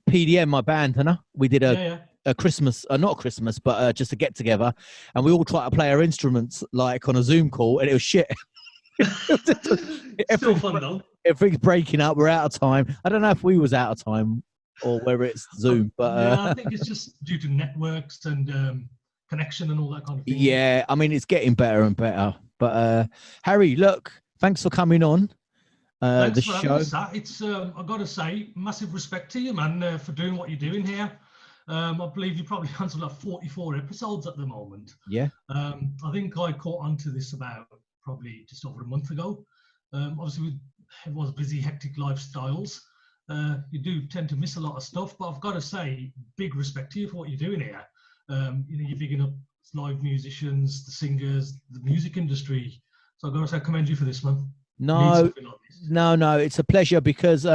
PDM, my band, we did Yeah, yeah. a Christmas, not Christmas, but just a get together, and we all tried to play our instruments like on a Zoom call, and it was shit. Still everything's, fun though. everything's breaking up. We're out of time. I don't know if we was out of time or whether it's Zoom, Yeah, I but think it's just due to networks and connection and all that kind of thing. yeah, I mean it's getting better and better. But Harry, look, thanks for coming on Thanks the for having show. us. That it's I got to say, massive respect to you, man, for doing what you're doing here. I believe you probably answered like 44 episodes at the moment. Yeah. I think I caught onto this about probably just over a month ago. Obviously, with everyone's busy, hectic lifestyles, you do tend to miss a lot of stuff. But I've got to say, big respect to you for what you're doing here. You're bigging up live musicians, the singers, the music industry. So I've got to say, I commend you for this, man. No, Like no, it's a pleasure because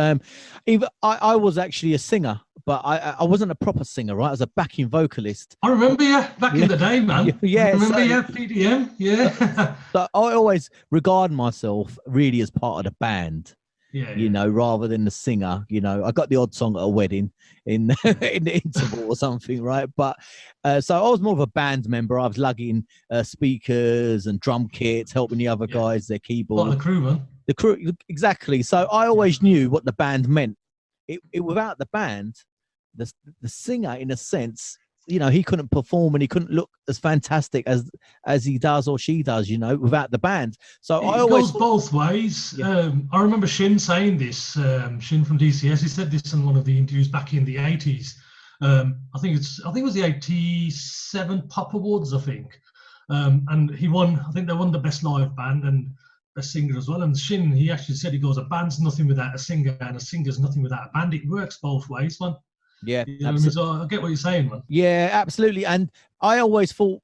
even I was actually a singer, but I wasn't a proper singer, right? I was a backing vocalist. I remember you back in the day, man. Yeah, I remember so, you, PDM. Yeah. so I always regard myself really as part of the band. Yeah. Rather than the singer. I got the odd song at a wedding in in the interval or something, right? But so I was more of a band member. I was lugging speakers and drum kits, helping the other guys their keyboard. Like the crew, man. The crew, exactly. So I always knew what the band meant. Without the band, the singer, in a sense, he couldn't perform and he couldn't look as fantastic as he does or she does, without the band. So I always goes both ways. Yeah. I remember Shin saying this. Shin from DCS, he said this in one of the interviews back in the 80s. I think it was the 87 Pop Awards, I think. And he won. I think they won the best live band and best singer as well. And Shin, he actually said, he goes, a band's nothing without a singer, and a singer's nothing without a band. It works both ways, man. Yeah, I mean? So I get what you're saying, man. Yeah, absolutely. And I always thought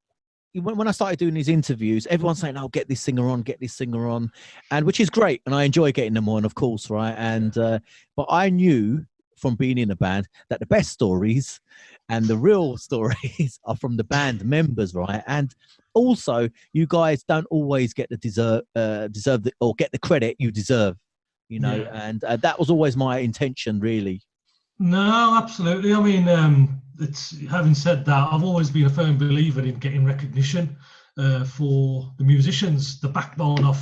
when I started doing these interviews, everyone's saying, "Oh, get this singer on," and which is great, and I enjoy getting them on, of course, right? And but I knew from being in a band that the best stories and the real stories are from the band members, right? And also, you guys don't always get the deserve or get the credit you deserve, and that was always my intention, really. No, absolutely. I mean, it's having said that, I've always been a firm believer in getting recognition for the musicians, the backbone of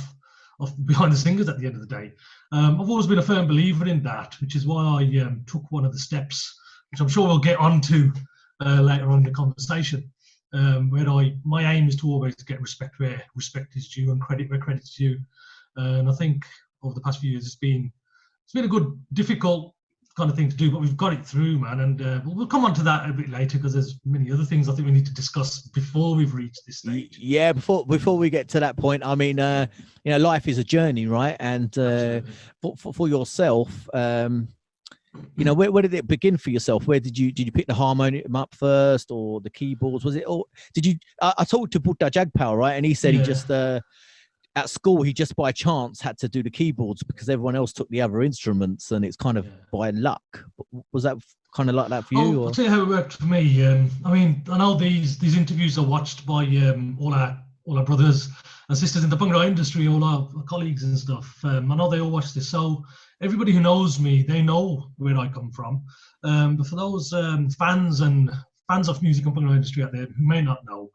behind the singers at the end of the day. I've always been a firm believer in that, which is why I took one of the steps, which I'm sure we'll get onto later on in the conversation, where my aim is to always get respect where respect is due and credit where credit's due. And I think over the past few years, it's been a good, difficult kind of thing to do, but we've got it through, man. And we'll come on to that a bit later because there's many other things I think we need to discuss before we've reached this stage. Yeah, before we get to that point, I mean, life is a journey, right? And for yourself, where did it begin for yourself? Where did you pick the harmonium up first, or the keyboards? Was it, or did you? I talked to Buddha Jagpal, right, and he said he just at school he just by chance had to do the keyboards because everyone else took the other instruments, and it's kind of by luck. Was that kind of like that for you? I'll tell you how it worked for me. I mean, I know these interviews are watched by all our brothers and sisters in the Bhangra industry, all our colleagues and stuff. I know they all watch this, so everybody who knows me, they know where I come from. But for those fans of music and Bhangra industry out there who may not know,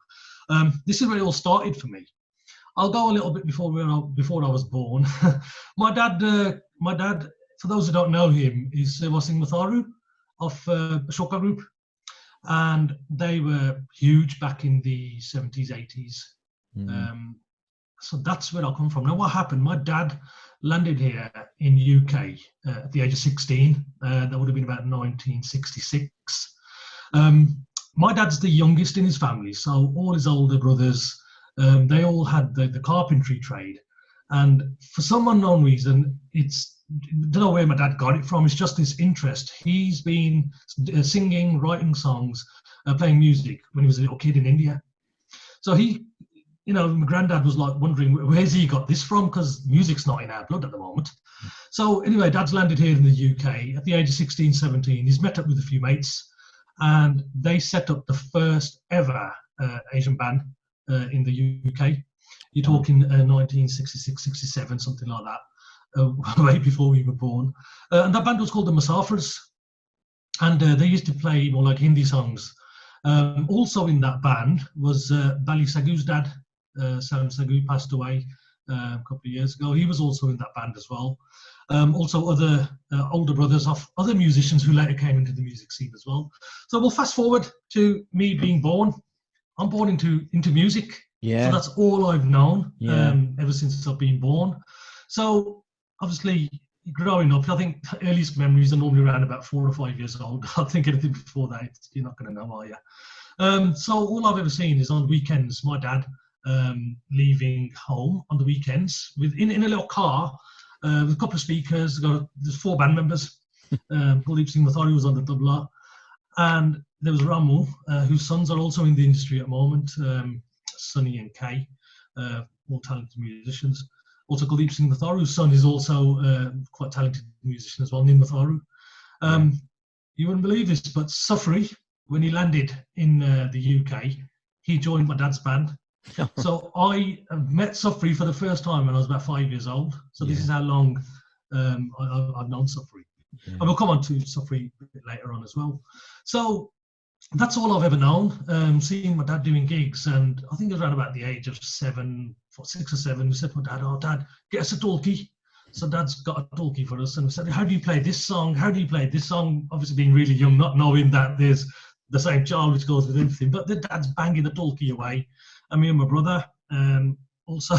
this is where it all started for me. I'll go a little bit before I was born. My dad, for those who don't know him, is Harry Matharu of Ashoka Group, and they were huge back in the 70s, 80s. So that's where I come from. Now, what happened? My dad landed here in UK at the age of 16. That would have been about 1966. My dad's the youngest in his family, so all his older brothers, they all had the carpentry trade. And for some unknown reason, I don't know where my dad got it from. It's just his interest. He's been singing, writing songs, playing music when he was a little kid in India. So my granddad was like wondering, where's he got this from? Because music's not in our blood at the moment. So anyway, dad's landed here in the UK at the age of 16, 17. He's met up with a few mates, and they set up the first ever Asian band in the UK. You're talking 1966, 67, something like that, way before we were born. And that band was called the Musafers. and they used to play more like Hindi songs. Also in that band was Bali Sagu's dad. Sam Sagu passed away a couple of years ago. He was also in that band as well. Also other older brothers of other musicians who later came into the music scene as well. So we'll fast forward to me being born. I'm born into music. Yeah. So that's all I've known Yeah. ever since I've been born. So obviously growing up, I think earliest memories are normally around about 4 or 5 years old. I think anything before that, you're not going to know, are you? So all I've ever seen is on weekends, my dad leaving home on the weekends in a little car with a couple of speakers. There's 4 band members. Malkit Singh Matharu was on the tabla, and there was Ramu, whose sons are also in the industry at the moment, Sunny and Kay, all talented musicians. Also, Kuldeep Singh Matharu's son is also quite talented musician as well, Nin Matharu. You wouldn't believe this, but Safri, when he landed in the UK, he joined my dad's band. So I met Safri for the first time when I was about 5 years old. So this is how long I've known Safri. And we'll come on to Safri a bit later on as well. So that's all I've ever known, seeing my dad doing gigs. And I think it was around about the age of 6 or 7, we said to my dad, "Oh, Dad, get us a talkie." So Dad's got a talkie for us. And we said, "How do you play this song? How do you play this song?" Obviously being really young, not knowing that there's the same child which goes with everything. But the dad's banging the talkie away. And me and my brother, also,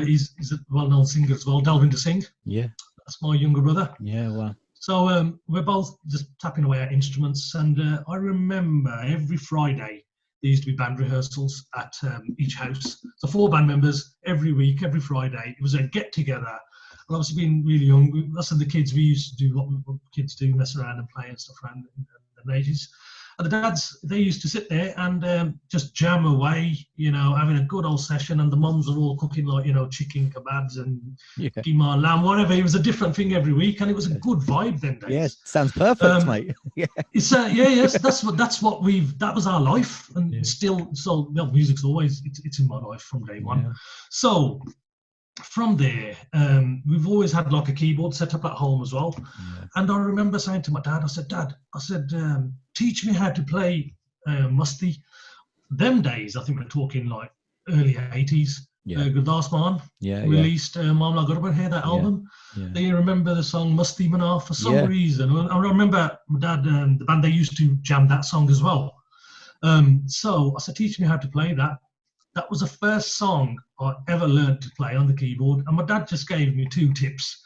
he's a well-known singer as well, Dalvinder Singh. Yeah. That's my younger brother. Yeah, wow. So we're both just tapping away at instruments. And I remember every Friday, there used to be band rehearsals at each house. So 4 band members every week, every Friday. It was a get-together. And obviously being really young, us and the kids, we used to do what kids do, mess around and play and stuff around in the 80s. And the dads, they used to sit there and just jam away, having a good old session. And the mums were all cooking like, chicken kebabs and keema lamb, whatever. It was a different thing every week, and it was a good vibe then days. Yes, sounds perfect, mate. It's yes, that was our life, and still. So music's always it's in my life from day one. Yeah. So from there, we've always had like a keyboard set up at home as well. And I remember saying to my dad, I said, "Dad, teach me how to play Musti." Them days, I think we're talking like early 80s. Gurdas Maan released Mamla Gurban here, that album. Do you remember the song Musti Mana for some reason? I remember my dad, the band, they used to jam that song as well. So I said, "Teach me how to play that." That was the first song I ever learned to play on the keyboard. And my dad just gave me 2 tips.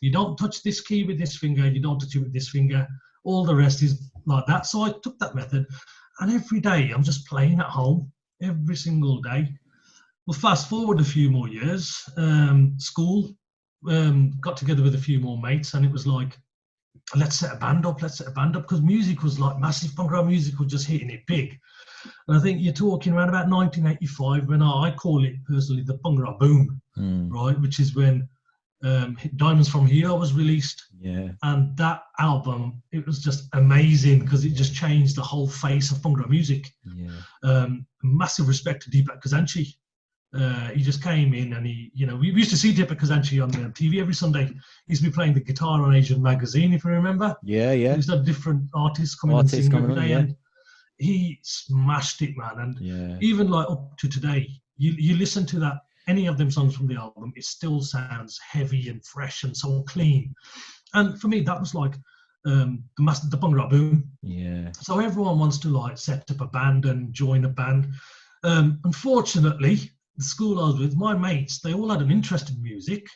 You don't touch this key with this finger, you don't touch it with this finger. All the rest is like that. So I took that method. And every day I'm just playing at home, every single day. Well, fast forward a few more years, school, got together with a few more mates, and it was like, let's set a band up, because music was like massive. Bhangra music was just hitting it big. And I think you're talking around about 1985 when I call it personally the Bhangra boom, right? Which is when Diamonds From Here was released. And that album, it was just amazing because it just changed the whole face of Bhangra music. Massive respect to Deepak Kazanchi. He just came in and we used to see Deepak Kazanchi on TV every Sunday. He used to be playing the guitar on Asian Magazine, if you remember. He used to have different artists coming and sing every day. And he smashed it, man. And even like up to today, you listen to that, any of them songs from the album, it still sounds heavy and fresh and so clean. And for me, that was like the Bhangra boom. So everyone wants to like set up a band and join a band. Unfortunately, the school I was with, my mates, they all had an interest in music,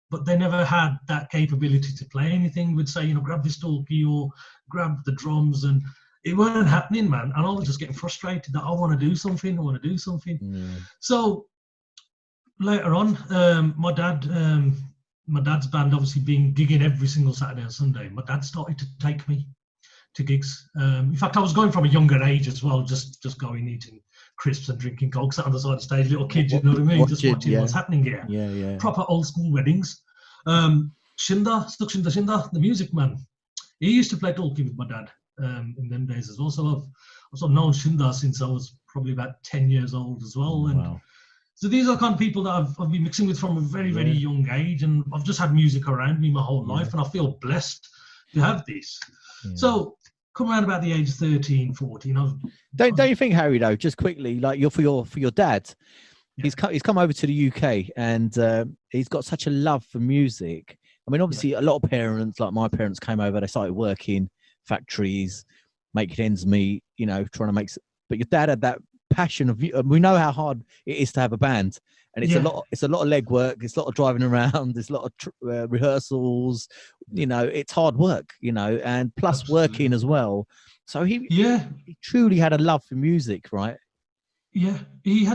but they never had that capability to play anything. We'd say, grab this talkie or grab the drums, and it weren't happening, man. And I was just getting frustrated that I want to do something. So later on, my dad's band obviously being gigging every single Saturday and Sunday. My dad started to take me to gigs. In fact, I was going from a younger age as well, just going eating crisps and drinking Coke, sat on the side of the stage, little kid, you know what I mean? Just watching what's happening here. Proper old school weddings. Shinda, the music man, he used to play talkie with my dad in them days as well. So I've also known Shinda since I was probably about 10 years old as well. And so these are kind of people that I've been mixing with from a very, very young age, and I've just had music around me my whole life, and I feel blessed to have this. So come around about the age of 13, 14. Don't you think, Harry, though, just quickly, like for your dad, Yeah. he's come over to the UK, and he's got such a love for music. I mean, obviously, a lot of parents, like my parents, came over. They started working factories, making ends meet. You know, trying to make. But your dad had that passion of. We know how hard it is to have a band, and it's a lot. It's a lot of legwork. It's a lot of driving around. There's a lot of rehearsals. You know, it's hard work. You know, and plus Absolutely. working as well. So he truly had a love for music, right? Yeah, he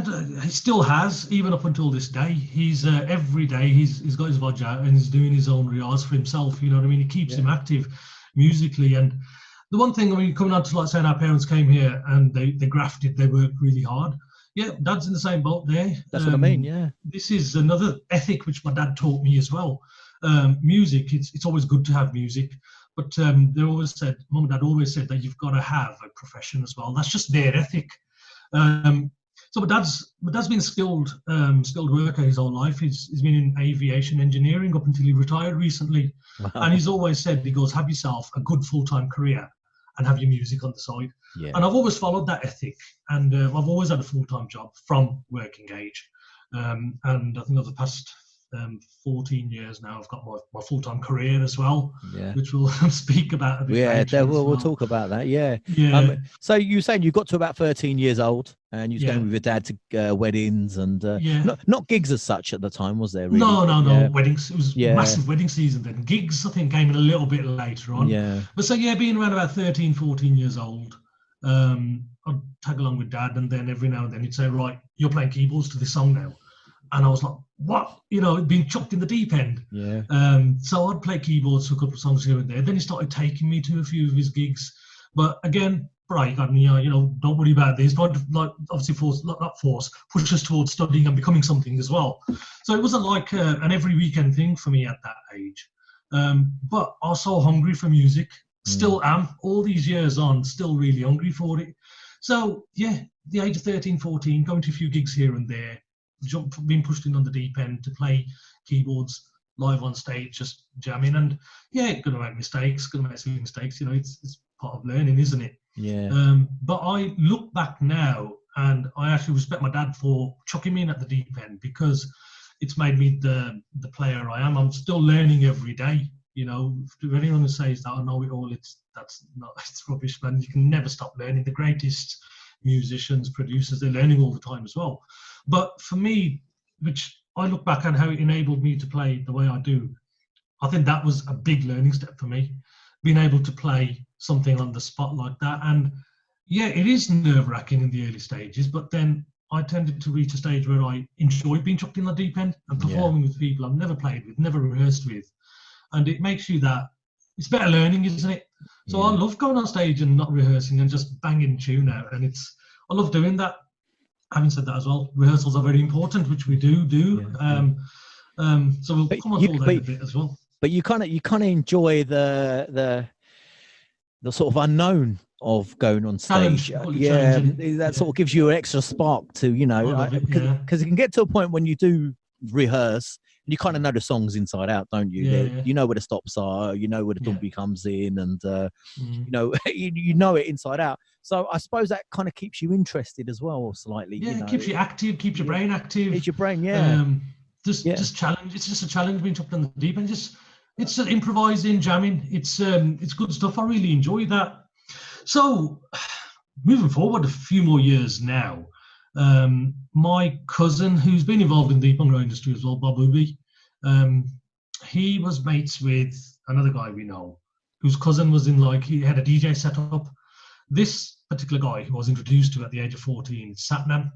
still has, even up until this day. He's every day he's got his vodka out and he's doing his own rehearsals for himself. You know what I mean? He keeps him active musically. And the one thing, I mean, coming on to like saying our parents came here and they grafted, they worked really hard. Yeah, Dad's in the same boat there. That's what I mean. Yeah, this is another ethic which my dad taught me as well. Music, it's always good to have music. But they always said, Mum and Dad always said that you've got to have a profession as well. That's just their ethic. So my dad's been a skilled worker his whole life. He's been in aviation engineering up until he retired recently. Wow. And he's always said, he goes, have yourself a good full-time career and have your music on the side. Yeah. And I've always followed that ethic. And I've always had a full-time job from working age. And I think over the past 14 years now, I've got my full-time career as well, which we'll speak about a bit later. We'll talk about that. Yeah. So you were saying you got to about 13 years old and you was going with your dad to weddings and not gigs as such at the time, was there? Really? No. Weddings. It was massive wedding season then. Gigs, I think, came in a little bit later on. Yeah. But so, being around about 13, 14 years old, I'd tag along with Dad, and then every now and then he'd say, right, you're playing keyboards to this song now. And I was like, what? You know, being chucked in the deep end. Yeah. So I'd play keyboards for a couple of songs here and there. Then he started taking me to a few of his gigs. But again, right, don't worry about this. But like, obviously, push us towards studying and becoming something as well. So it wasn't like an every weekend thing for me at that age. But I was so hungry for music. Still am. All these years on, still really hungry for it. So, the age of 13, 14, going to a few gigs here and there. Being pushed in on the deep end to play keyboards live on stage, just jamming, and gonna make mistakes, gonna make silly mistakes. You know, it's part of learning, isn't it? Yeah. But I look back now, and I actually respect my dad for chucking me in at the deep end because it's made me the player I am. I'm still learning every day. You know, to anyone who says that I know it all, it's rubbish, man. You can never stop learning. The greatest musicians, producers, they're learning all the time as well. But for me, which I look back on how it enabled me to play the way I do, I think that was a big learning step for me, being able to play something on the spot like that. And it is nerve-wracking in the early stages, but then I tended to reach a stage where I enjoyed being chucked in the deep end and performing with people I've never played with, never rehearsed with. And it makes you it's better learning, isn't it? So I love going on stage and not rehearsing and just banging tune out. And I love doing that. Having said that as well, rehearsals are very important, which we do. So we'll come on to all that a bit as well. But you kind of enjoy the sort of unknown of going on stage. That sort of gives you an extra spark to, because it can get to a point when you do rehearse and you kind of know the songs inside out, don't you? You know where the stops are, you know where the dumpy comes in, and you know it inside out. So I suppose that kind of keeps you interested as well, slightly. It keeps you active, keeps your brain active. Keeps your brain, just challenge. It's just a challenge being chucked in the deep end. It's improvising, jamming. It's good stuff. I really enjoy that. So moving forward a few more years now, my cousin, who's been involved in the Bhangra industry as well, Bob Ubi, he was mates with another guy we know, whose cousin was he had a DJ set up. This particular guy who I was introduced to at the age of 14, Satnam.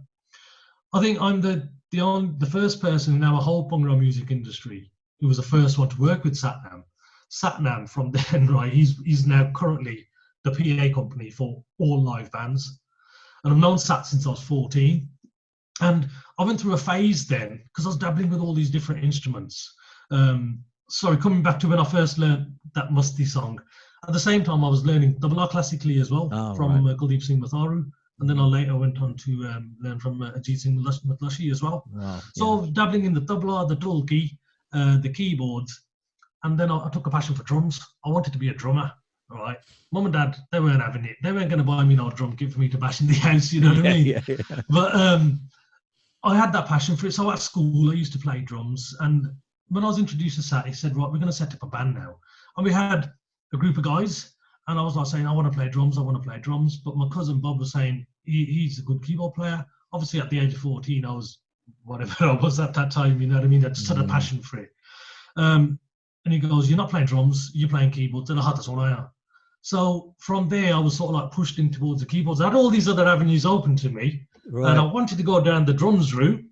I think I'm the first person in our whole Bhangra music industry who was the first one to work with Satnam. Satnam from then, right, he's now currently the PA company for all live bands. And I've known Sat since I was 14. And I went through a phase then, because I was dabbling with all these different instruments. Coming back to when I first learned that Musty song, at the same time I was learning double R classically as well from Malkit Singh Matharu. And then I later went on to learn from Ajit Singh Matlashi as well. Wow, so I was dabbling in the tabla, the dhulki, the keyboards. And then I took a passion for drums. I wanted to be a drummer. All right. Mum and Dad, they weren't having it. They weren't going to buy me no drum kit for me to bash in the house, you know what I mean? Yeah. But I had that passion for it. So at school, I used to play drums. And when I was introduced to Sat, he said, right, we're going to set up a band now. And we had a group of guys. And I was like saying, I want to play drums. But my cousin Bob was saying, he's a good keyboard player. Obviously, at the age of 14, I was whatever I was at that time, you know what I mean? I just had a passion for it. And he goes, you're not playing drums, you're playing keyboards. And I had, that's all I am. So from there, I was sort of like pushed in towards the keyboards. I had all these other avenues open to me. Right. And I wanted to go down the drums route.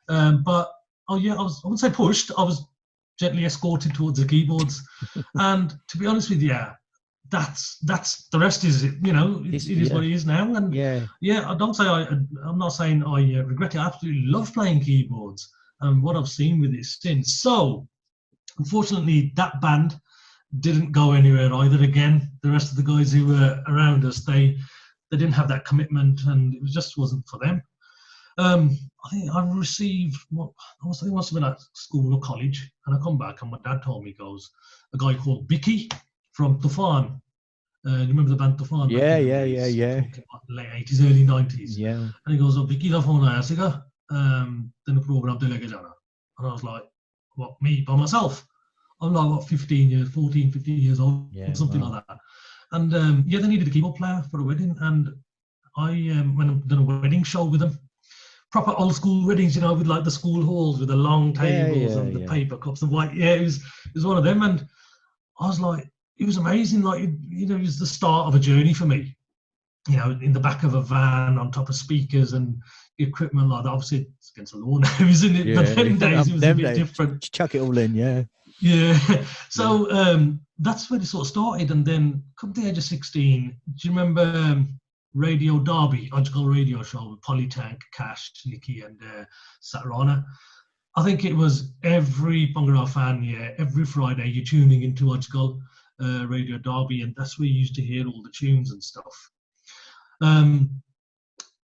But, I wouldn't say pushed, I was gently escorted towards the keyboards. And to be honest with you, that's the rest is it, you know, it is what it is now. And I don't say I'm not saying I regret it. I absolutely love playing keyboards and what I've seen with it since. So unfortunately that band didn't go anywhere either. Again, the rest of the guys who were around us, they didn't have that commitment and it just wasn't for them. I think I received it must have been at school or college, and I come back and my dad told me, goes, a guy called Bicky from Tufan. You remember the band Tufan? Yeah. Late 80s, early 90s. Yeah. And he goes, oh, Bicky, the phone I then the program and I was like, what, me by myself? I'm like, what, 14, 15 years old, something like that. And they needed a keyboard player for a wedding, and I went and done a wedding show with them. Proper old school weddings, you know, with like the school halls with the long tables and the paper cups and white. Yeah, it was one of them, and I was like, it was amazing. Like, you know, it was the start of a journey for me. You know, in the back of a van on top of speakers and equipment like that. Obviously, it's against the law now, isn't it? But them days it was a bit different. Chuck it all in, yeah. Yeah. So that's where it sort of started, and then come to the age of 16. Do you remember? Radio Derby, Ojgal radio show with Polytank, Cash, Nikki, and Satarana. I think it was every Bhangra fan, every Friday you're tuning into Ojgal Radio Derby, and that's where you used to hear all the tunes and stuff.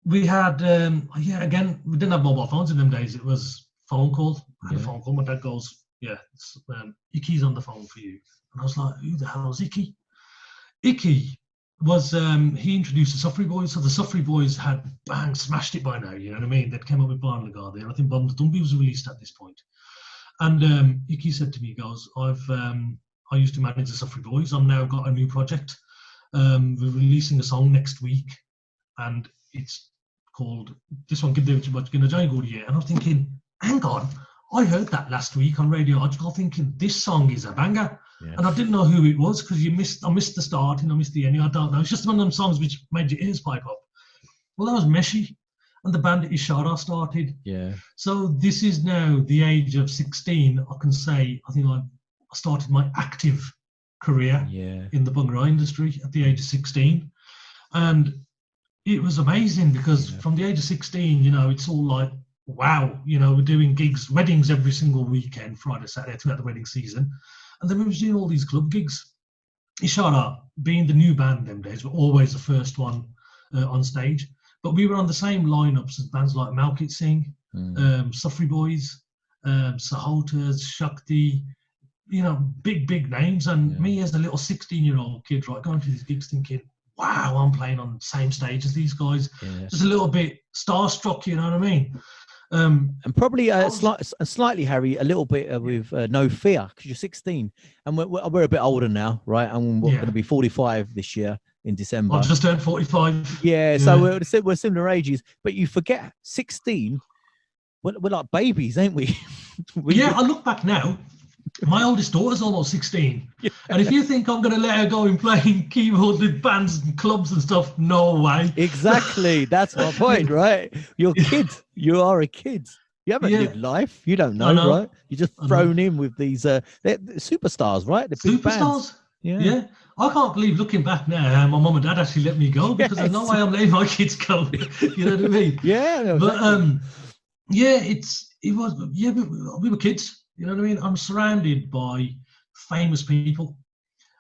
We had, again, we didn't have mobile phones in them days. It was phone call. I had a phone call. My dad goes, Icky's on the phone for you. And I was like, who the hell is Icky? Icky was he introduced the Safri Boys. So the Safri Boys had smashed it by now, you know what I mean? They'd came up with Bhangra there. I think Bum Dumby was released at this point. And Icky said to me, he goes, I used to manage the Safri Boys. I've now got a new project. We're releasing a song next week, and it's called this one, Give Them Too Much Gonna Jangle. And I'm thinking, hang on, I heard that last week on Radio Ojgal, thinking this song is a banger. Yeah. And I didn't know who it was because I missed the start and I missed the ending. I don't know. It's just one of them songs which made your ears pipe up. Well, that was Meshi, and the band Ishara started. Yeah. So this is now the age of 16. I can say I think I started my active career in the Bhangra industry at the age of 16, and it was amazing because from the age of 16, you know, it's all like, wow, you know, we're doing gigs, weddings every single weekend, Friday, Saturday, throughout the wedding season. And then we were doing all these club gigs. Ishara, being the new band them days, were always the first one on stage. But we were on the same lineups as bands like Malkit Singh, Safri Boys, Sahotas, Shakti, you know, big names. And me as a little 16-year-old kid, right, going to these gigs thinking, wow, I'm playing on the same stage as these guys. Yeah. Just a little bit starstruck, you know what I mean? And probably slightly, Harry, a little bit with no fear because you're 16, and we're a bit older now, right? And we're going to be 45 this year in December. I've just turned 45. Yeah, so we're similar ages, but you forget 16. We're like babies, ain't we? I look back now. My oldest daughter's almost 16. Yeah. And if you think I'm going to let her go and playing keyboard with bands and clubs and stuff, no way. Exactly. That's my point, right? You're a kid. You are a kid. You haven't lived life. You don't know, right? You're just thrown in with these they're superstars, right? The big superstars. Bands. Yeah. I can't believe looking back now, my mum and dad actually let me go because there's no way I'm letting my kids go. You know what I mean? Yeah. But we were kids. You know what I mean? I'm surrounded by famous people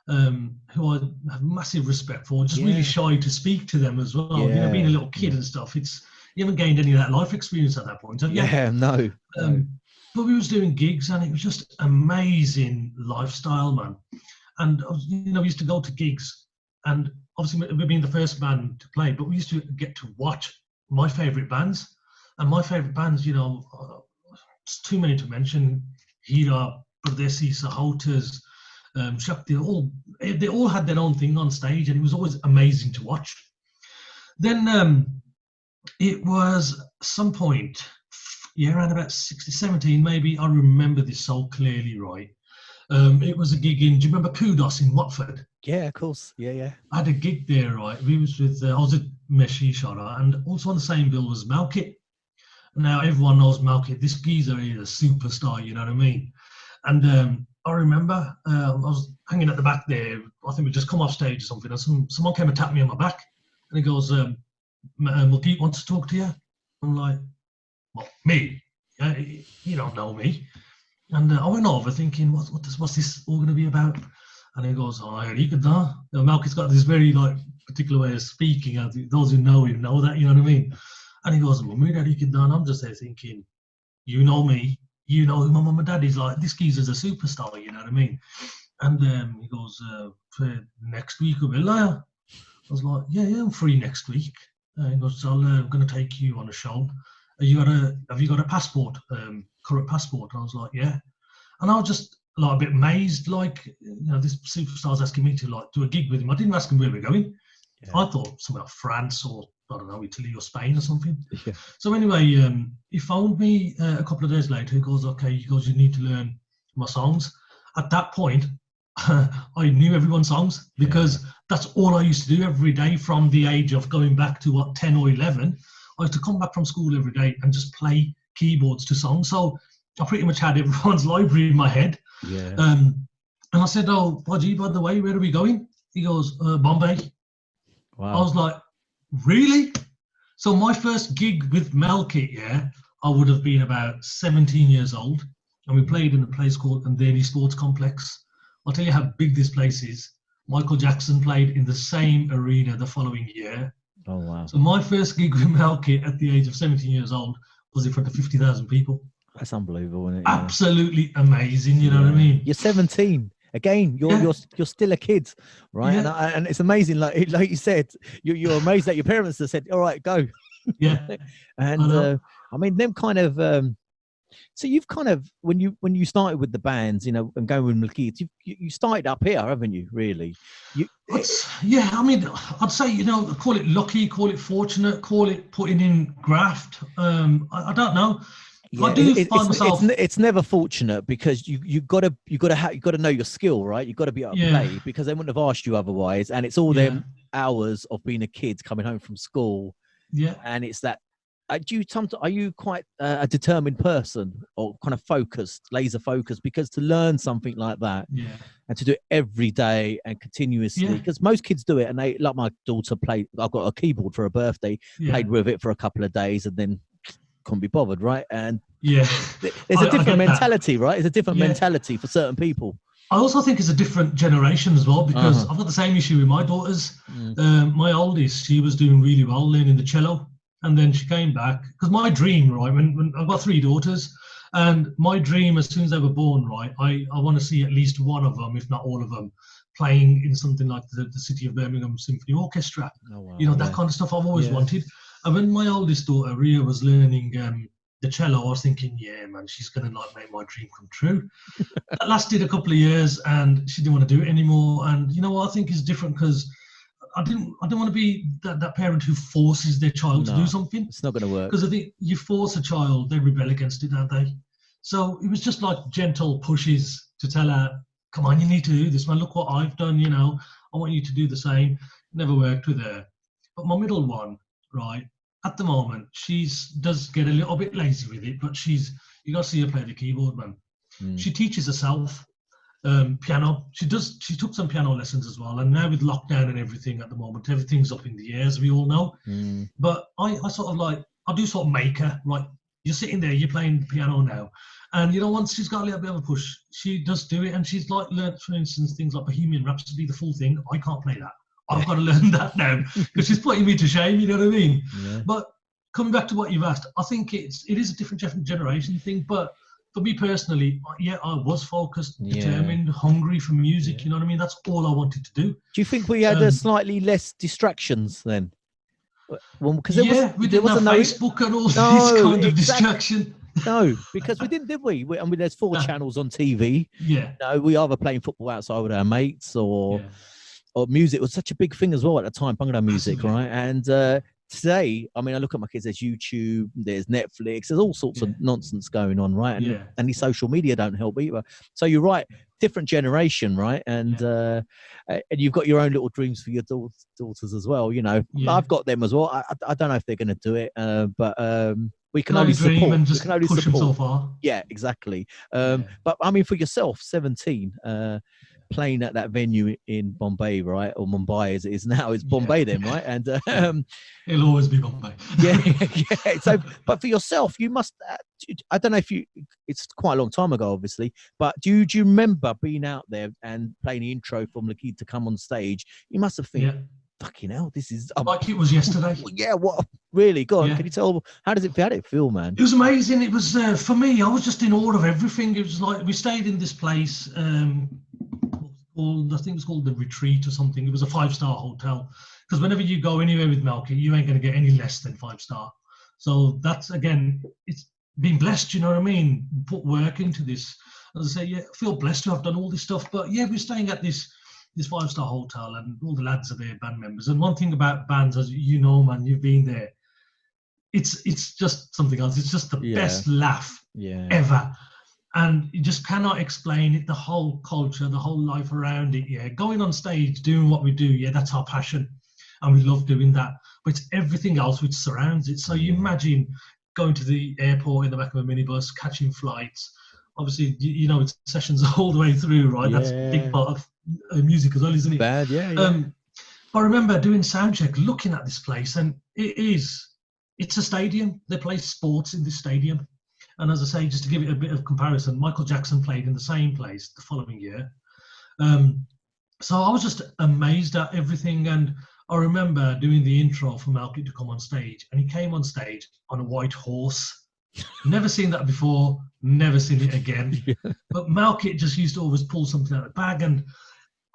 who I have massive respect for. Just really shy to speak to them as well. Yeah. You know, being a little kid and stuff. You haven't gained any of that life experience at that point, have you? Yeah, no. But we was doing gigs and it was just amazing lifestyle, man. And we used to go to gigs, and obviously we being the first band to play, but we used to get to watch my favourite bands, and my favourite bands, it's too many to mention. Hira, Pradesi, Sahotas, Shakti, they all had their own thing on stage, and it was always amazing to watch. Then it was some point, around about 16, 17 maybe, I remember this so clearly, right? It was a gig in, do you remember Kudos in Watford? Yeah, of course. Yeah. I had a gig there, right? I was at Meshi Shara, and also on the same bill was Malkit. Now everyone knows Malkit. This geezer is a superstar, you know what I mean? And I remember I was hanging at the back there. I think we just come off stage or something, and someone came and tapped me on my back, and he goes, Malkit wants to talk to you. I'm like, what, me? You don't know me. And I went over thinking, what's this all going to be about? And he goes, Malkit's got this very particular way of speaking. Those who know him know that, you know what I mean? And he goes, well, me, Daddy, I'm just there thinking, you know me, you know who my mum and dad is. Like, this geezer's a superstar, you know what I mean? And he goes, for next week, I was like, yeah, I'm free next week. He goes, I'm going to take you on a show. Have you got a passport, current passport? And I was like, yeah. And I was just a bit amazed, this superstar's asking me to do a gig with him. I didn't ask him where we're going. Yeah. I thought somewhere like France or, I don't know, Italy or Spain or something. Yeah. So anyway, he phoned me a couple of days later. He goes, okay, you need to learn my songs. At that point, I knew everyone's songs because that's all I used to do every day from the age of going back to 10 or 11. I used to come back from school every day and just play keyboards to songs. So I pretty much had everyone's library in my head. Yeah. And I said, oh, Baji, by the way, where are we going? He goes, Bombay. Wow. I was like, really? So my first gig with Malkit, I would have been about 17 years old. And we played in a place called Andheri Sports Complex. I'll tell you how big this place is. Michael Jackson played in the same arena the following year. Oh, wow. So my first gig with Malkit at the age of 17 years old was in front of 50,000 people. That's unbelievable, isn't it? Absolutely amazing, you know what I mean? You're 17. Again, you're still a kid, right? Yeah. And it's amazing, like you said, you're amazed that your parents have said, all right, go. Yeah. And I mean, them kind of so you've kind of when you started with the bands, and going with Malkit, you started up here, haven't you? Really? Yeah, I mean, I'd say call it lucky, call it fortunate, call it putting in graft. I don't know. Yeah, I do find myself. It's never fortunate because you got to know your skill, right? You got to be able to play because they wouldn't have asked you otherwise. And it's all them hours of being a kid coming home from school. Yeah, and it's that. Are you quite a determined person or kind of focused, laser focused? Because to learn something like that, and to do it every day and continuously, because most kids do it, and they, like my daughter, played. I've got a keyboard for her birthday, played with it for a couple of days, and then couldn't be bothered, right? And there's a different mentality, right? It's a different mentality for certain people. I also think it's a different generation as well because I've got the same issue with my daughters. My oldest, she was doing really well learning the cello. And then she came back because my dream, right? When I've got 3 daughters, and my dream as soon as they were born, right? I want to see at least one of them, if not all of them, playing in something like the City of Birmingham Symphony Orchestra. Oh, wow, that kind of stuff I've always wanted. And when my oldest daughter Ria was learning the cello, I was thinking, yeah, man, she's gonna make my dream come true. That lasted a couple of years, and she didn't want to do it anymore. And you know what I think is different because I didn't want to be that parent who forces their child to do something. It's not going to work. Because I think you force a child, they rebel against it, don't they? So it was just like gentle pushes to tell her, come on, you need to do this, man. Look what I've done, I want you to do the same. Never worked with her. But my middle one, right, at the moment, she does get a little bit lazy with it, but you got to see her play the keyboard, man. She teaches herself. Piano. She took some piano lessons as well, and now with lockdown and everything at the moment, everything's up in the air, as we all know. But I sort of I do sort of make her, right? You're sitting there, you're playing the piano now, and once she's got a little bit of a push, she does do it, and she's learnt, for instance, things like Bohemian Rhapsody, the full thing. I can't play that. I've got to learn that now because she's putting me to shame. You know what I mean? Yeah. But coming back to what you've asked, I think it is a different generation thing, but for me personally, yeah, I was focused, Yeah. determined, hungry for music. Yeah. You know what I mean? That's all I wanted to do. Do you think we had slightly less distractions then? Well, because We didn't have Facebook and all this kind of distraction. No, because we didn't, did we? I mean, there's 4 channels on TV. Yeah. No, we either playing football outside with our mates or music was such a big thing as well at the time, Bhangra music, right? And today, I mean, I look at my kids, there's YouTube, there's Netflix, there's all sorts of nonsense going on, right? And any social media don't help either. So you're right, different generation, right? And you've got your own little dreams for your daughters as well, you know. I've got them as well. I don't know if they're going to do it, but we can only dream support. and just push them so far. Yeah, exactly. But I mean, for yourself, 17, playing at that venue in Bombay, right, or Mumbai as it is now, it's Bombay then, right? And it'll always be Bombay. yeah. So, but for yourself, you must. I don't know if you. It's quite a long time ago, obviously. But do you remember being out there and playing the intro for Malkit to come on stage? You must have think, fucking hell, this is like it was yesterday. Yeah, what really? Go on, can you tell? How did it feel, man? It was amazing. It was for me. I was just in awe of everything. It was like we stayed in this place. I think it was called the Retreat or something. It was a 5-star hotel. Because whenever you go anywhere with Malkit, you ain't going to get any less than 5-star. So that's, again, it's been blessed, you know what I mean? Put work into this. As I say, I feel blessed to have done all this stuff. But we're staying at this 5-star hotel and all the lads are there, band members. And one thing about bands, as you know, man, you've been there, it's just something else. It's just the best laugh ever. And you just cannot explain it, the whole culture, the whole life around it, Going on stage, doing what we do, that's our passion. And we love doing that. But it's everything else which surrounds it. So you imagine going to the airport in the back of a minibus, catching flights. Obviously, you know, it's sessions all the way through, right? That's a big part of music as well, isn't it? Bad, I remember doing sound check, looking at this place, and it's a stadium. They play sports in this stadium. And as I say, just to give it a bit of comparison, Michael Jackson played in the same place the following year. So I was just amazed at everything. And I remember doing the intro for Malkit to come on stage. And he came on stage on a white horse. Never seen that before, never seen it again. But Malkit just used to always pull something out of the bag. And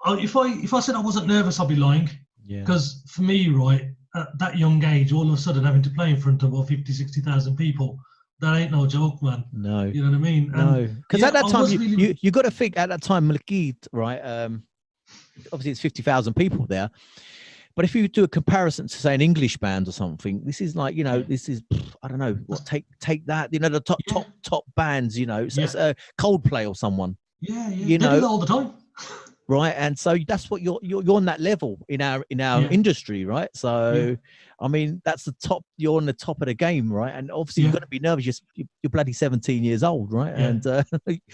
if I said I wasn't nervous, I'd be lying. Because for me, right, at that young age, all of a sudden having to play in front of 50, 60,000 people, that ain't no joke, man. No. You know what I mean? No. Because at that time, you got to think, at that time, Malkit, right, obviously it's 50,000 people there. But if you do a comparison to, say, an English band or something, this is like, you know, this is, I don't know, take that, you know, the top bands, you know, it's Coldplay or someone. You know, do that all the time. Right, and so that's what you're on that level in our industry, right? So, I mean, that's the top. You're on the top of the game, right? And obviously, you've got to be nervous. You're bloody 17 years old, right? And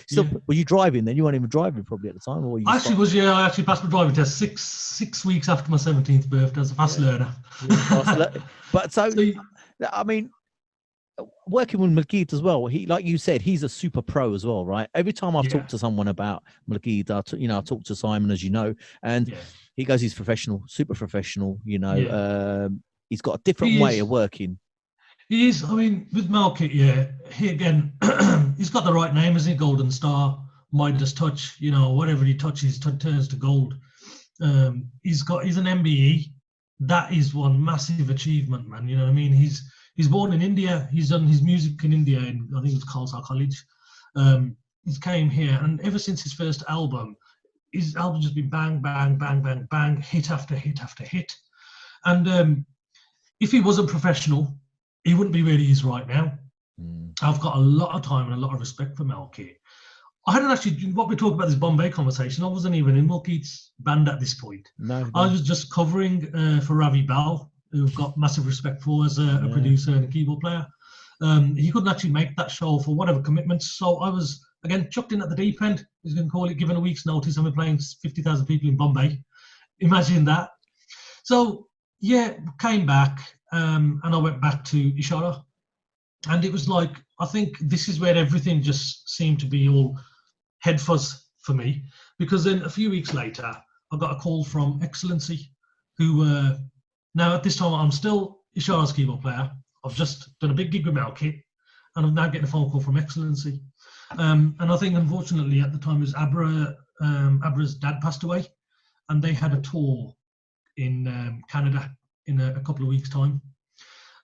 still, were you driving then? You weren't even driving probably at the time, or I actually passed my driving test six weeks after my 17th birthday as a fast learner. But so, I mean, working with Malkit as well, he, like you said, he's a super pro as well, right? Every time I've talked to someone about Malkit, I talked to Simon, as you know, and he goes, he's professional, super professional, you know. He's got a different way of working. He is. I mean, with Malkit, he again, he's got the right name, isn't he? Golden Star, Midas Touch, you know, whatever he touches turns to gold. He's an MBE. That is one massive achievement, man. You know what I mean? He's born in India. He's done his music in India, in I think it's Khalsa College. He's came here, and ever since his first album, his album's just been bang, bang, bang, bang, bang, hit after hit after hit. And if he wasn't professional, he wouldn't be where he is right now. I've got a lot of time and a lot of respect for Malkit. I hadn't actually, what we're talking about, this Bombay conversation, I wasn't even in Malkit's band at this point. No. I was just covering for Ravi Bal, who I've got massive respect for as a producer and a keyboard player. He couldn't actually make that show for whatever commitments. So I was, again, chucked in at the deep end, he's going to call it, given a week's notice, and we're playing 50,000 people in Bombay. Imagine that. So, came back, and I went back to Ishara. And it was like, I think this is where everything just seemed to be all head fuzz for me. Because then a few weeks later, I got a call from Excellency, who, now at this time, I'm still Ishara's keyboard player. I've just done a big gig with Malkit, and I'm now getting a phone call from Excellency. And I think, unfortunately, at the time, it was Abra's dad passed away, and they had a tour in Canada in a couple of weeks' time.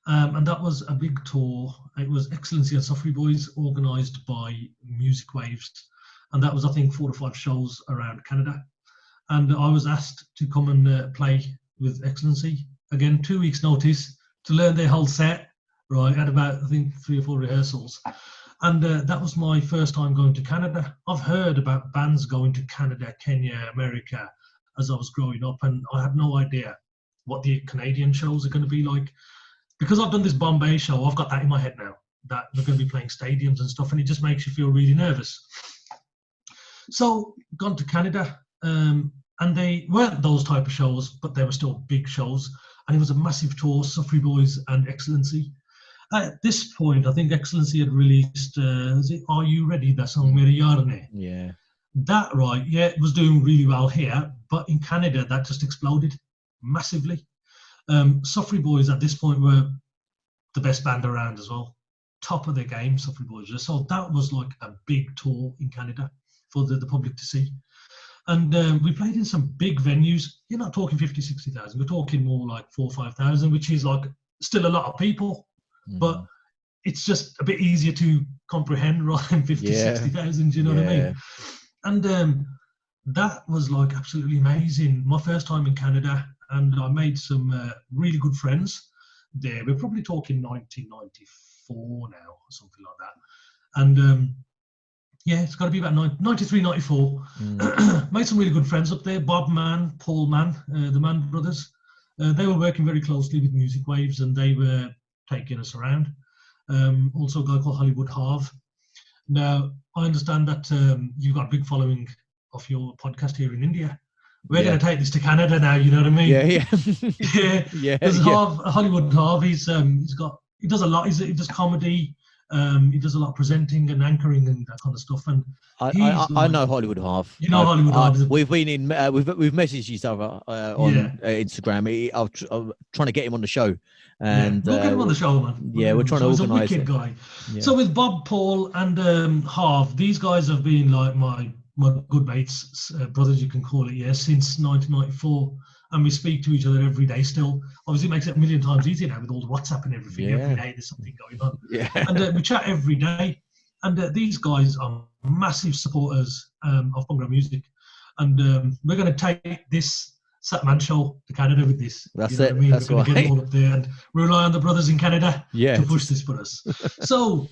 And that was a big tour. It was Excellency and Safri Boys, organised by Music Waves. And that was, I think, 4 or 5 shows around Canada. And I was asked to come and play with Excellency. Again, 2 weeks' notice to learn their whole set. Right, I had about, I think, 3 or 4 rehearsals. And that was my first time going to Canada. I've heard about bands going to Canada, Kenya, America as I was growing up, and I had no idea what the Canadian shows are going to be like. Because I've done this Bombay show, I've got that in my head now, that we're going to be playing stadiums and stuff, and it just makes you feel really nervous. So, gone to Canada, and they weren't those type of shows, but they were still big shows, and it was a massive tour, Safri Boys and Excellency. At this point, I think Excellency had released, is it Are You Ready? That song, Mere Yaar Ne. Yeah. That, right, yeah, it was doing really well here, but in Canada, that just exploded massively. Safri Boys at this point were the best band around as well. Top of their game, Safri Boys. So that was like a big tour in Canada for the public to see. And we played in some big venues. You're not talking 50, 60,000. We're talking more like 4 or 5,000, which is like still a lot of people. But it's just a bit easier to comprehend rather than 50, 60,000, you know what I mean? And that was like absolutely amazing. My first time in Canada, and I made some really good friends there. We're probably talking 1994 now or something like that. And yeah, it's got to be about 93, 94. Made some really good friends up there. Bob Mann, Paul Mann, the Mann brothers. They were working very closely with Music Waves, and they were taking us around. Also a guy called Hollywood Harv. Now, I understand that you've got a big following of your podcast here in India. We're going to take this to Canada now, you know what I mean? Yeah. There's Hollywood Harv, he does a lot, he does comedy, he does a lot of presenting and anchoring and that kind of stuff. And I know Hollywood Harv. You know Hollywood Harv. We've been in, we've messaged each other on Instagram. I'm trying to get him on the show. And we'll get him on the show, man. We're trying to organise it. He's a wicked guy. Yeah. So with Bob, Paul, and Harv, these guys have been like my good mates, brothers, you can call it, since 1994. And we speak to each other every day still. Obviously, it makes it a million times easier now with all the WhatsApp and everything. Every day there's something going on. And we chat every day. And these guys are massive supporters of Bhangra music. And we're going to take this Satman show to Canada with this. That's it. I mean? We're going to get it all up there and rely on the brothers in Canada to push this for us. So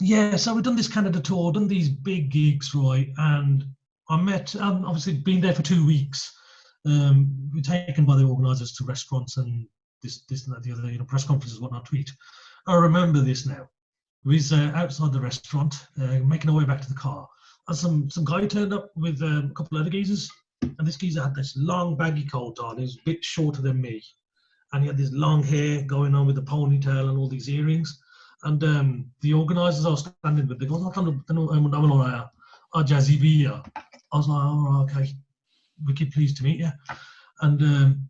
we've done this Canada tour, done these big gigs, right? And I met, obviously, been there for 2 weeks. We're taken by the organisers to restaurants and this and that, the other, press conferences, whatnot, to eat. I remember this now. We was outside the restaurant, making our way back to the car, and some guy turned up with a couple of other geezers, and this geezer had this long baggy coat on. He was a bit shorter than me, and he had this long hair going on with a ponytail and all these earrings. And the organisers I was standing with, they go, Jazzy B. I was like, oh, okay, wicked pleased to meet you. And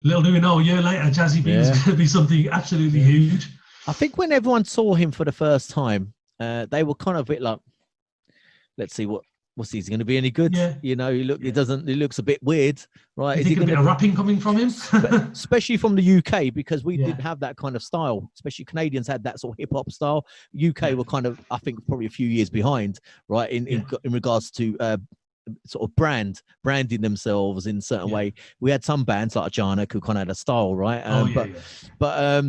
little do we know, a year later, Jazzy B was going to be something absolutely huge. I think when everyone saw him for the first time, they were kind of a bit like, let's see what's he going to be any good? He looks a bit weird, right? Is he a bit of rapping coming from him? Especially from the UK, because we didn't have that kind of style. Especially Canadians had that sort of hip hop style. UK were kind of, I think, probably a few years behind, right? In regards to sort of branding themselves in a certain way. We had some bands like Janak who kind of had a style, right? But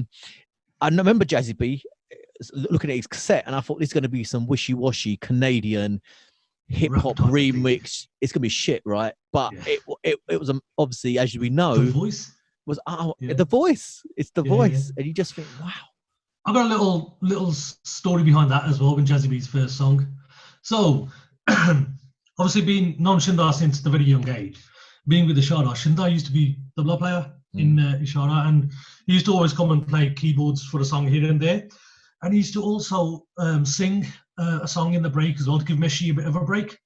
I remember Jazzy B looking at his cassette, and I thought this is going to be some wishy-washy Canadian hip-hop remix. It's going to be shit, right? But it was obviously, as we know, the voice was the voice. It's the voice, and you just think, wow. I've got a little story behind that as well. When Jazzy B's first song, so obviously being known Shindar since the very young age, being with the Ishara, Shindar used to be the tabla player in Ishara, and he used to always come and play keyboards for a song here and there. And he used to also sing a song in the break as well to give Meshi a bit of a break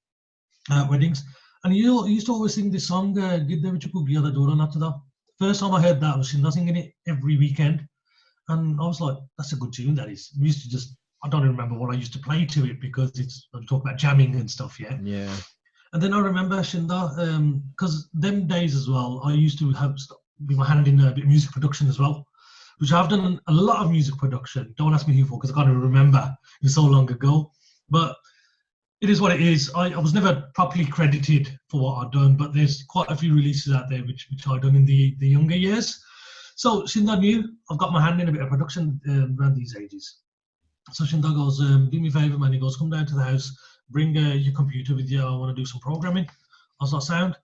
at weddings. And he used to always sing this song, First time I heard that was Shindar singing it every weekend. And I was like, that's a good tune, that is. We used to just I don't even remember what I used to play to it because it's I talk about jamming and stuff, yeah. Yeah. And then I remember Shinda, because them days as well, I used to have with my hand in a bit of music production as well, which I've done a lot of music production. Don't ask me who for because I can't even remember. It's so long ago. But it is what it is. I was never properly credited for what I've done, but there's quite a few releases out there which I've done in the younger years. So Shinda knew I've got my hand in a bit of production around these ages. So Shinda goes, do me a favour, man. He goes, come down to the house, bring your computer with you. I want to do some programming. I was like, sound.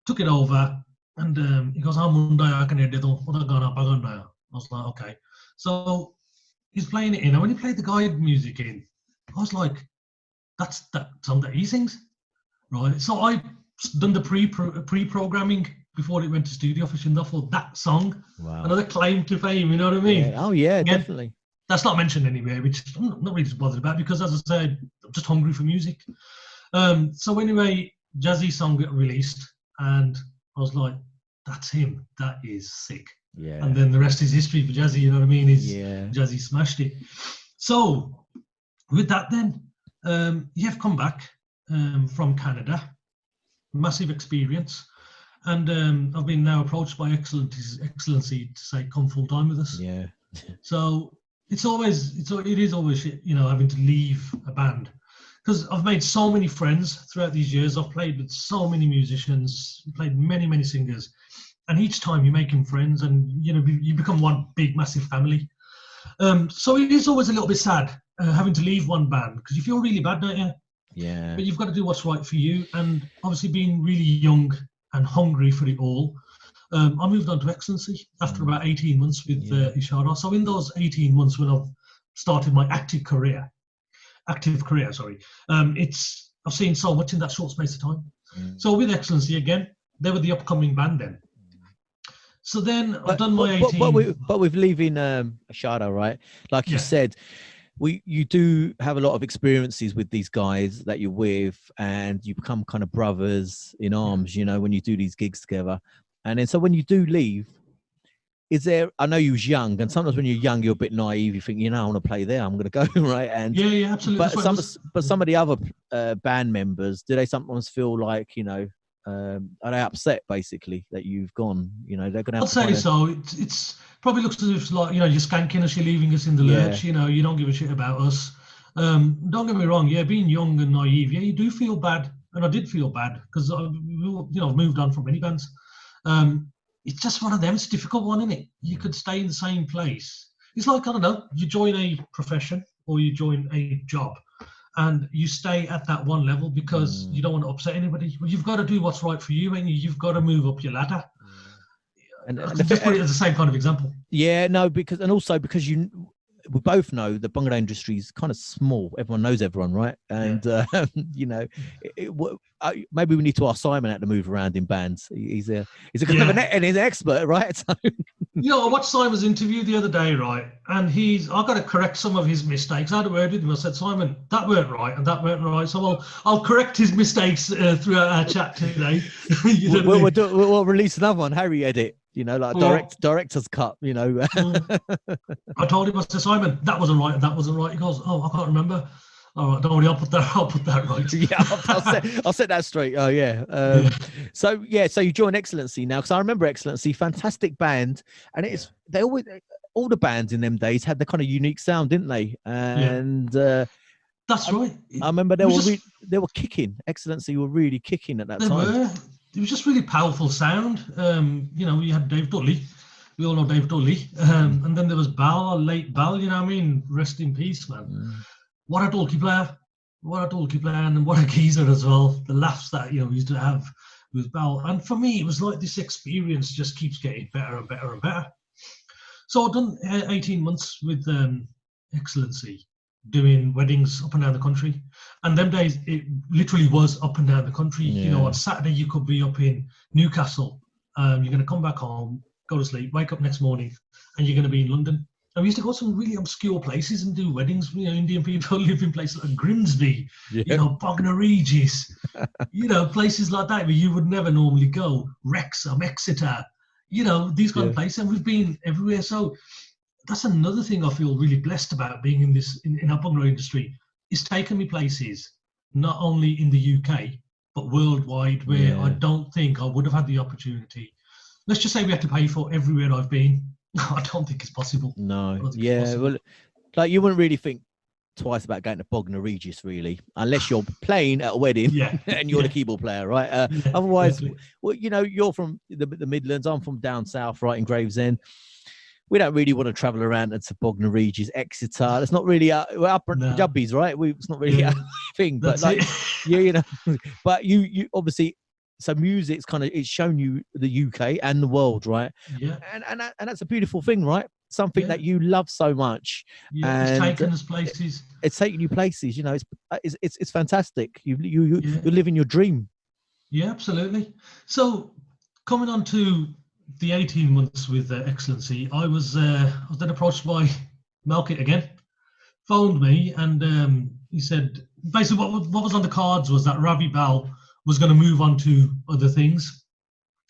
Took it over, and he goes, I'm Monday, I can edit it. I was like, okay. So he's playing it in. And when he played the guide music in, I was like, that's that song that he sings, right? So I done the pre-programming before it went to studio for Shinda for that song. Wow. Another claim to fame, you know what I mean? Yeah. Oh yeah, definitely. That's not mentioned anywhere, which I'm not really bothered about because, as I said, I'm just hungry for music. So anyway, Jazzy song got released, and I was like, "That's him. That is sick." Yeah. And then the rest is history for Jazzy. You know what I mean? Yeah. Jazzy smashed it. So with that, then you've come back from Canada, massive experience, and I've been now approached by Excellency to say, "Come full time with us." Yeah. So it is always having to leave a band because I've made so many friends throughout these years. I've played with so many musicians, played many singers, and each time you're making friends, and you become one big massive family. So it is always a little bit sad having to leave one band because you feel really bad, don't you? Yeah. But you've got to do what's right for you, and obviously being really young and hungry for it all. I moved on to Excellency after about 18 months with Ishara. So in those 18 months when I've started my active career, I've seen so much in that short space of time. So with Excellency again, they were the upcoming band then. So then I've done my 18. But with leaving Ishara, right? Like you said, you do have a lot of experiences with these guys that you're with, and you become kind of brothers in arms, when you do these gigs together. And then, so when you do leave, I know you was young, and sometimes when you're young, you're a bit naive. You think, I want to play there. I'm going to go, right? And yeah, absolutely. But some of the other band members, do they sometimes feel like, are they upset basically that you've gone? They're going to have I'd say so. It's probably looks as if like, you're skanking us, you're leaving us in the lurch. You don't give a shit about us. Don't get me wrong. Yeah, being young and naive, you do feel bad, and I did feel bad because I've moved on from many bands. It's just one of them. It's a difficult one, isn't it? You could stay in the same place. It's like, I don't know, you join a profession or you join a job and you stay at that one level because you don't want to upset anybody. Well, you've got to do what's right for you, and you've got to move up your ladder. And just put it as the same kind of example. Yeah, no, because we both know the Bhangra industry is kind of small. Everyone knows everyone, right? And maybe we need to ask Simon how to move around in bands. He's an expert, right? So. I watched Simon's interview the other day, right? And I've got to correct some of his mistakes. I had a word with him. I said, Simon, that weren't right, and that weren't right. So I'll correct his mistakes throughout our chat today. We'll release another one, Harry edit. Director's cut, I told him, I said, Simon, that wasn't right, and that wasn't right. He goes, I can't remember. All right, don't worry, I'll put that right. Yeah, I'll set that straight. Oh, yeah. So you join Excellency now, because I remember Excellency, fantastic band, and they always, all the bands in them days had the kind of unique sound, didn't they? And that's right. I remember they were kicking. Excellency were really kicking at that time. It was just really powerful sound. We had Dave Dudley. We all know Dave Dudley. And then there was late Bal, rest in peace, man. What a dulky player. And what a geezer as well. The laughs that, we used to have with Bal. And for me, it was like this experience just keeps getting better and better and better. So I've done 18 months with Excellency, doing weddings up and down the country. And them days, it literally was up and down the country. On Saturday, you could be up in Newcastle. You're going to come back home, go to sleep, wake up next morning, and you're going to be in London. And we used to go to some really obscure places and do weddings. Indian people live in places like Grimsby, Bognor Regis, places like that where you would never normally go. Wrexham, Exeter, these kind of places. And we've been everywhere. So that's another thing I feel really blessed about being in this in our Bhangra industry. It's taken me places not only in the UK but worldwide where I Yeah. don't think I would have had the opportunity. Let's just say we had to pay for everywhere I've been. I don't think it's possible. I No. don't think it's Yeah. possible. Well, like you wouldn't really think twice about going to Bognor Regis, really, unless you're playing at a wedding Yeah, and you're the yeah, keyboard player, right? yeah, Otherwise, exactly. well, you know, you're from the Midlands. I'm from down south, right in Gravesend. We don't really want to travel around to Bognor Regis, Exeter. It's not really we're up No, Jubbies, right? It's not really our yeah, thing, but that's like, it. yeah, you know, but you obviously, so music's kind of it's shown you the UK and the world, right? Yeah, And that's a beautiful thing, right? Something yeah, that you love so much, yeah. It's and taken us places. it's taking you places. You know, it's fantastic. Yeah, you're living your dream. yeah, absolutely. So coming on to the 18 months with Excellency, I was then approached by Malkit again, phoned me, and he said basically what was on the cards was that Ravi Bal was going to move on to other things.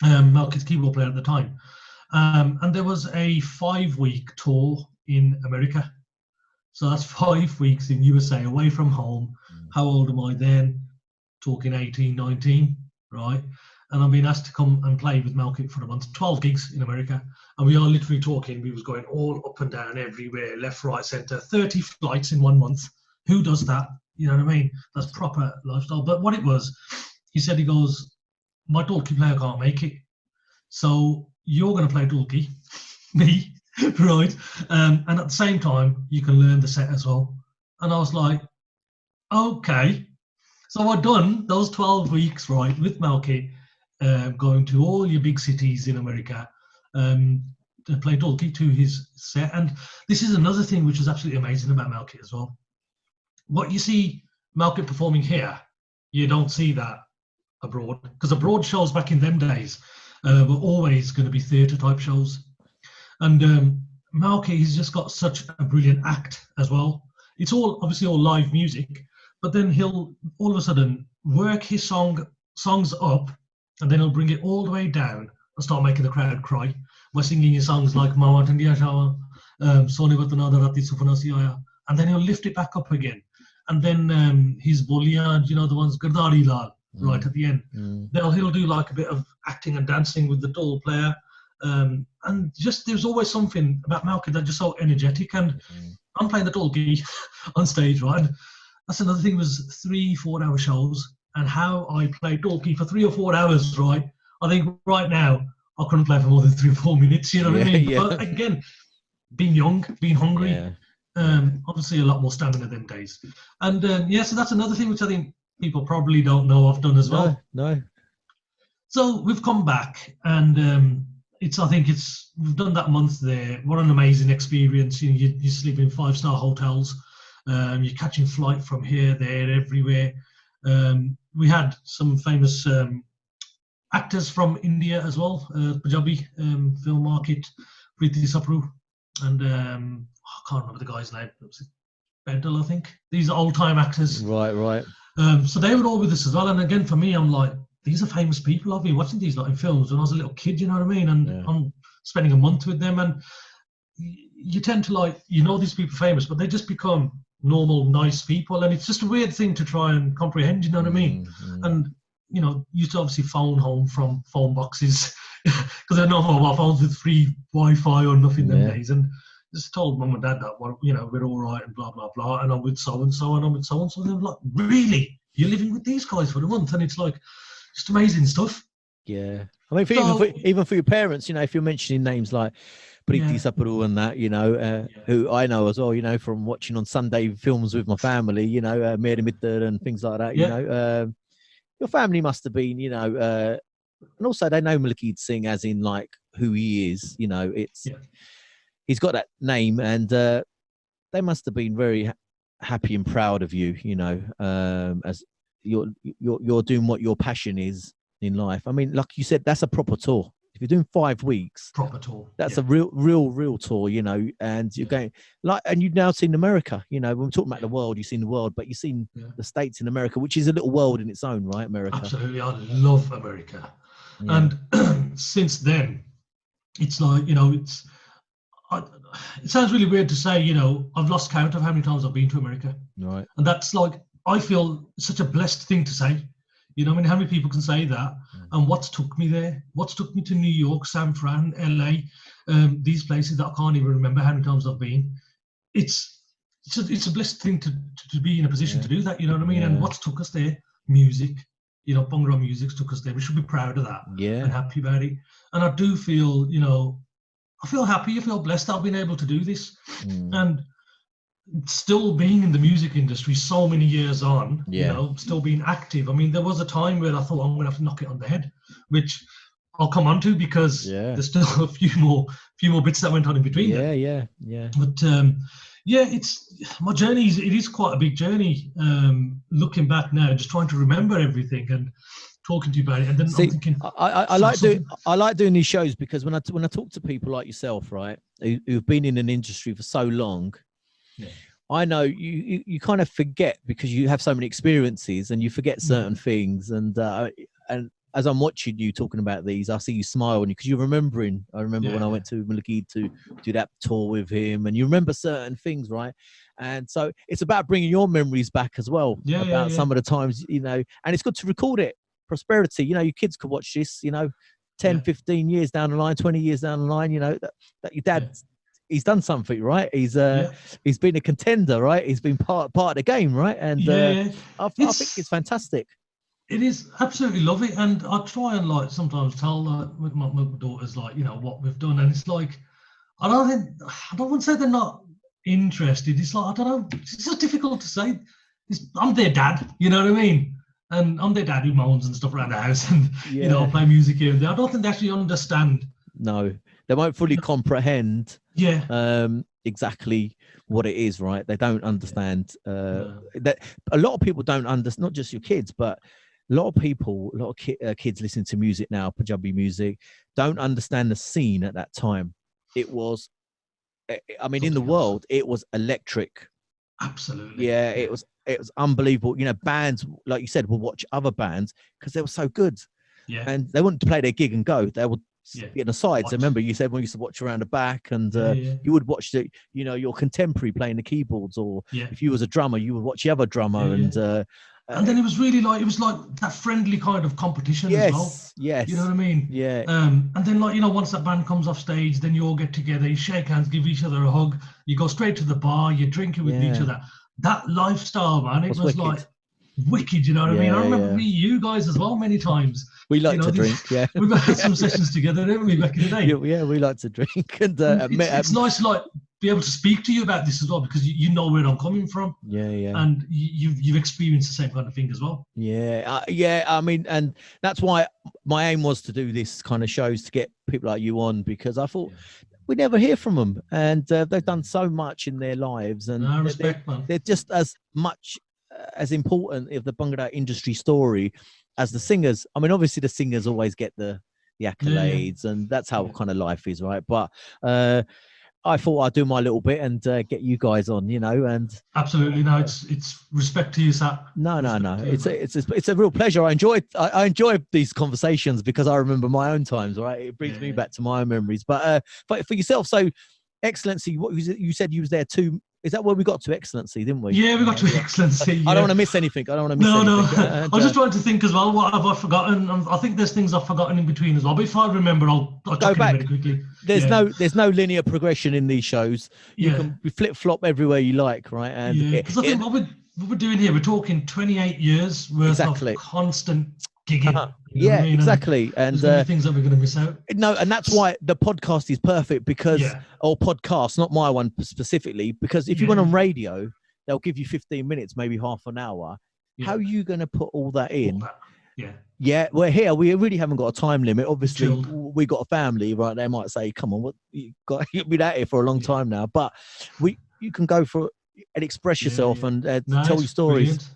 Malkit's keyboard player at the time, and there was a 5-week tour in America. So that's 5 weeks in USA away from home. How old am I then? Talking 18, 19, right? And I'm being asked to come and play with Malkit for a month, 12 gigs in America. And we are literally talking, we was going all up and down everywhere, left, right, center, 30 flights in 1 month. Who does that? You know what I mean? That's proper lifestyle. But what it was, he goes, my Dalkey player can't make it. So you're going to play Dalkey, me, right? And at the same time, you can learn the set as well. And I was like, okay. So I'd done those 12 weeks, right, with Malkit, going to all your big cities in America, to play Dalkey to his set. And this is another thing which is absolutely amazing about Malkit as well. What you see Malkit performing here, you don't see that abroad, because abroad shows back in them days were always going to be theatre type shows. And Malkit, he's just got such a brilliant act as well. It's all obviously all live music, but then he'll all of a sudden work his songs up, and then he'll bring it all the way down and start making the crowd cry by singing his songs like Mama Tandiya Shawa, Soni Vatana Rati Sufana Siaya, and then he'll lift it back up again. And then his Boliyan, you know, the ones Gardari Lal, right at the end. Then he'll do like a bit of acting and dancing with the doll player. And just there's always something about Malkit that just so energetic. And I'm playing the Dalkey on stage, right? And that's another thing, was 3-4 hour shows, and how I played Dalkey for 3 or 4 hours, right? I think right now I couldn't play for more than 3 or 4 minutes, you know what I mean? Yeah. But again, being young, being hungry, Yeah. obviously a lot more stamina them days. And yeah, so that's another thing which I think people probably don't know I've done as well. No. So we've come back, and we've done that month there. What an amazing experience! You sleep in 5-star hotels. You're catching flight from here, there, everywhere. We had some famous actors from India as well, Punjabi film market, Preeti Sapru, and I can't remember the guy's name. Was it Bedell, I think. These are old-time actors. Right. So they were all with us as well. And again, for me, I'm like, these are famous people. I've been watching these in films when I was a little kid, you know what I mean? And I'm spending a month with them, and you tend to these people are famous, but they just become normal, nice people. And it's just a weird thing to try and comprehend, you know what I mean? And, you used to obviously phone home from phone boxes because there are no mobile phones with free Wi-Fi or nothing them days. And just told mum and dad that, we're all right and blah, blah, blah. And I'm with so-and-so and I'm with so-and-so. And they're like, really? You're living with these guys for a month? And it's like, just amazing stuff. Yeah. I mean, even for your parents, if you're mentioning names like Preeti Sapru and that, who I know as well, from watching on Sunday films with my family, Mary Mither and things like that, your family must have been, and also they know Malkit Singh as in like who he is, he's got that name, and they must have been very happy and proud of you, as you're doing what your passion is in life. I mean, like you said, that's a proper tour. If you're doing 5 weeks, proper tour, that's a real tour, and you're going and you've now seen America, when we're talking about the world, you've seen the world, but you've seen the States in America, which is a little world in its own, right? America. Absolutely. I love America. And since then, it's like, it sounds really weird to say, I've lost count of how many times I've been to America. Right. And that's like, I feel such a blessed thing to say. I mean, how many people can say that? And what's took me there? What's took me to New York, San Fran, LA, these places that I can't even remember how many times I've been. It's a blessed thing to be in a position to do that, you know what I mean? Yeah. And what's took us there? Music. Bhangra music's took us there. We should be proud of that and happy about it. And I do feel, I feel happy, I feel blessed that I've been able to do this. And still being in the music industry so many years on, still being active. I mean, there was a time where I thought I'm going to have to knock it on the head, which I'll come on to because there's still a few more bits that went on in between. Yeah. But it's my journey. It is quite a big journey. Looking back now, just trying to remember everything and talking to you about it, and then I'm thinking, I like doing these shows because when I talk to people like yourself, right, who've been in an industry for so long. I know you kind of forget because you have so many experiences and you forget certain things. And as I'm watching you talking about these, I see you smile because you're remembering. I remember when I went to Malkit to do that tour with him, and you remember certain things, right? And so it's about bringing your memories back as well about some of the times, and it's good to record it. Prosperity, your kids could watch this, 10, 15 years down the line, 20 years down the line, that your dad. He's done something, right? He's been a contender, right? He's been part of the game, right? And I think it's fantastic. It is absolutely lovely, and I try and sometimes tell with my daughters what we've done, and it's like I don't want to say they're not interested. It's like I don't know. It's just difficult to say. I'm their dad, you know what I mean? And I'm their dad who moans and stuff around the house, and play music here and there. I don't think they actually understand. No, they won't fully comprehend. Exactly what it is, right? They don't understand that. A lot of people don't understand. Not just your kids, but a lot of kids listening to music now, Punjabi music, don't understand the scene at that time. It was, I mean, in the world, it was electric. Absolutely. It was unbelievable. Bands, like you said, will watch other bands because they were so good. And they wouldn't play their gig and go. They would be on the sides. I remember you said we used to watch around the back, and you would watch your contemporary playing the keyboards, or if you was a drummer, you would watch the other drummer. And then it was really like that friendly kind of competition as well. Yes. You know what I mean? Yeah. And then once that band comes off stage, then you all get together, you shake hands, give each other a hug, you go straight to the bar, you're drinking with each other. That lifestyle, man, it was like wicked, you know what I mean? I remember you guys as well many times. We like to drink, We've had some sessions together, didn't we, back in the day? Yeah, we like to drink. And it's nice to be able to speak to you about this as well, because you know where I'm coming from. And you've experienced the same kind of thing as well. I mean, and that's why my aim was to do this kind of shows, to get people like you on, because I thought we never hear from them, and they've done so much in their lives, and they're just as much as important of the Bhangra industry story as the singers. I mean, obviously the singers always get the accolades, and that's how kind of life is, right? But I thought I'd do my little bit and get you guys on, and absolutely. No, it's respect to you, sir. No. It's a real pleasure. I enjoy these conversations because I remember my own times, right? It brings me back to my own memories. But for yourself, so Excellency, what you said you was there too. Is that where we got to Excellency, didn't we? Yeah, we got to Excellency. I don't want to miss anything. No. I was just trying to think as well. What have I forgotten? I think there's things I've forgotten in between as well. But if I remember, I'll go back very quickly. There's no linear progression in these shows. You can flip flop everywhere you like, right? And because I think what we're doing here, we're talking 28 years worth of constant gigging. Exactly. And there's things that we're going to miss out. No, and that's why the podcast is perfect, because or podcast, not my one specifically, because if you went on radio, they'll give you 15 minutes, maybe half an hour. How are you going to put all that in? We're here. We really haven't got a time limit. Obviously, we got a family, right? They might say, "Come on, you've been out here for a long time now," but you can go for and express yourself and tell your stories. Brilliant.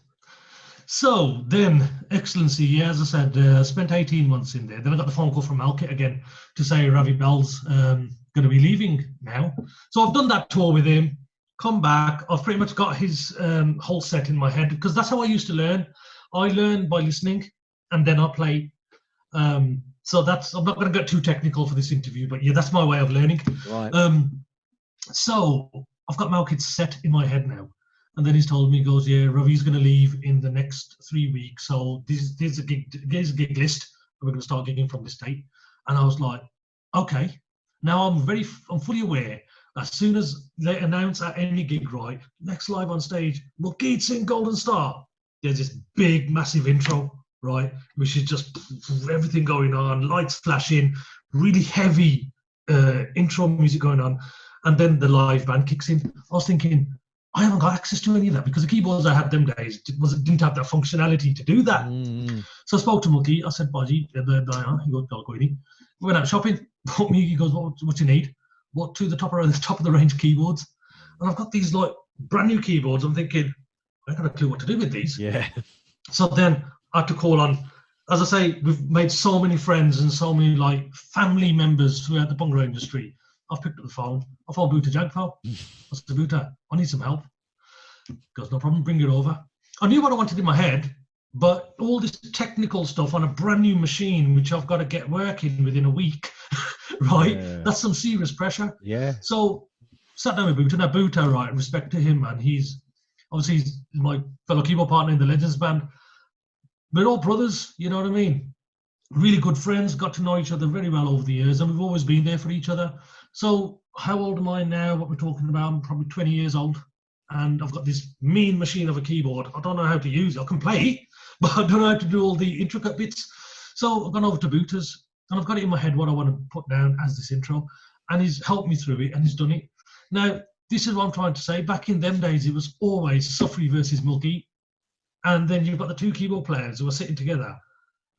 So then, Excellency, as I said, spent 18 months in there. Then I got the phone call from Malkit again to say Ravi Bell's going to be leaving now. So I've done that tour with him, come back. I've pretty much got his whole set in my head, because that's how I used to learn. I learn by listening, and then I play. So I'm not going to get too technical for this interview, but that's my way of learning. Right. So I've got Malkit's set in my head now. And then he's told me, he goes, yeah, Ravi's going to leave in the next 3 weeks. So this is a gig list. And we're going to start gigging from this date. And I was like, okay. Now I'm fully aware. As soon as they announce at any gig, right, next live on stage, Malkit Singh Golden Star. There's this big, massive intro, right, which is just everything going on, lights flashing, really heavy intro music going on. And then the live band kicks in. I was thinking, I haven't got access to any of that because the keyboards I had them days didn't have that functionality to do that. So I spoke to Malkit. I said, Baji, he goes, go in. We went out shopping. Bought me. He goes, what you need? What to the top of the range keyboards? And I've got these like brand new keyboards. I'm thinking, I haven't got a clue what to do with these. Yeah. So then I had to call on. As I say, we've made so many friends and so many like family members throughout the Bhangra industry. I've picked up the phone. I phoned Boota Jagpal. I said, Boota, I need some help. He goes, no problem, bring it over. I knew what I wanted in my head, but all this technical stuff on a brand new machine, which I've got to get working within a week, right? Yeah. That's some serious pressure. Yeah. So sat down with Boota. Now Boota, right, respect to him, man. He's my fellow keyboard partner in the Legends band. We're all brothers, you know what I mean? Really good friends, got to know each other very well over the years, and we've always been there for each other. So how old am I now? What we're talking about, I'm probably 20 years old, and I've got this mean machine of a keyboard. I don't know how to use it. I can play, but I don't know how to do all the intricate bits. So I've gone over to Boota's, and I've got it in my head what I want to put down as this intro, and he's helped me through it, and he's done it. Now, this is what I'm trying to say. Back in them days, it was always Safri versus Malkit, and then you've got the two keyboard players who are sitting together,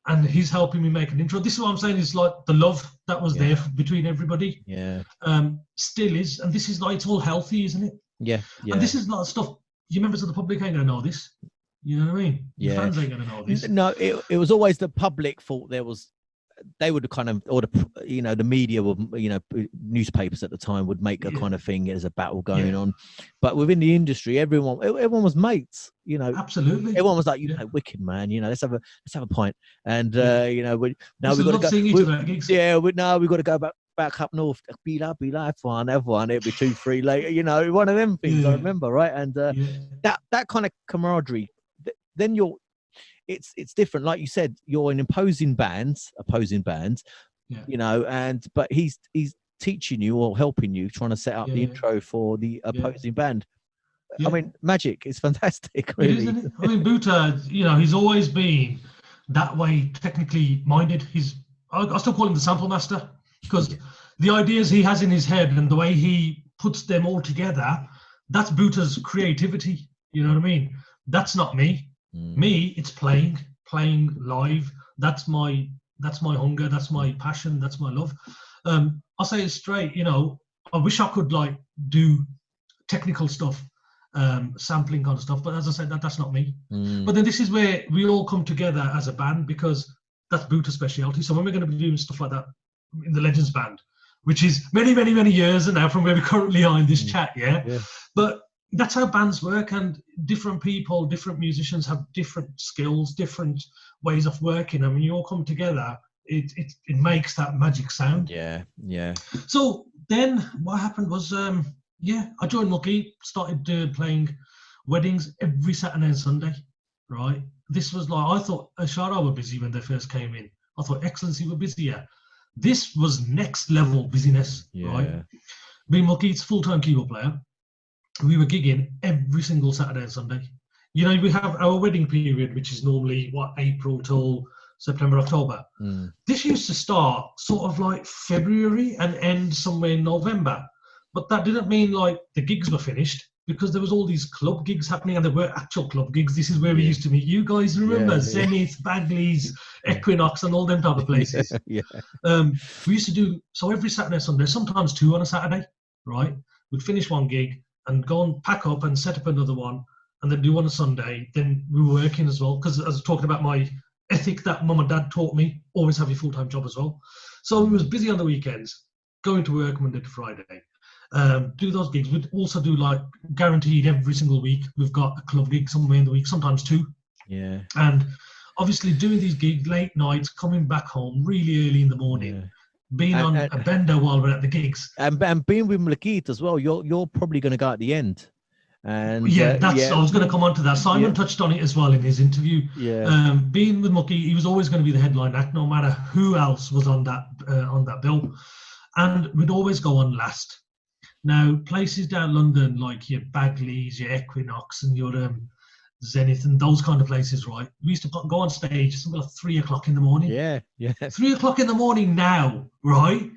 and he's helping me make an intro. This is what I'm saying is like the love that was there between everybody. Yeah. Still is. And this is like, it's all healthy, isn't it? Yeah. Yeah. And this is not stuff, you members of the public ain't going to know this. You know what I mean? Yeah. Your fans ain't going to know this. No, it was always the public thought they would kind of, or the media would, newspapers at the time would make a kind of thing as a battle going on. But within the industry, everyone was mates, Absolutely. Everyone was like, wicked, man, let's have a pint. And, we've got to go. We've got to go back up north. Be like fun, everyone. It'll be 2-3 later, one of them things I remember, right? And that kind of camaraderie, then it's different. Like you said, you're in opposing bands, but he's teaching you or helping you, trying to set up the intro for the opposing band. I mean, magic. It's fantastic, really. It is, isn't it? I mean, Boota, he's always been that way, technically minded. I still call him the sample master, because the ideas he has in his head and the way he puts them all together, that's Boota's creativity. You know what I mean? That's not me. Me, it's playing live. That's my hunger. That's my passion. That's my love. I'll say it straight. I wish I could do technical stuff, sampling kind of stuff. But as I said, that's not me. But then this is where we all come together as a band, because that's Boota's speciality. So when we're going to be doing stuff like that in the Legends band, which is many, many, many years now from where we currently are in this chat, but that's how bands work, and different people, different musicians have different skills, different ways of working. I mean, you all come together, it makes that magic sound. Yeah. So then what happened was, I joined Malkit, started playing weddings every Saturday and Sunday, right? This was I thought Ashara were busy when they first came in. I thought Excellency were busier. This was next level busyness, right? Being Malkit's full-time keyboard player, we were gigging every single Saturday and Sunday. We have our wedding period, which is normally April till September, October. This used to start sort of like February and end somewhere in November. But that didn't mean the gigs were finished, because there was all these club gigs happening, and there were actual club gigs. This is where we used to meet you guys, remember? Zenith, Bagley's, Equinox, and all them type of places. We used to do, so every Saturday and Sunday, sometimes 2 on a Saturday, right? We'd finish one gig and go and pack up and set up another one, and then do one on a Sunday. Then we were working as well, because I was talking about my ethic that mum and dad taught me, always have your full-time job as well. So we was busy on the weekends, going to work Monday to Friday, do those gigs. We'd also do guaranteed every single week, we've got a club gig somewhere in the week, sometimes 2. Yeah. And obviously doing these gigs late nights, coming back home really early in the morning. being on a bender while we're at the gigs. And being with Malkit as well, you're probably going to go at the end. And yeah, I was going to come on to that. Simon touched on it as well in his interview. Yeah. Being with Malkit, he was always going to be the headline act, no matter who else was on that bill, and we'd always go on last. Now, places down London like your Bagleys, your Equinox, and your Zenith, and those kind of places, right? We used to go on stage something like 3 o'clock in the morning. Yeah. 3 o'clock in the morning now, right?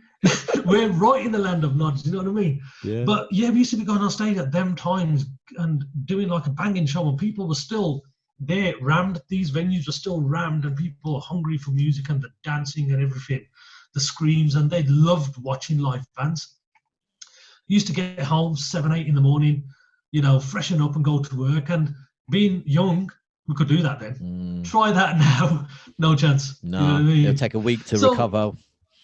We're right in the land of nods, you know what I mean? Yeah. But yeah, we used to be going on stage at them times and doing like a banging show, and people were still there, rammed. These venues were still rammed, and people were hungry for music and the dancing and everything, the screams, and they loved watching live bands. Used to get home 7, 8 in the morning, freshen up and go to work. And being young, we could do that then. Try that now, no chance. No, you know what I mean? It'll take a week to recover.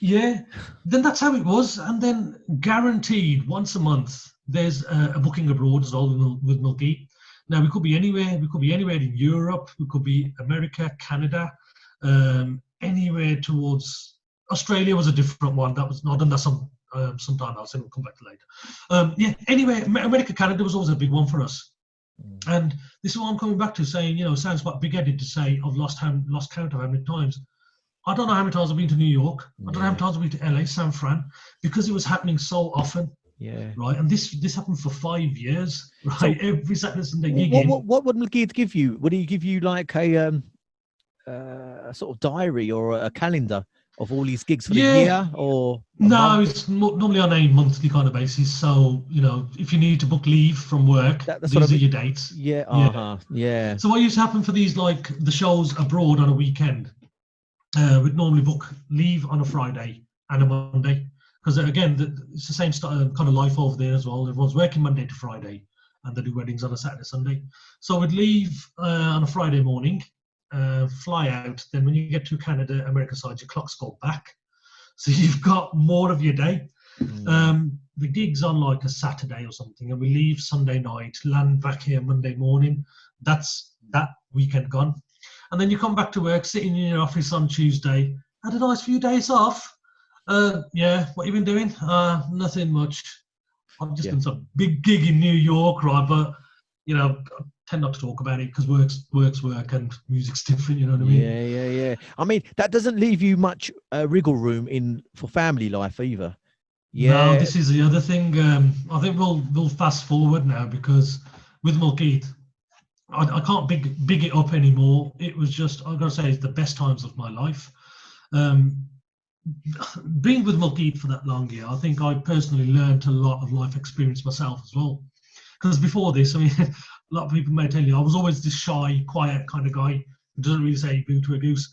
Yeah, then that's how it was. And then guaranteed once a month, there's a booking abroad as well with Malkit. Now, we could be anywhere. We could be anywhere in Europe. We could be America, Canada, anywhere towards Australia was a different one. That was not done that sometime else, and we'll come back to later. Anyway, America, Canada was always a big one for us. And this is what I'm coming back to, saying, it sounds quite big-headed to say I've lost count of how many times. I don't know how many times I've been to New York. I don't know how many times I've been to LA, San Fran, because it was happening so often. Yeah. Right. And this happened for 5 years. Right. So, every Saturday, Sunday gigging. What would Malkit give you? Would he give you like a sort of diary or a calendar of all these gigs for the year, or no? It's normally on a monthly kind of basis. So if you need to book leave from work, these are your dates. Yeah. So what used to happen for these, like the shows abroad on a weekend, we'd normally book leave on a Friday and a Monday, because again it's the same kind of life over there as well. Everyone's working Monday to Friday, and they do weddings on a Saturday, Sunday. So we'd leave on a Friday morning. Fly out, then when you get to Canada, America side, your clocks go back, so you've got more of your day. The gig's on like a Saturday or something, and we leave Sunday night, land back here Monday morning. That's that weekend gone, and then you come back to work, sitting in your office on Tuesday, had a nice few days off. What you been doing? Nothing much. I've just done some big gig in New York, right? But I tend not to talk about it because work's work and music's different, you know what I mean? Yeah. I mean, that doesn't leave you much wriggle room for family life either. Yeah. No, this is the other thing. I think we'll fast forward now, because with Malkit, I can't big it up anymore. It was just, I've got to say, it's the best times of my life. Being with Malkit for that long year, I think I personally learned a lot of life experience myself as well. Because before this, I mean, a lot of people may tell you I was always this shy, quiet kind of guy who doesn't really say boo to a goose.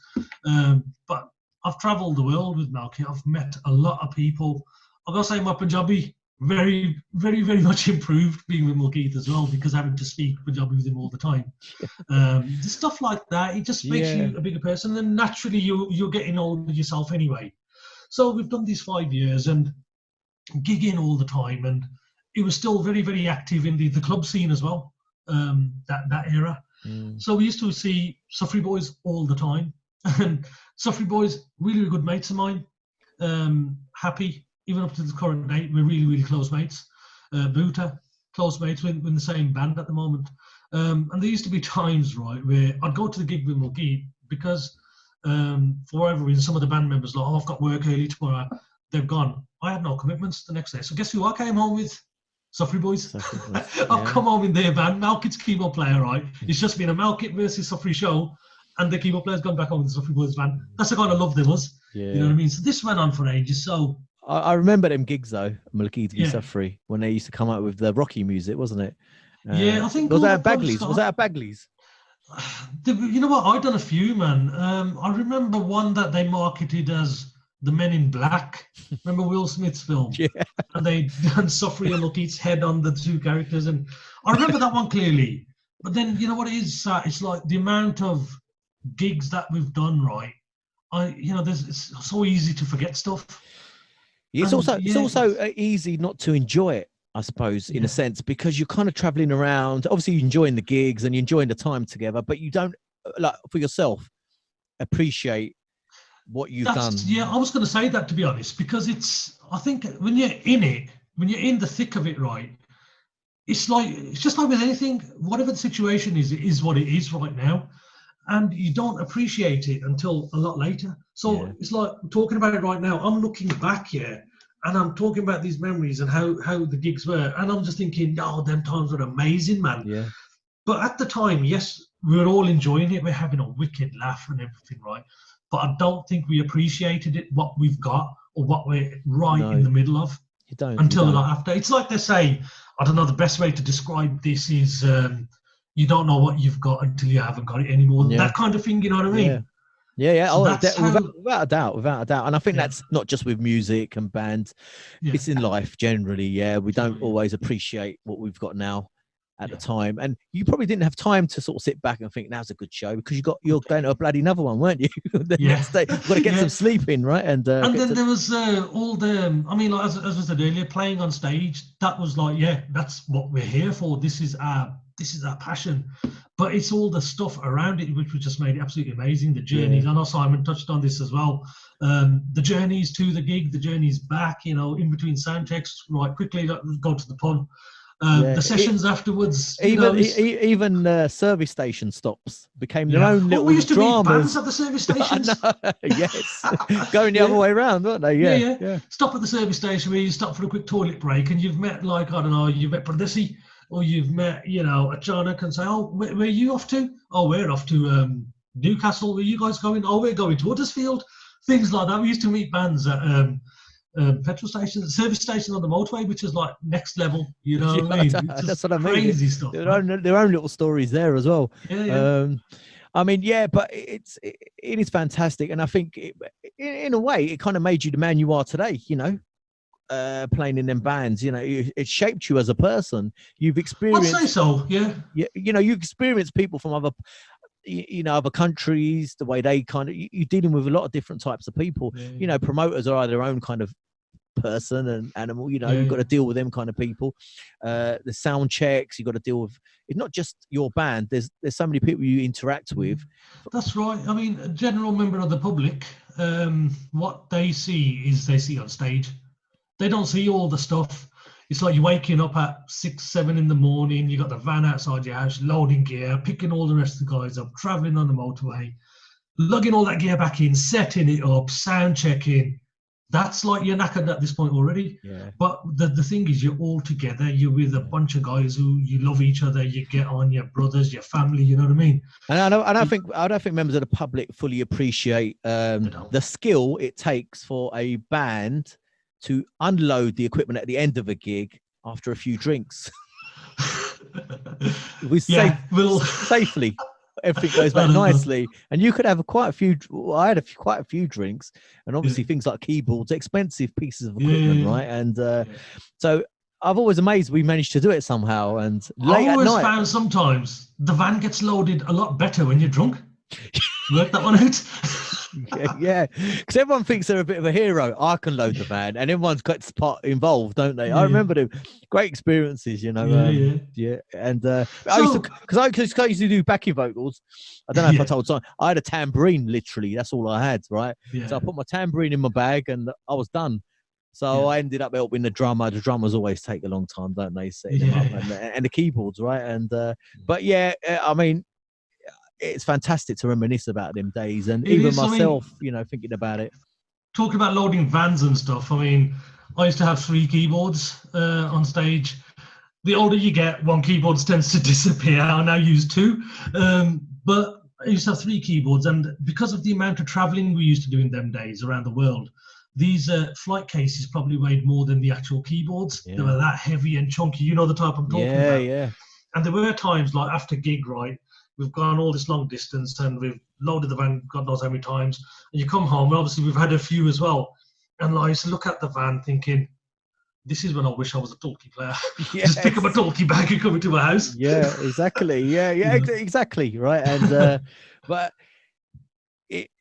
But I've travelled the world with Malkit. I've met a lot of people. I've got to say my Punjabi very, very, very much improved being with Malkit as well, because having to speak Punjabi with him all the time. Stuff like that, it just makes you a bigger person. And naturally, you're getting older yourself anyway. So we've done these 5 years and gigging all the time, and it was still very, very active in the club scene as well, that era. So we used to see Safri Boys all the time. And Safri Boys, really, really good mates of mine. Happy, even up to the current date, we're really, really close mates. Bhuta, close mates, we're in the same band at the moment. And there used to be times, right, where I'd go to the gig with Malkit because for whatever reason, some of the band members like, I've got work early tomorrow. They've gone. I had no commitments the next day. So guess who I came home with? Safri Boys. I've come home in their band. Malkit's keyboard player, right? It's just been a Malkit versus Safri show, and the keyboard player's gone back home with the Safri Boys band. That's the kind of love there was. Yeah. You know what I mean? So this went on for ages. So I remember them gigs though, Malkit and Safri, when they used to come out with the Rocky music, wasn't it? I think was that at Bagley's? Was that at Bagley's? You know what? I've done a few, man. I remember one that they marketed as the Men in Black. Remember Will Smith's film? Yeah. And they done Safri and Malkit's head on the two characters, and I remember that one clearly. But then you know what it is? It's like the amount of gigs that we've done, right? It's so easy to forget stuff. It's also easy not to enjoy it, I suppose, in a sense, because you're kind of traveling around. Obviously, you're enjoying the gigs and you're enjoying the time together, but you don't, like, for yourself, appreciate what you've done. Yeah, I was going to say that, to be honest, because I think when you're in it, when you're in the thick of it, right, it's just like with anything, whatever the situation is, it is what it is right now. And you don't appreciate it until a lot later. So it's like talking about it right now. I'm looking back here and I'm talking about these memories and how the gigs were. And I'm just thinking, oh, them times were amazing, man. Yeah. But at the time, yes, we were all enjoying it. We're having a wicked laugh and everything, right? But I don't think we appreciated it, what we've got or what we're in the middle of. You don't. Until a lot after. It's like they say, I don't know, the best way to describe this is you don't know what you've got until you haven't got it anymore. That kind of thing, you know what I mean? Yeah. So without a doubt. And I think that's not just with music and bands. It's in life generally. Yeah, we don't always appreciate what we've got now at the time. And you probably didn't have time to sort of sit back and think, now's a good show, because you're going to a bloody another one, weren't you? The next day, you've got to get some sleep in, right? And then there was all the, I mean, like, as I said earlier, playing on stage, that was like, that's what we're here for. This is our passion. But it's all the stuff around it which just made it absolutely amazing. The journeys, I know Simon touched on this as well. The journeys to the gig, the journeys back, in between sound checks, right, quickly go to the pub. The sessions afterwards, even service station stops became their own little we used to dramas. meet bands at the service stations. Yes, going the other way around, weren't they? Yeah. Stop at the service station where you stop for a quick toilet break, and you've met, like, I don't know, you've met Pradesi, or you've met, a Charnock, and say, oh, where are you off to? Oh, we're off to Newcastle. Where are you guys going? Oh, we're going to Huddersfield. Things like that. We used to meet bands at petrol stations, service station on the motorway, which is like next level, what I mean? That's what I mean. Crazy stuff. Their own little stories there as well. I mean, but it is fantastic, and I think in a way it kind of made you the man you are today. Playing in them bands, it shaped you as a person. You've experienced. I'd say so. Yeah. You've experienced people from other countries, the way they kind of, you're dealing with a lot of different types of people. Promoters are their own kind of person and animal. You've got to deal with them kind of people. The sound checks, you've got to deal with. It's not just your band. There's so many people you interact with. That's right. I mean, a general member of the public, what they see on stage. They don't see all the stuff. It's like you're waking up at 6, 7 in the morning. You got the van outside your house, loading gear, picking all the rest of the guys up, traveling on the motorway, lugging all that gear back in, setting it up, sound checking. That's like you're knackered at this point already. Yeah. But the thing is, you're all together. You're with a bunch of guys who you love each other. You get on, your brothers, your family. You know what I mean? And I don't think members of the public fully appreciate the skill it takes for a band to unload the equipment at the end of a gig after a few drinks. Safely. Everything goes back nicely, and you could have quite a few. I had quite a few drinks, and obviously things like keyboards, expensive pieces of equipment, right? And so I've always amazed we managed to do it somehow. And late I always at night, found sometimes the van gets loaded a lot better when you're drunk. Work that one out. Yeah, because everyone thinks they're a bit of a hero. I can load the van, and everyone's got part involved, don't they? I remember them great experiences, And I used to do backing vocals. I don't know if I told someone. I had a tambourine, literally. That's all I had, right? So I put my tambourine in my bag, and I was done. So I ended up helping the drummer. The drummers always take a long time, don't they? Setting them up and the keyboards, right? And I mean, it's fantastic to reminisce about them days, and even myself, thinking about it. Talking about loading vans and stuff, I mean, I used to have 3 keyboards on stage. The older you get, one keyboard tends to disappear. I now use 2, but I used to have 3 keyboards, and because of the amount of traveling we used to do in them days around the world, these flight cases probably weighed more than the actual keyboards. They were that heavy and chunky. You know the type I'm talking about. Yeah. And there were times, like after gig, right? We've gone all this long distance and we've loaded the van God knows how many times. And you come home, and obviously we've had a few as well. And I used to look at the van thinking, this is when I wish I was a talkie player. Just pick up a talkie bag and come into my house. Yeah, exactly. Yeah, exactly. Right. And but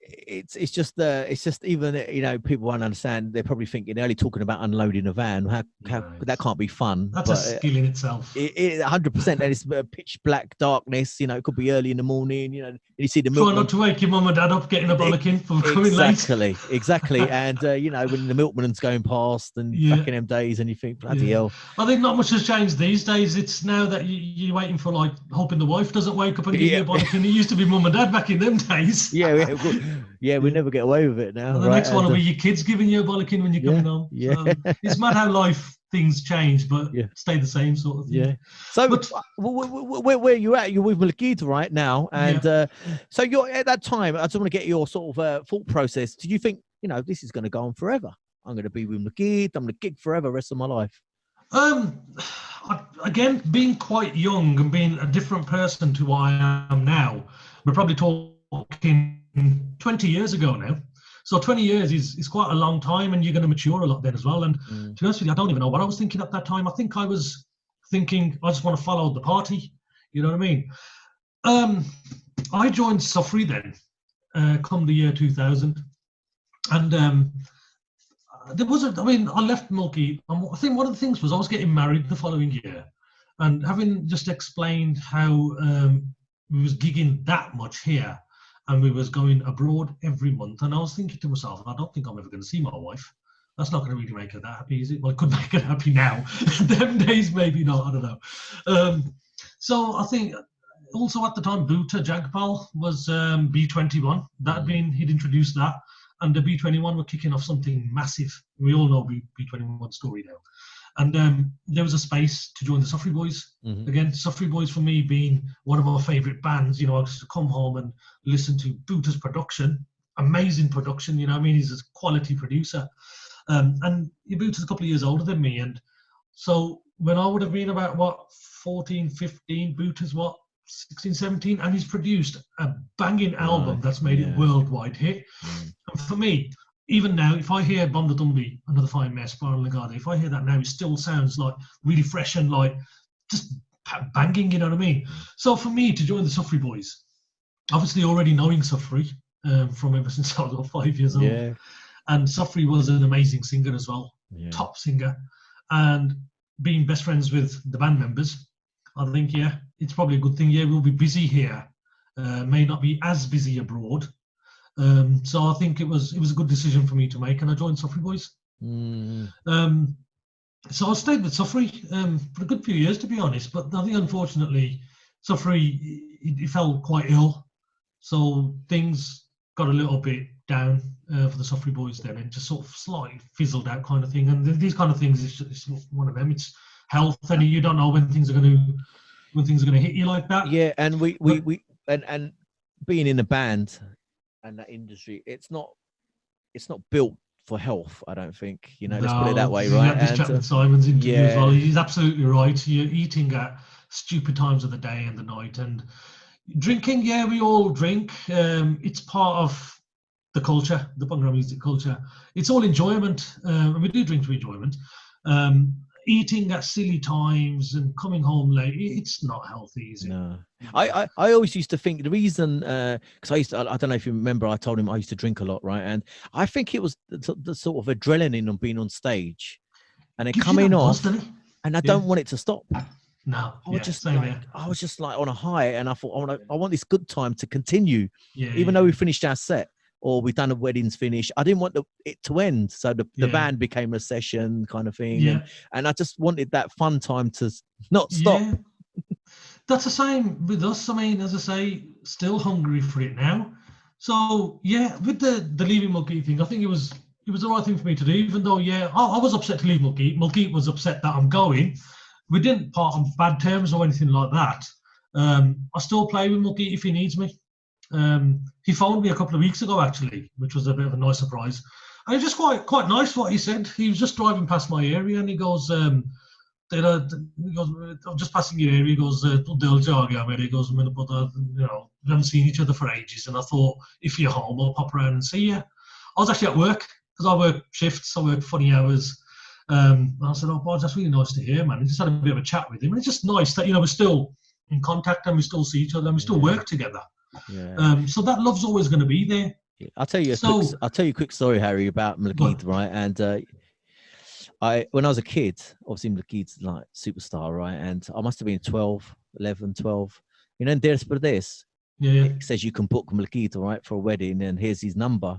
it's just even, you know, people won't understand. They're probably thinking they're only talking about unloading a van. How that can't be fun. That's a skill in itself. 100%. And it's pitch black darkness. You know, it could be early in the morning. You know, you see the Try milkman. not to wake your mum and dad up getting a bollocking for coming late. Exactly. And you know, when the milkman's going past and back in them days, and you think, bloody hell. I think not much has changed these days. It's now that you're waiting for, like, hoping the wife doesn't wake up and give you a bollocking. It used to be mum and dad back in them days. We never get away with it now. And the next one will be your kids giving you a bollocking when you're coming home. So it's mad how things change, but stay the same sort of thing. Yeah. So, where you at? You're with Malkit right now, and so you're at that time. I just want to get your sort of thought process. Did you think, you know, this is going to go on forever? I'm going to be with Malkit. I'm going to gig forever, rest of my life. Again, being quite young and being a different person to what I am now, we're probably talking 20 years ago now. So 20 years is quite a long time, and you're going to mature a lot then as well. And to be honest with you, I don't even know what I was thinking at that time. I think I was thinking, I just want to follow the party. You know what I mean? I joined Safri then, come the year 2000. And I left Malkit. I think one of the things was I was getting married the following year. And having just explained how we was gigging that much here, and we was going abroad every month, and I was thinking to myself, I don't think I'm ever going to see my wife. That's not going to really make her that happy, is it? Well, it could make her happy now. Them days, maybe not, I don't know. So I think also at the time, Buta Jagpal was B21. He'd introduced that, and the B21 were kicking off something massive. We all know B21 story now. And there was a space to join the Safri Boys. Again, Safri Boys for me being one of my favourite bands. You know, I used to come home and listen to Buta's production, amazing production. You know what I mean? He's a quality producer. And Buta's a couple of years older than me. And so when I would have been about, 14, 15, Buta's 16, 17, and he's produced a banging album that's made it worldwide hit. And for me, even now, if I hear Bomb the Dumby, Another Fine Mess, Spiral Lagarde, if I hear that now, it still sounds like really fresh and like just banging, you know what I mean? So for me to join the Safri Boys, obviously already knowing Safri from ever since I was about 5 years old, and Safri was an amazing singer as well, top singer, and being best friends with the band members, I think, it's probably a good thing. We'll be busy here, may not be as busy abroad. So I think it was a good decision for me to make, and I joined Safri Boys. So I stayed with Safri for a good few years, to be honest. But I think unfortunately, Safri he fell quite ill, so things got a little bit down for the Safri Boys then, and just sort of slightly fizzled out, kind of thing. And these kind of things is one of them. It's health, and you don't know when things are going to hit you like that. Yeah, and we being in a band and that industry, it's not built for health, I don't think. You know, let's put it that way, right? You have this chat with Simon's interview as well. He's absolutely right. You're eating at stupid times of the day and the night, and drinking. Yeah, we all drink. It's part of the culture, the Bhangra music culture. It's all enjoyment, and we do drink for enjoyment. Eating at silly times and coming home late, it's not healthy, is it? No. I always used to think the reason, because I don't know if you remember, I told him I used to drink a lot, right? And I think it was the sort of adrenaline on being on stage and then coming off, and I don't want it to stop. No, I was just like on a high, and I thought I want this good time to continue, even though we finished our set or we've done a wedding's finish. I didn't want it to end, so the band became a session kind of thing, and I just wanted that fun time to not stop. That's the same with us. I mean, as I say, still hungry for it now. So with the leaving Malkit thing, I think it was the right thing for me to do, even though I was upset to leave Malkit. Malkit was upset that I'm going. We didn't part on bad terms or anything like that. I still play with Malkit if he needs me. He phoned me a couple of weeks ago, actually, which was a bit of a nice surprise. And it's just quite nice what he said. He was just driving past my area, and he goes, I'm just passing your area. He goes, he goes, we haven't seen each other for ages, and I thought, if you're home, I'll pop around and see you. I was actually at work, because I work shifts, I work funny hours. And I said, boy, that's really nice to hear, man. And just had a bit of a chat with him. And it's just nice that, we're still in contact, and we still see each other, and we still work together. So that love's always going to be there. Yeah. I'll tell you a quick story, Harry, about But Malkit, right? And when I was a kid, obviously Malkit's like superstar, right? And I must have been 12, 11, 12. You know, and there's for this, yeah, yeah, it says you can book Malkit, right, for a wedding, and here's his number.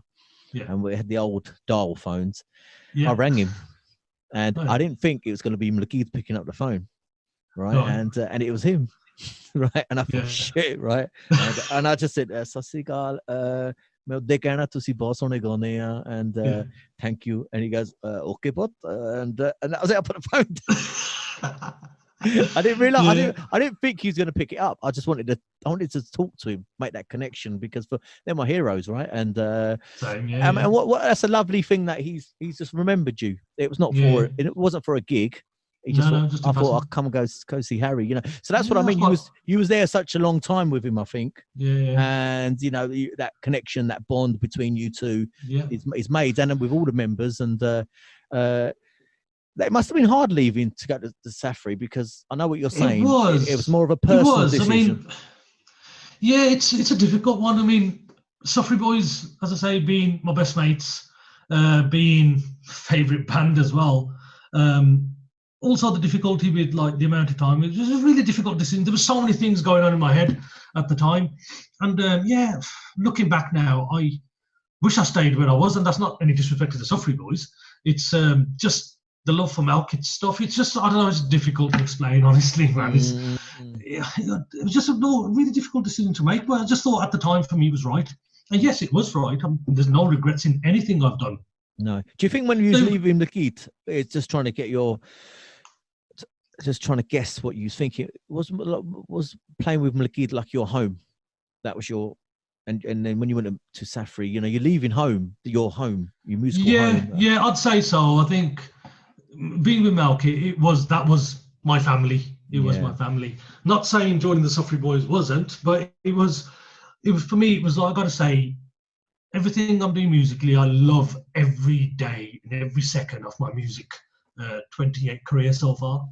yeah, And we had the old dial phones. I yeah. rang him, and Oh, yeah. I didn't think it was going to be Malkit picking up the phone, right? Right. And it was him, right? And I thought, Yeah. shit, right? And I just said, "Sasigal, मैं देखना तुसी बहुत सोहने गाने हैं, and Yeah. thank you." And he goes, "Okay, but," and that was it. I put the phone down. I didn't realize. Yeah. I didn't think he was going to pick it up. I just wanted to. I wanted to talk to him, make that connection, because they're my heroes, right? And Same. Yeah. Yeah. and what that's a lovely thing that he's just remembered you. It was not Yeah. for it wasn't for a gig. He just No, thought, no, just I in thought passing. I'd come and go see Harry, you know. So that's what I Yeah, mean. that's what. You was there such a long time with him, I think, Yeah. Yeah. and you know that connection, that bond between you two Yeah. is made, and with all the members, and it must have been hard leaving to go to Safri, because I know what you're It saying. It was was. more of a It personal was. I decision. mean, yeah, it's a difficult one. I mean, Safri Boys, as I say, being my best mates, being favourite band as well. Also, the difficulty with like the amount of time. It was a really difficult decision. There were so many things going on in my head at the time, and yeah, looking back now, I wish I stayed where I was, and that's not any disrespect to the Safri Boys. It's just the love for Malkit stuff. It's just, I don't know, it's difficult to explain, honestly, man. Yeah, it was just a really difficult decision to make, but I just thought at the time for me it was right. And yes, it was right. There's no regrets in anything I've done. No. Do you think when you was leaving the Keat, it's just trying to get just trying to guess what you think it was playing with Malkit like your home? That was your, and then when you went to Safri, you know, you're leaving home, your home, your musical home. Yeah, I'd say so. I think being with Malkit, that was my family. It was my family. Not saying joining the Safri Boys wasn't, but it was for me. It was like, I got to say, everything I'm doing musically, I love every day and every second of my music. 28 career so far.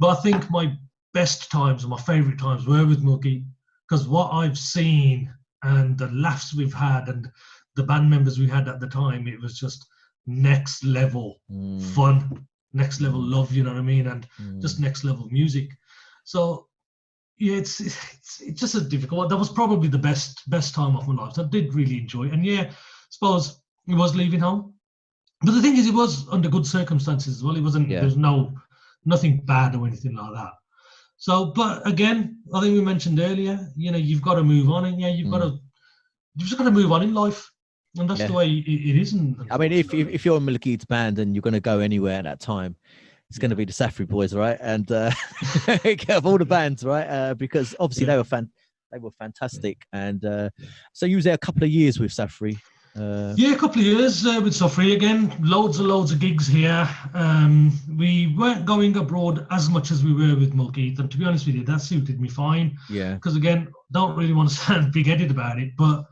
But I think my best times and my favourite times were with Malkit, because what I've seen and the laughs we've had and the band members we had at the time, it was just next level fun, next level love, you know what I mean? And just next level music. So yeah, it's just a difficult one. That was probably the best time of my life. So I did really enjoy it. And yeah, I suppose it was leaving home. But the thing is, it was under good circumstances as well. It wasn't, there was nothing bad or anything like that. So, but again, I think we mentioned earlier, you know, you've got to move on, and yeah, you've just got to move on in life, and that's the way it is. I mean, if you're in Malkit's band and you're going to go anywhere at that time, it's going to be the Safri Boys, right? And of all the bands, right? Because obviously they were fantastic, and so you was there a couple of years with Safri. Yeah, a couple of years with Safri again. Loads of gigs here. We weren't going abroad as much as we were with Malkit, and to be honest with you, that suited me fine. Yeah. Because again, don't really want to sound big-headed about it, but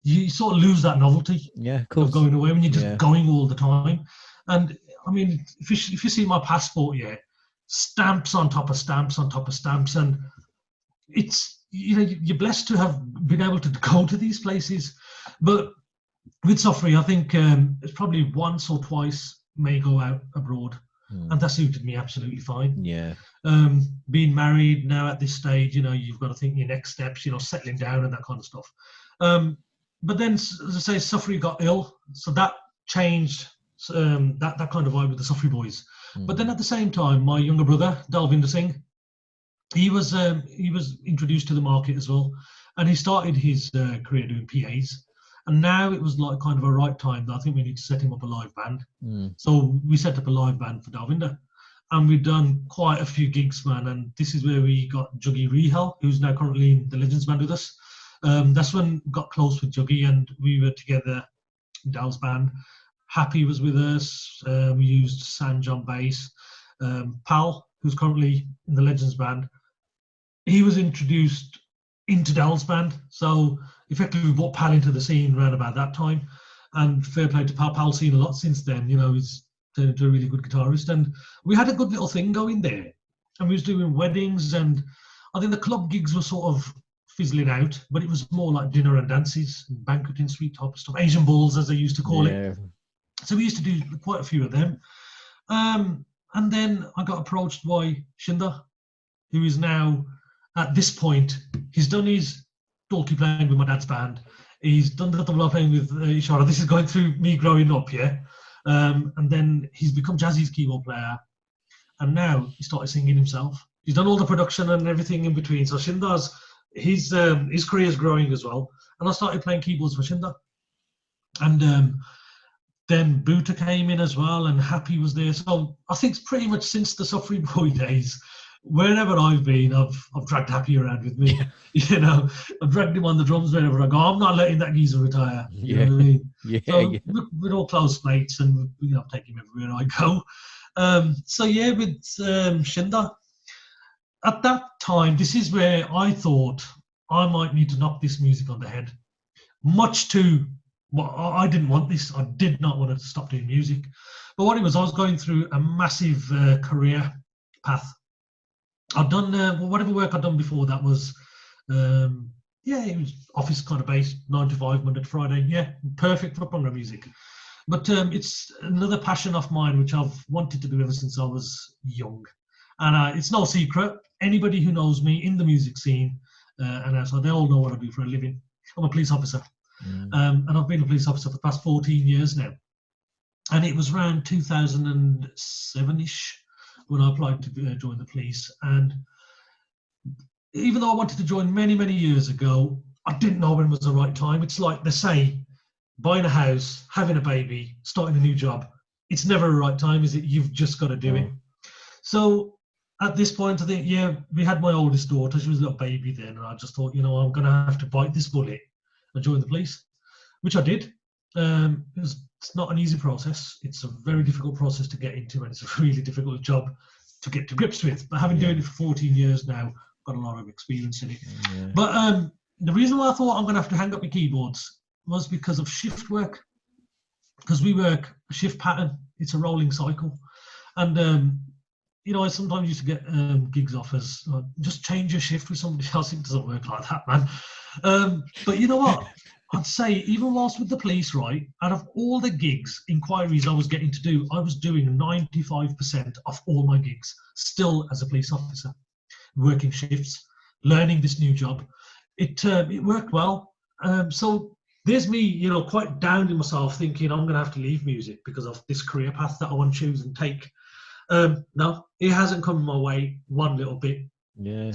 you sort of lose that novelty. Yeah, of course. Of going away when you're just going all the time. And I mean, if you see my passport, stamps on top of stamps on top of stamps, and it's, you know, you're blessed to have been able to go to these places, but with Safri, I think it's probably once or twice may go out abroad, and that suited me absolutely fine. Yeah. Being married now at this stage, you know, you've got to think your next steps, you know, settling down and that kind of stuff. But then, as I say, Safri got ill, so that changed that kind of vibe with the Safri Boys. But then at the same time, my younger brother, Dalvinder Singh, he was introduced to the market as well, and he started his career doing PAs. And now it was like kind of a right time that I think we need to set him up a live band. So we set up a live band for Dalvinder, and we've done quite a few gigs, man. And this is where we got Juggy Rehal, who's now currently in the Legends band with us. That's when we got close with Juggy, and we were together in Dal's band. Happy was with us. We used Sanj on bass. Pal, who's currently in the Legends band, he was introduced into Dal's band. So effectively we brought Pal into the scene around about that time. And fair play to Pal. Pal's seen a lot since then. You know, he's turned into a really good guitarist. And we had a good little thing going there. And we was doing weddings, and I think the club gigs were sort of fizzling out, but it was more like dinner and dances and banqueting suite type of stuff, Asian balls as they used to call it. So we used to do quite a few of them. And then I got approached by Shinda, who is now, at this point, he's done his talkie playing with my dad's band. He's done the tabla playing with Ishara. This is going through me growing up, yeah. And then he's become Jazzy's keyboard player. And now he started singing himself. He's done all the production and everything in between. So Shinda's, his career is growing as well. And I started playing keyboards for Shinda. And then Buta came in as well, and Happy was there. So I think it's pretty much since the Safri Boy days, wherever I've been, I've dragged Happy around with me. You know, I've dragged him on the drums wherever I go. I'm not letting that geezer retire. You know what I mean? So we're all close mates, and I take him everywhere I go. So yeah, with Shinda, at that time, this is where I thought I might need to knock this music on the head. Much to, well, I didn't want this. I did not want to stop doing music. But what it was, I was going through a massive career path. I'd done whatever work I'd done before that was, it was office kind of based, 9 to 5, Monday to Friday. Yeah, perfect for Bhangra music. But it's another passion of mine, which I've wanted to do ever since I was young. And it's no secret. Anybody who knows me in the music scene, so they all know what I do for a living. I'm a police officer. And I've been a police officer for the past 14 years now. And it was around 2007-ish when I applied to join the police. And even though I wanted to join many, many years ago, I didn't know when was the right time. It's like they say, buying a house, having a baby, starting a new job. It's never a right time, is it? You've just got to do it. So at this point, I think, we had my oldest daughter. She was a little baby then. And I just thought, I'm going to have to bite this bullet and join the police, which I did. It's not an easy process. It's a very difficult process to get into, and it's a really difficult job to get to grips with. But having done it for 14 years now, I've got a lot of experience in it. But the reason why I thought I'm going to have to hang up my keyboards was because of shift work. Because we work a shift pattern. It's a rolling cycle. And, I sometimes used to get gigs offers, just change your shift with somebody else. It doesn't work like that, man. But you know what? I'd say, even whilst with the police, right, out of all the gigs, inquiries I was getting to do, I was doing 95% of all my gigs, still as a police officer, working shifts, learning this new job. It worked well. So there's me, quite down in myself, thinking I'm going to have to leave music because of this career path that I want to choose and take. No, it hasn't come my way one little bit.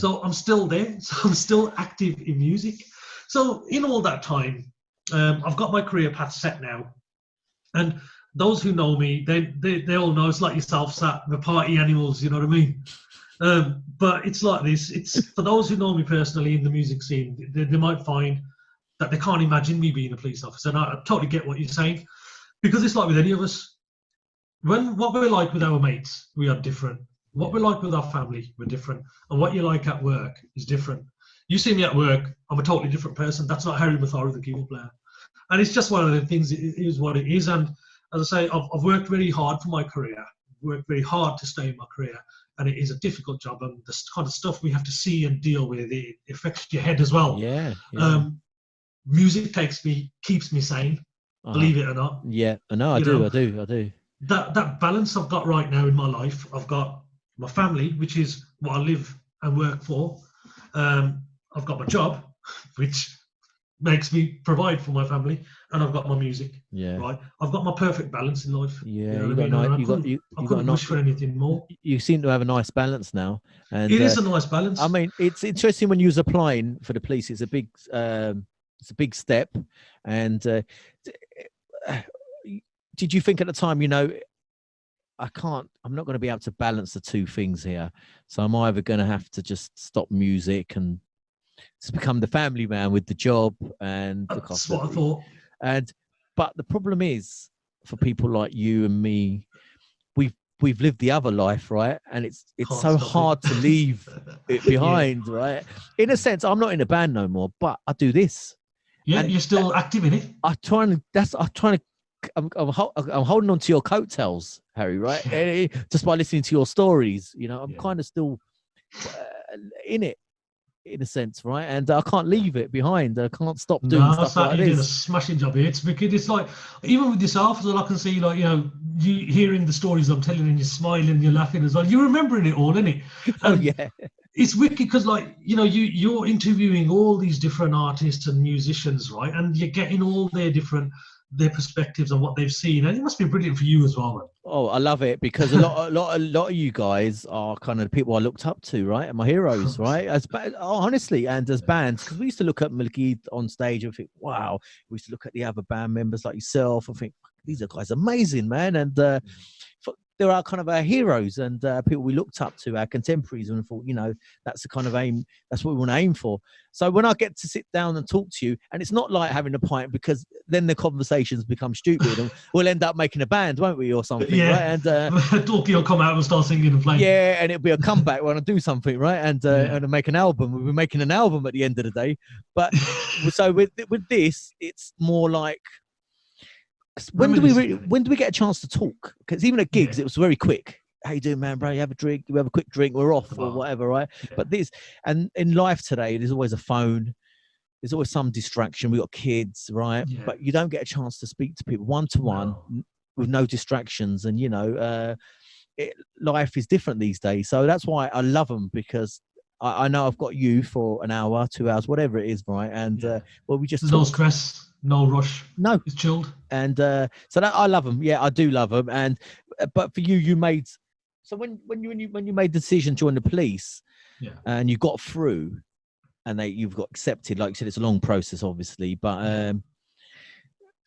So I'm still there. So I'm still active in music. So in all that time, I've got my career path set now. And those who know me, they all know it's like yourself, Sat, the party animals, you know what I mean? But it's like this. It's for those who know me personally in the music scene, they might find that they can't imagine me being a police officer. And I totally get what you're saying. Because it's like with any of us. What we're like with our mates, we are different. What we're like with our family, we're different. And what you're like at work is different. You see me at work, I'm a totally different person. That's not Harry Matharu, the keyboard player. And it's just one of the things, it is what it is. And as I say, I've worked very hard for my career, worked very hard to stay in my career. And it is a difficult job. And the kind of stuff we have to see and deal with, it affects your head as well. Music keeps me sane, believe it or not. I know, I do. That balance I've got right now in my life, I've got my family, which is what I live and work for. I've got my job, which makes me provide for my family, and I've got my music. Right. I've got my perfect balance in life. I couldn't wish for anything more. You seem to have a nice balance now, and it is a nice balance. I mean, it's interesting when you was applying for the police. It's a big step, and did you think at the time, I'm not going to be able to balance the two things here. So I'm either going to have to just stop music and just become the family man with the job and that's what I thought. But the problem is, for people like you and me, we've lived the other life, right? And it's so hard to leave it behind, right? In a sense, I'm not in a band no more, but I do this. Yeah, and you're still active in it. I'm holding on to your coattails, Harry, right? Just by listening to your stories, I'm kind of still in it. in a sense, right? And I can't leave it behind. I can't stop doing No, stuff Sat, like you're doing a this. smashing job here. It's wicked. It's like, even with yourself as well, I can see, like, you hearing the stories I'm telling and you're smiling and you're laughing as well. You're remembering it all, isn't it? Oh And yeah, it's wicked because, like, you're interviewing all these different artists and musicians, right? And you're getting all their perspectives on what they've seen, and it must be brilliant for you as well, man. oh, I love it because a lot of you guys are kind of the people I looked up to, right? And my heroes, right? Honestly, and as bands, because we used to look at Malkit on stage and think, wow. We used to look at the other band members like yourself and think, these are guys amazing, man. And there are kind of our heroes and people we looked up to, our contemporaries, and thought, that's the kind of aim. That's what we want to aim for. So when I get to sit down and talk to you, and it's not like having a pint, because then the conversations become stupid, and we'll end up making a band, won't we, or something, Yeah. right? And Dorky will come out and start singing and playing. yeah, and it'll be a comeback when I do something, right? And make an album. We'll be making an album at the end of the day. But so with this, it's more like, when do we get a chance to talk? Because even at gigs, it was very quick. How you doing, man, bro? You have a drink? You have a quick drink? We're off, or whatever, right? Yeah. But and in life today, there's always a phone. There's always some distraction. We got kids, right? Yeah. But you don't get a chance to speak to people one-to-one with no distractions. And life is different these days. So that's why I love them, because I know I've got you for an hour, 2 hours, whatever it is, right? And we just no stress. No rush. No, it's chilled. And so that I love them. Yeah, I do love them. And but for you made, so when you made the decision to join the police, and you got through, and you've got accepted. Like you said, it's a long process, obviously. But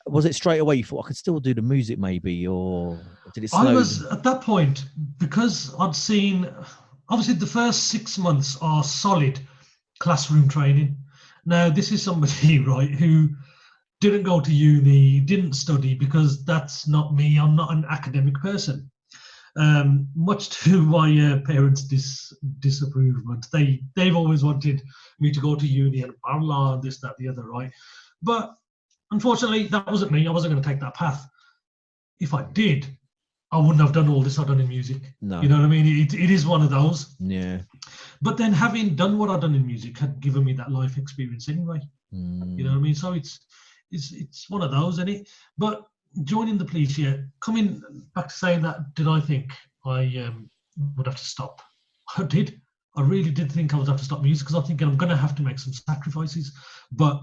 was it straight away you thought I could still do the music, maybe, or did it? I was at that point, because I'd seen, obviously the first 6 months are solid classroom training. Now this is somebody, right, who didn't go to uni, didn't study, because that's not me. I'm not an academic person. Much to my parents' disapproval. They've always wanted me to go to uni and Bhangra and this, that, the other, right? But unfortunately, that wasn't me. I wasn't going to take that path. If I did, I wouldn't have done all this I've done in music. No. You know what I mean? It is one of those. Yeah. But then having done what I've done in music had given me that life experience anyway. You know what I mean? So it's one of those, isn't it? But joining the police, coming back to saying that, did I think I would have to stop? I did. I really did think I would have to stop music, because I'm thinking I'm going to have to make some sacrifices. But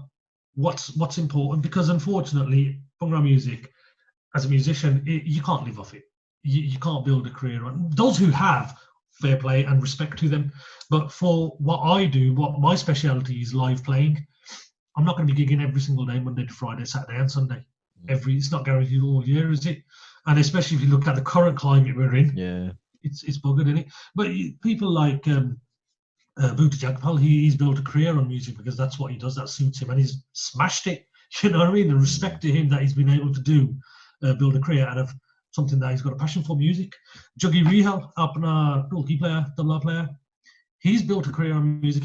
what's important, because unfortunately, Bhangra music, as a musician, you can't live off it. You can't build a career on. Those who have, fair play and respect to them. But for what I do, what my speciality is, live playing, I'm not going to be gigging every single day, Monday to Friday, Saturday and Sunday. It's not guaranteed all year, is it? And especially if you look at the current climate we're in, it's buggered, isn't it? But people like Bhuta Jagpal, he's built a career on music because that's what he does. That suits him, and he's smashed it. You know what I mean? The respect to him that he's been able to do, build a career out of something that he's got a passion for, music. Juggy Rihal, apna dolki player, tabla player, he's built a career on music.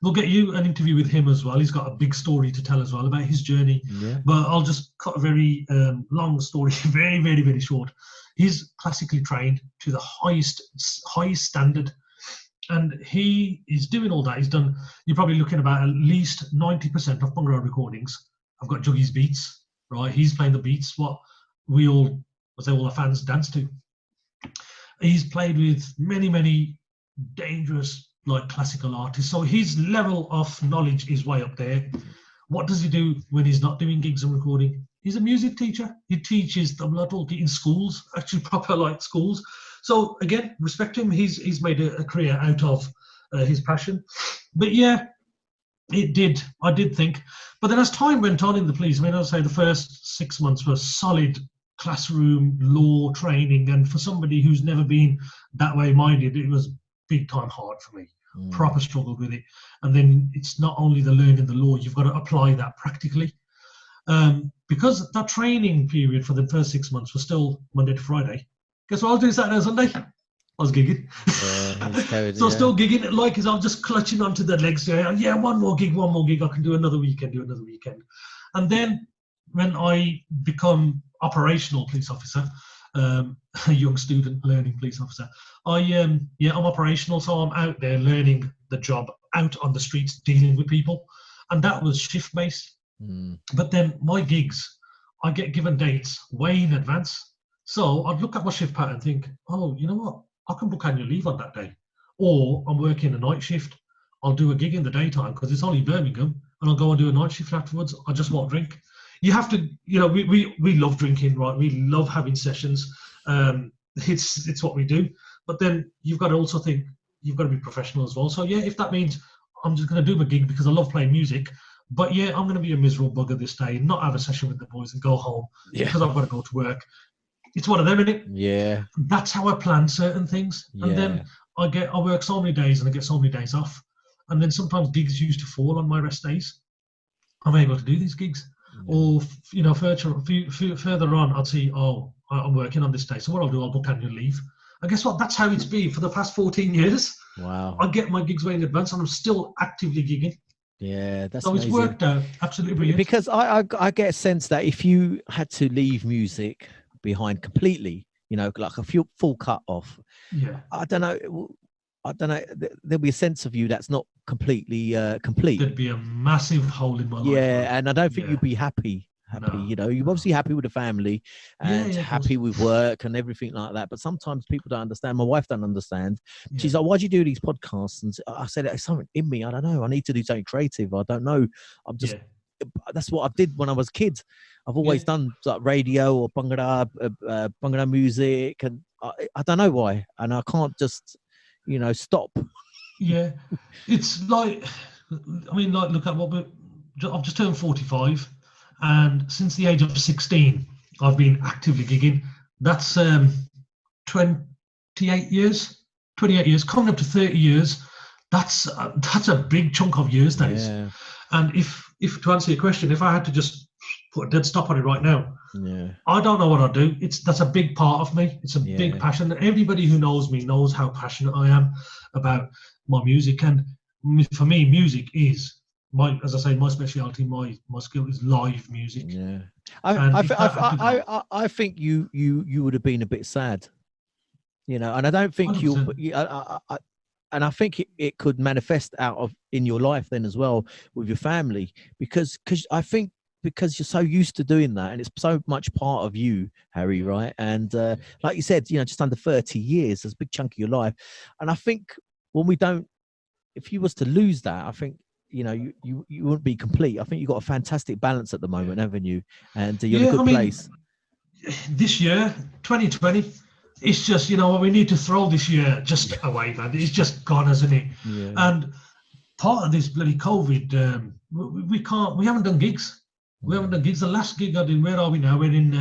We'll get you an interview with him as well. He's got a big story to tell as well about his journey. Yeah. But I'll just cut a very long story, very, very, very short. He's classically trained to the highest standard. And he is doing all that. You're probably looking about at least 90% of Bhangra recordings. I've got Juggy's beats, right? He's playing the beats, what all the fans dance to. He's played with many, many dangerous, like, classical artists. So his level of knowledge is way up there. What does he do when he's not doing gigs and recording? He's a music teacher. He teaches tabla dolki in schools, actually proper like schools. So again, respect him. He's made a career out of his passion. But yeah, it did. I did think. But then as time went on in the police, I mean, I'd say the first 6 months were solid classroom law training. And for somebody who's never been that way minded, it was big time hard for me. Proper struggle with it. And then it's not only the learning the law, you've got to apply that practically. Because that training period for the first 6 months was still Monday to Friday. Guess what I was doing Saturday and Sunday? I was gigging. So still gigging, like, as I'm just clutching onto the legs. One more gig. I can do another weekend. And then when I become operational police officer, a young student learning police officer, I'm operational, so I'm out there learning the job out on the streets dealing with people, and that was shift based. But then my gigs, I get given dates way in advance. So I'd look at my shift pattern and think, oh, you know what? I can book annual leave on that day. Or I'm working a night shift. I'll do a gig in the daytime because it's only Birmingham, and I'll go and do a night shift afterwards. I just won't drink. You have to, we love drinking, right? We love having sessions. It's what we do. But then you've got to also think, you've got to be professional as well. So yeah, if that means I'm just going to do my gig because I love playing music, but yeah, I'm going to be a miserable bugger this day and not have a session with the boys and go home because I've got to go to work. It's one of them, innit? Yeah. That's how I plan certain things. Yeah. And then I work so many days and I get so many days off. And then sometimes gigs used to fall on my rest days. I'm able to do these gigs. Or, further on, I'd see, I'm working on this day. So what I'll do, I'll book annual leave. And guess what? That's how it's been for the past 14 years. Wow. I get my gigs way in advance and I'm still actively gigging. Yeah, that's so amazing. It's worked out absolutely brilliant. Because I get a sense that if you had to leave music behind completely, like a full cut off, I don't know, there'll be a sense of you that's not completely complete. There'd be a massive hole in my life. Yeah, and I don't think you'd be happy. No, you're obviously happy with the family and happy with work and everything like that. But sometimes people don't understand. My wife don't understand. She's like, "Why do you do these podcasts?" And I said, "It's something in me. I don't know. I need to do something creative. I don't know. I'm just." That's what I did when I was a kid. I've always done like radio or Bhangra music, and I don't know why. And I can't just, stop. Yeah, it's like, look at I've just turned 45. And since the age of 16, I've been actively gigging. That's 28 years, coming up to 30 years. That's a big chunk of years, that is. And if to answer your question, if I had to just put a dead stop on it right now, I don't know what I'd do. That's a big part of me. It's a big passion. Everybody who knows me knows how passionate I am about my music. And for me, music is my speciality, my skill is live music. Yeah, I think you would have been a bit sad, and I don't think 100%. And I think it could manifest in your life then as well with your family, because you're so used to doing that and it's so much part of you, Harry, right? And like you said, just under 30 years, that's a big chunk of your life. And I think if you was to lose that, I think you wouldn't be complete. I think you've got a fantastic balance at the moment, haven't you? And you're in a good place. This year, 2020, it's just, we need to throw this year just away, man. It's just gone, hasn't it? Yeah. And part of this bloody COVID, we haven't done gigs. We haven't done gigs. The last gig I did, where are we now? We're in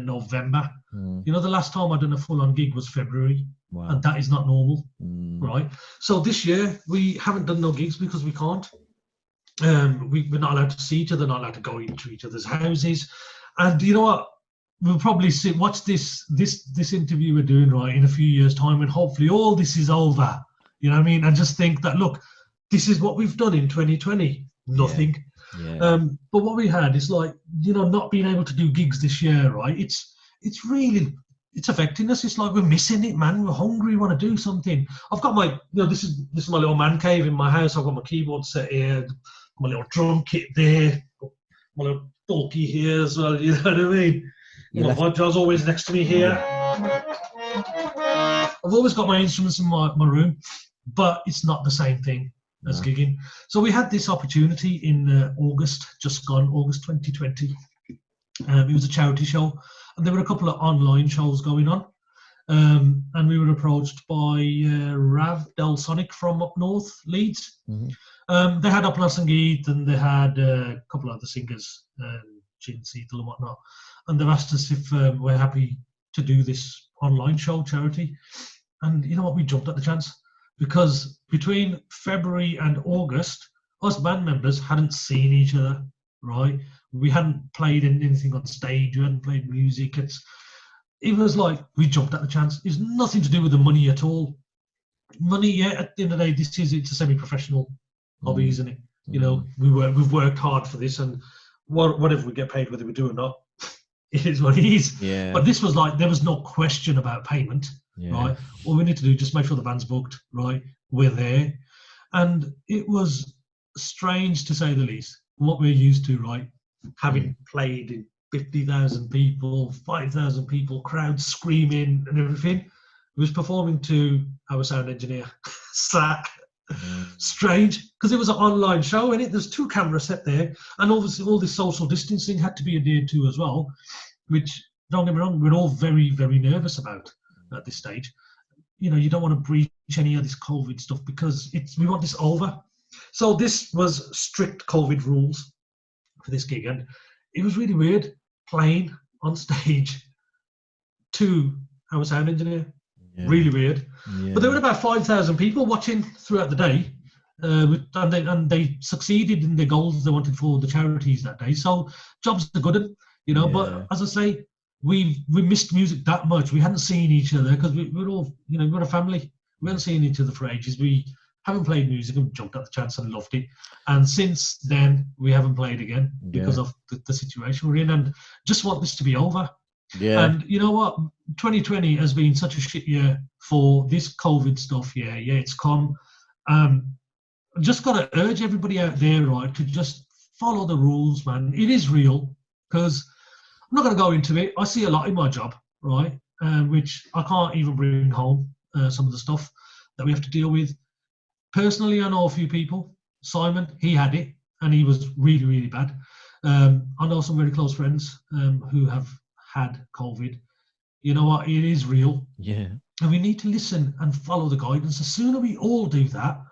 November. The last time I done a full-on gig was February. Wow. And that is not normal, right? So this year, we haven't done no gigs because we can't. We're not allowed to see each other, not allowed to go into each other's houses. And you know what? We'll probably watch this interview we're doing, right, in a few years' time, and hopefully all this is over. You know what I mean? And just think that, look, this is what we've done in 2020. Nothing. Yeah. But what we had is like, not being able to do gigs this year, right? It's affecting us. It's like we're missing it, man. We're hungry, we want to do something. I've got my, this is my little man cave in my house. I've got my keyboard set here, my little drum kit there, my little bulky here as well. You know what I mean? My vodka's always next to me here. I've always got my instruments in my room, but it's not the same thing as gigging. So we had this opportunity in August 2020. It was a charity show, and there were a couple of online shows going on. And we were approached by Rav Del Sonic from up north, Leeds. Mm-hmm. They had Upland Sangeet, and they had a couple of other singers, Chin Seatle and whatnot. And they've asked us if we're happy to do this online show charity. And you know what? We jumped at the chance, because between February and August, us band members hadn't seen each other, right? We hadn't played anything on stage. We hadn't played music. It was like we jumped at the chance. It's nothing to do with the money at all. Money, at the end of the day, it's a semi-professional hobby, isn't it? We've worked hard for this, and whatever we get paid, whether we do or not, it is what it is. Yeah. But this was like, there was no question about payment, right? All we need to do is just make sure the band's booked, right? We're there. And it was strange to say the least, from what we're used to, right? Having played in 50,000 people, 5,000 people, crowds screaming and everything. It was performing to our sound engineer, Slack. Strange, because it was an online show, and there's 2 cameras set there, and obviously all this social distancing had to be adhered to as well, which, don't get me wrong, we're all very, very nervous about at this stage. You know, you don't want to breach any of this COVID stuff because we want this over. So this was strict COVID rules for this gig, and it was really weird playing on stage to our sound engineer. Yeah. Really weird. Yeah. But there were about 5,000 people watching throughout the day, and they succeeded in their goals they wanted for the charities that day. So jobs are good, you know. Yeah. But as I say, we missed music that much. We hadn't seen each other because we're all, you know, we're a family. We hadn't seen each other for ages. We haven't played music and jumped at the chance and loved it. And since then, we haven't played again because of the situation we're in, and just want this to be over. Yeah. And you know what? 2020 has been such a shit year for this COVID stuff. Yeah, it's come. Just got to urge everybody out there, right, to just follow the rules, man. It is real, because I'm not going to go into it. I see a lot in my job, right, which I can't even bring home, some of the stuff that we have to deal with. Personally, I know a few people. Simon, he had it, and he was really, really bad. I know some very close friends who have had COVID. You know what? It is real. Yeah. And we need to listen and follow the guidance. The sooner we all do that,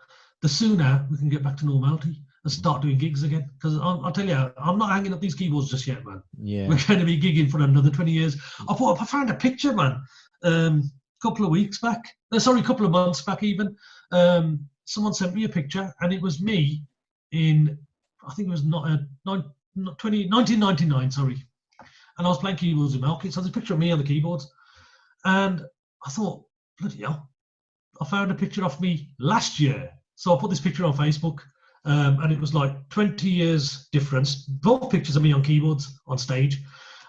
the sooner we can get back to normality and start doing gigs again. Because I'll tell you, I'm not hanging up these keyboards just yet, man. Yeah. We're going to be gigging for another 20 years. I found a picture, man, a couple of months back even. Someone sent me a picture, and it was me in, I think it was 1999, sorry. And I was playing keyboards with Malkit. So there's a picture of me on the keyboards. And I thought, bloody hell, I found a picture of me last year. So I put this picture on Facebook, and it was like 20 years difference. Both pictures of me on keyboards on stage.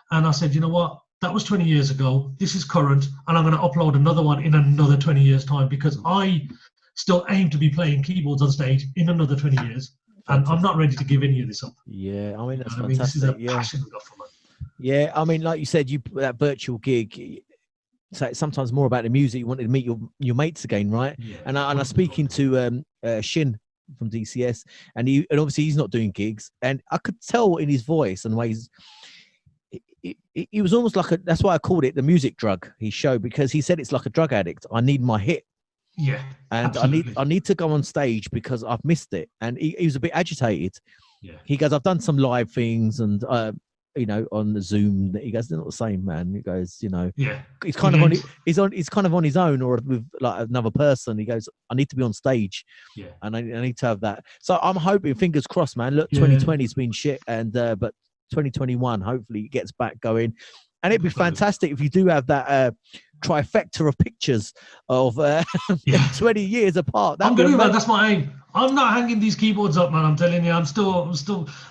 And I said, you know what? That was 20 years ago. This is current. And I'm going to upload another one in another 20 years' time, because I still aim to be playing keyboards on stage in another 20 years. And I'm not ready to give any of this up. Yeah, I mean, that's fantastic. This is a passion we've got for it. Yeah, I mean, like you said, that virtual gig, so it's sometimes more about the music. You wanted to meet your mates again, right? Yeah, and I was speaking to Shin from DCS, and obviously he's not doing gigs, and I could tell in his voice and ways. He was almost like that's why I called it the music drug he showed, because he said it's like a drug addict. I need my hit. Yeah, and absolutely. I need to go on stage because I've missed it. And he was a bit agitated. Yeah, he goes, I've done some live things and you know, on the Zoom. He goes, they're not the same, man. He goes, you know, yeah, he's kind of on. He's kind of on his own or with like another person. He goes, I need to be on stage. Yeah, and I need to have that. So I'm hoping, fingers crossed, man. Look, 2020's been shit, and but 2021, hopefully, it gets back going. And it'd be fantastic if you do have that trifecta of pictures of 20 years apart. I'm going to, man. That's my aim. I'm not hanging these keyboards up, man. I'm telling you, I'm still.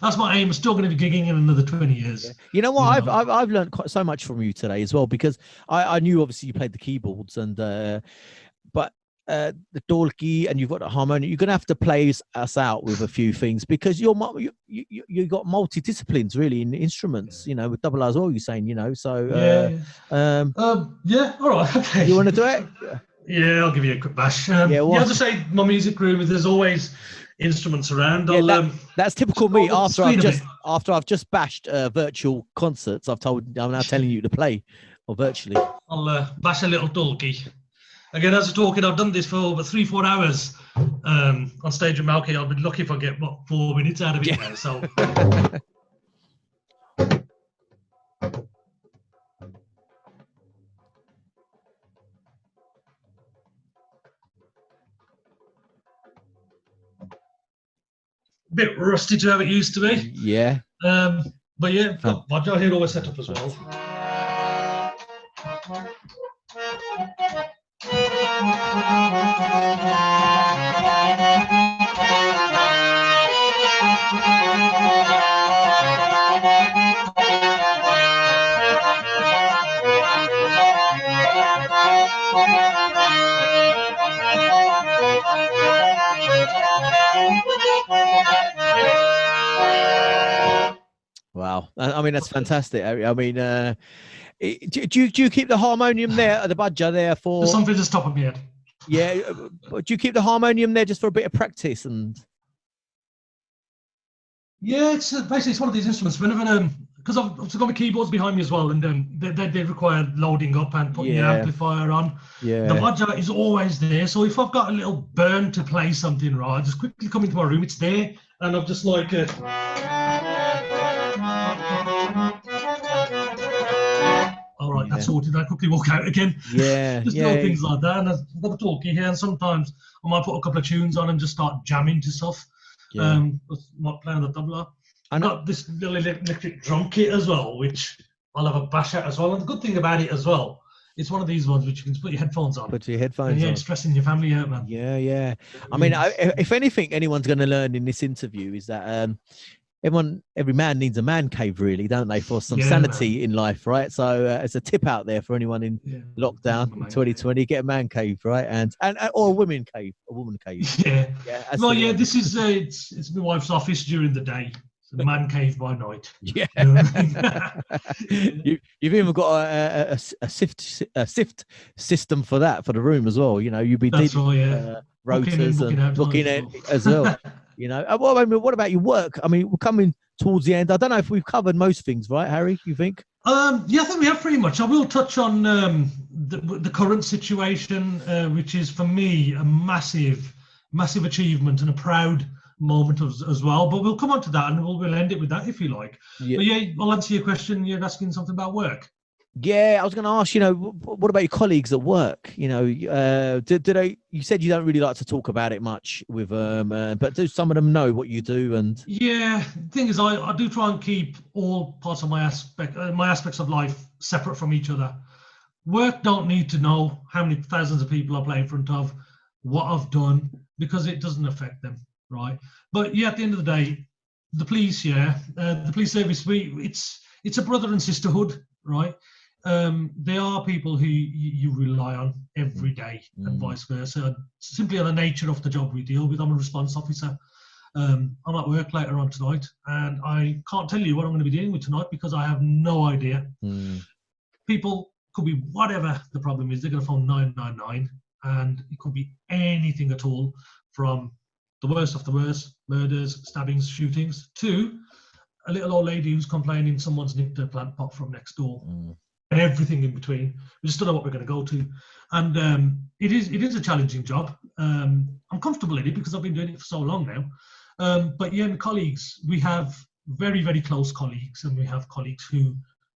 That's my aim. I'm still going to be gigging in another 20 years. Yeah. You know what? I've learned quite so much from you today as well, because I knew obviously you played the keyboards and but the dolki and you've got the harmonium. You're going to have to play us out with a few things, because you got multi-disciplines really in instruments. You know, with double as well. You're saying, you know, so yeah. All right. Okay. You want to do it? Yeah, I'll give you a quick bash. As I say, my music room, there's always instruments around. That's typical me. After I've just bashed virtual concerts, I'm now telling you to play or virtually. I'll bash a little dolki. Again, as we're talking, I've done this for over 3-4 hours on stage with Malkit. I'll be lucky if I get 4 minutes out of it now. So. Bit rusty to how it used to be. Yeah. But yeah, got Vodka here always set up as well. I mean, that's fantastic, Harry. I mean, do you keep the harmonium there at the budger there for? There's something just top of my head. Yeah, do you keep the harmonium there just for a bit of practice and? Yeah, it's basically it's one of these instruments. Whenever because I've got my keyboards behind me as well, and they require loading up and putting your amplifier on. Yeah. The vodka is always there. So if I've got a little burn to play something, right, I just quickly come into my room. It's there, and I'm just like. All right, that's sorted. I quickly walk out again. Yeah, just little things like that. And I've got a talkie here, and sometimes I might put a couple of tunes on and just start jamming to stuff. Not playing the tabla. I've got this little electric drum kit as well, which I'll have a bash at as well. And the good thing about it as well, it's one of these ones which you can put your headphones on. Put your headphones on. It's stressing your family out, man. Yeah. I mean, if anything, anyone's going to learn in this interview is that every man needs a man cave, really, don't they, for some sanity in life, right? So it's a tip out there for anyone in lockdown in 2020: get a man cave, right, and or a woman cave. Yeah. Well, this is it's my wife's office during the day. The man cave by night. Yeah. You've even got a sift system for that, for the room as well. You know, you'd be dealing rotors and booking it as well. You know, well, I mean, what about your work? I mean, we're coming towards the end. I don't know if we've covered most things, right, Harry? You think? I think we have pretty much. I will touch on the current situation, which is for me a massive achievement and a proud moment as well. But we'll come on to that, and we'll end it with that if you like. Yeah. But I'll answer your question. You're asking something about work. Yeah, I was going to ask, you know, what about your colleagues at work? You know, you said you don't really like to talk about it much with but do some of them know what you do? And yeah, the thing is, I do try and keep all parts of my aspects of life separate from each other. Work don't need to know how many thousands of people I play in front of, what I've done, because it doesn't affect them, right? But at the end of the day, the police, the police service, it's a brother and sisterhood, right? They are people who you rely on every day and vice versa, simply on the nature of the job we deal with. I'm a response officer. I'm at work later on tonight, and I can't tell you what I'm going to be dealing with tonight because I have no idea. People could be whatever the problem is. They're going to phone 999, and it could be anything at all, from the worst of the worst, murders, stabbings, shootings, to a little old lady who's complaining someone's nicked her plant pot from next door. Everything in between. We just don't know what we're going to go to, and it is a challenging job. I'm comfortable in it because I've been doing it for so long now. But my colleagues, we have very, very close colleagues, and we have colleagues who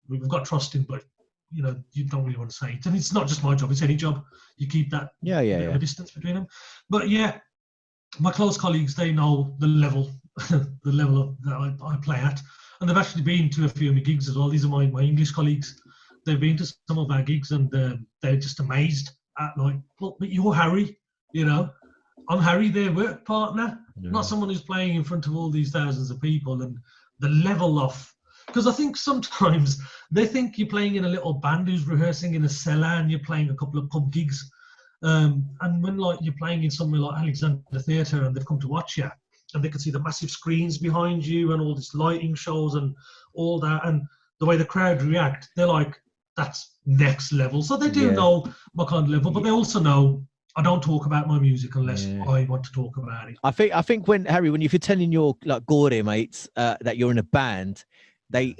we've got trust in, but you don't really want to say it. And it's not just my job; it's any job. You keep that distance between them. But my close colleagues, they know the level, that I play at, and they've actually been to a few of my gigs as well. These are my English colleagues. They've been to some of our gigs, and they're just amazed at, like, well, but you're Harry, I'm Harry, their work partner, not someone who's playing in front of all these thousands of people. And the level of, because I think sometimes they think you're playing in a little band who's rehearsing in a cellar, and you're playing a couple of pub gigs. And when you're playing in somewhere like Alexander Theatre, and they've come to watch you, and they can see the massive screens behind you and all these lighting shows and all that, and the way the crowd react, they're like, that's next level. So they do know my kind of level, but they also know I don't talk about my music unless I want to talk about it. I think if you're telling your Gordy mates that you're in a band, they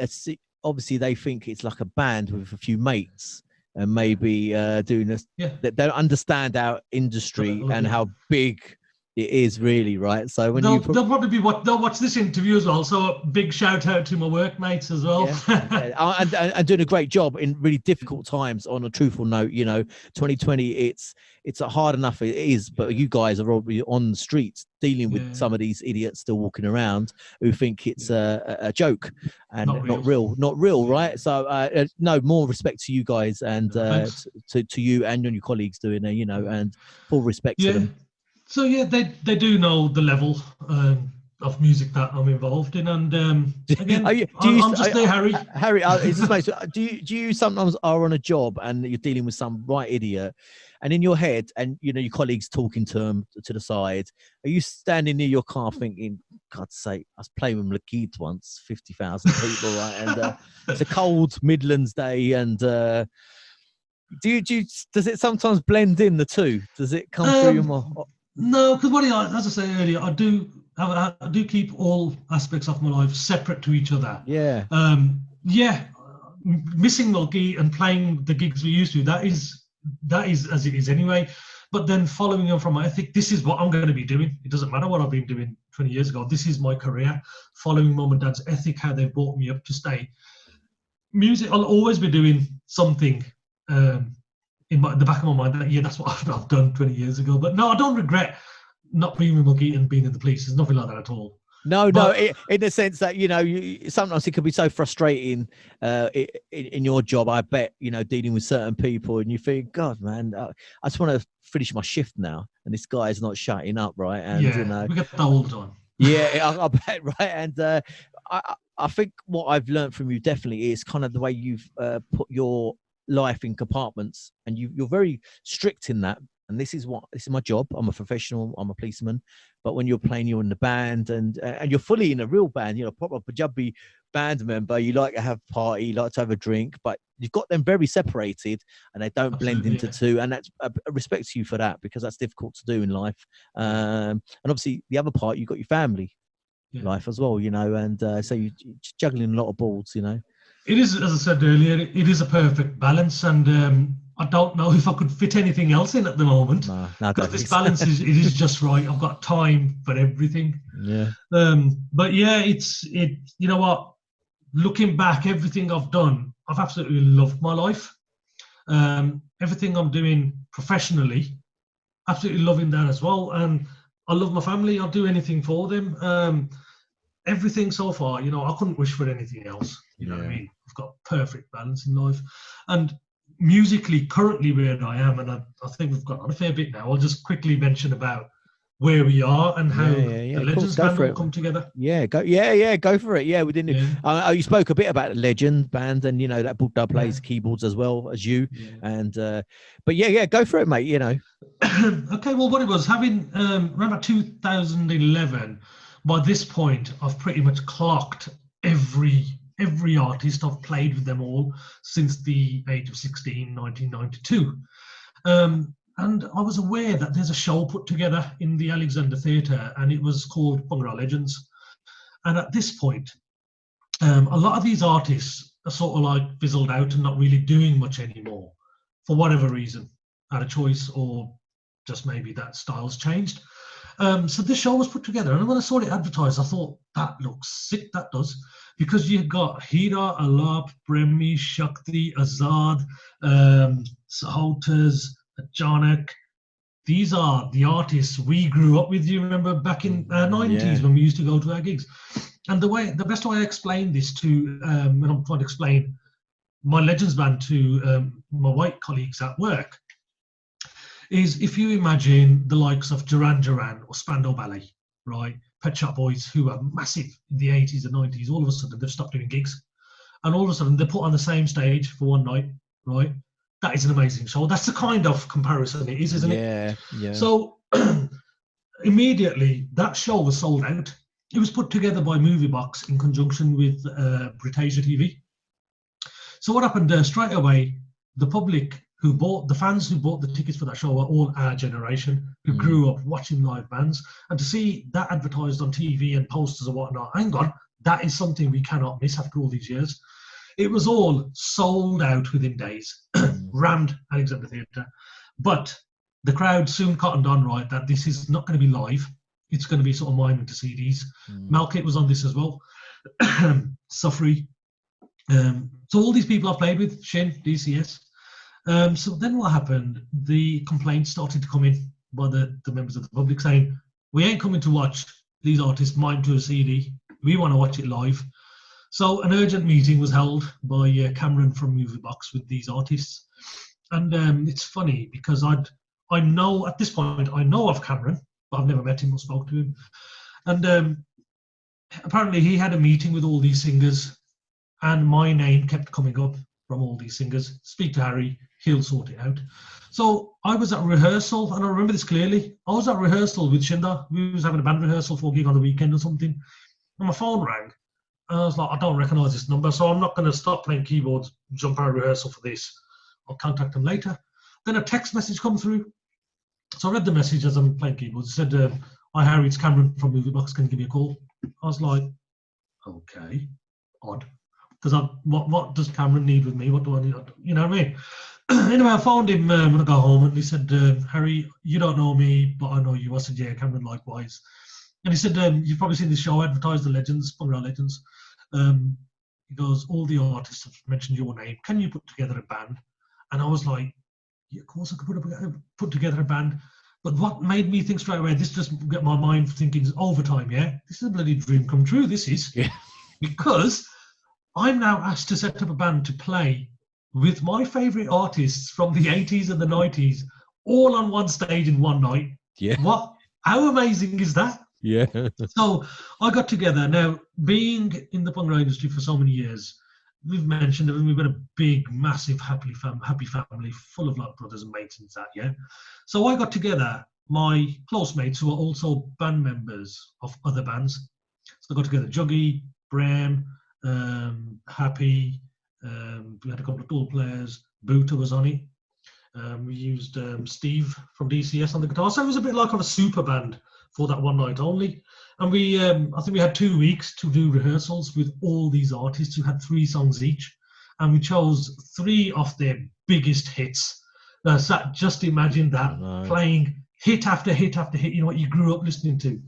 obviously they think it's like a band with a few mates, and maybe doing this. They don't understand our industry and how big it is, really, right? So when they'll probably they'll watch this interview as well. So a big shout out to my workmates as well. And doing a great job in really difficult times. On a truthful note, 2020, it's hard enough, it is, but you guys are probably on the streets dealing with some of these idiots still walking around who think it's a joke and not real, right? So no, more respect to you guys, and to you and your colleagues doing and full respect to them. So they do know the level. of music that I'm involved in. And again, I'm just there, Harry. Harry, is this place, do you sometimes are on a job and you're dealing with some right idiot, and in your head, and you know your colleagues talking to them to the side, are you standing near your car thinking, God's sake, I was playing with Malkit once, 50,000 people, right? And it's a cold Midlands day, and does it sometimes blend in the two? Does it come through your mind? No, because as I said earlier, I do keep all aspects of my life separate to each other. Yeah. Missing Malkit and playing the gigs we used to, that is as it is anyway. But then following on from my ethic, this is what I'm going to be doing. It doesn't matter what I've been doing 20 years ago. This is my career, following mum and dad's ethic, how they brought me up to stay. Music, I'll always be doing something in the back of my mind that, that's what I've done 20 years ago. But no, I don't regret not being with Malkit and being in the police. There's nothing like that at all. No, in the sense that, sometimes it can be so frustrating in your job, I bet, dealing with certain people, and you think, God, man, I just want to finish my shift now, and this guy is not shutting up, right? And, we get that all the time. Yeah, I bet, right? And I think what I've learned from you definitely is kind of the way you've put your life in compartments, and you're very strict in that. And this is my job. I'm a professional. I'm a policeman. But when you're playing, you're in the band, and you're fully in a real band. Proper Punjabi band member. You like to have a party, you like to have a drink, but you've got them very separated, and they don't blend into two. And that's a respect to you for that, because that's difficult to do in life. And obviously, the other part, you've got your family life as well. And so you're juggling a lot of balls. It is, as I said earlier, it is a perfect balance, and I don't know if I could fit anything else in at the moment. No, because this balance is just right. I've got time for everything. Yeah. But yeah, you know what? Looking back, everything I've done, I've absolutely loved my life. Everything I'm doing professionally, absolutely loving that as well. And I love my family. I'll do anything for them. Everything so far, I couldn't wish for anything else. You know what I mean? I've got perfect balance in life. And musically, currently where I am, and I think we've got on a fair bit now, I'll just quickly mention about where we are and how the Legends band will come together. Go for it. Yeah, we didn't. Yeah. You spoke a bit about the Legend band, and that Buddha plays keyboards as well as you. Yeah. And but go for it, mate. Okay, well, what it was, having around about 2011. By this point, I've pretty much clocked every artist. I've played with them all since the age of 16, 1992. And I was aware that there's a show put together in the Alexander Theatre, and it was called Bhangra Legends. And at this point, a lot of these artists are sort of like fizzled out and not really doing much anymore, for whatever reason, out of choice, or just maybe that style's changed. So this show was put together, and when I saw it advertised, I thought, that looks sick, that does, because you've got Hira, Alap, Bremi, Shakti, Azad, Sahotas, Achanak. These are the artists we grew up with. You remember back in 90s when we used to go to our gigs. And the best way I explain this to, when I'm trying to explain my Legends band to my white colleagues at work, is if you imagine the likes of Duran Duran or Spandau Ballet, right? Pet Shop Boys, who were massive in the 80s and 90s, all of a sudden they've stopped doing gigs. And all of a sudden they're put on the same stage for one night, right? That is an amazing show. That's the kind of comparison it is, isn't it? Yeah. So immediately that show was sold out. It was put together by Moviebox in conjunction with Britasia TV. So what happened straight away, the fans who bought the tickets for that show are all our generation, who grew up watching live bands. And to see that advertised on TV and posters and whatnot, hang on, that is something we cannot miss after all these years. It was all sold out within days, rammed Alexander Theatre. But the crowd soon cottoned on, right, that this is not going to be live. It's going to be sort of miming to CDs. Malkit was on this as well. Safri. So all these people I've played with, Shin, DCS. So then what happened, the complaints started to come in by the members of the public saying, we ain't coming to watch these artists mime to a CD. We want to watch it live. So an urgent meeting was held by Cameron from Moviebox with these artists. And it's funny because I know at this point, I know of Cameron, but I've never met him or spoke to him. And apparently he had a meeting with all these singers, and my name kept coming up from all these singers. Speak to Harry, he'll sort it out. So I was at rehearsal, and I remember this clearly. I was at rehearsal with Shinda. We was having a band rehearsal for a gig on the weekend or something, and my phone rang. And I was like, I don't recognise this number, so I'm not going to stop playing keyboards, jump out of rehearsal for this. I'll contact them later. Then a text message come through. So I read the message as I'm playing keyboards. It said, hi Harry, it's Cameron from Movie Box, can you give me a call? I was like, okay, odd. Because what does Cameron need with me? What do I need? You know what I mean? Anyway, I found him when I got home, and he said, Harry, you don't know me, but I know you. I said, yeah, Cameron, likewise. And he said, you've probably seen this show, Advertise the Legends, Bhangra Legends. He goes, all the artists have mentioned your name. Can you put together a band? And I was like, yeah, of course I could put together a band. But what made me think straight away, this just get my mind thinking, overtime, yeah? This is a bloody dream come true, this is. Yeah. Because I'm now asked to set up a band to play with my favourite artists from the 80s and the 90s, all on one stage in one night. Yeah. What? How amazing is that? Yeah. So I got together. Now, being in the Bhangra industry for so many years, we've mentioned that we've been a big, massive, happy family, full of like brothers and mates and that, yeah? So I got together my close mates who are also band members of other bands. So I got together Juggy, Bram, Happy, we had a couple of dual players, Boota was on it. We used Steve from DCS on the guitar. So it was a bit like of a super band for that one night only. And we, I think we had 2 weeks to do rehearsals with all these artists who had 3 songs each. And we chose 3 of their biggest hits. So just imagine that, playing hit after hit after hit, you know, what you grew up listening to.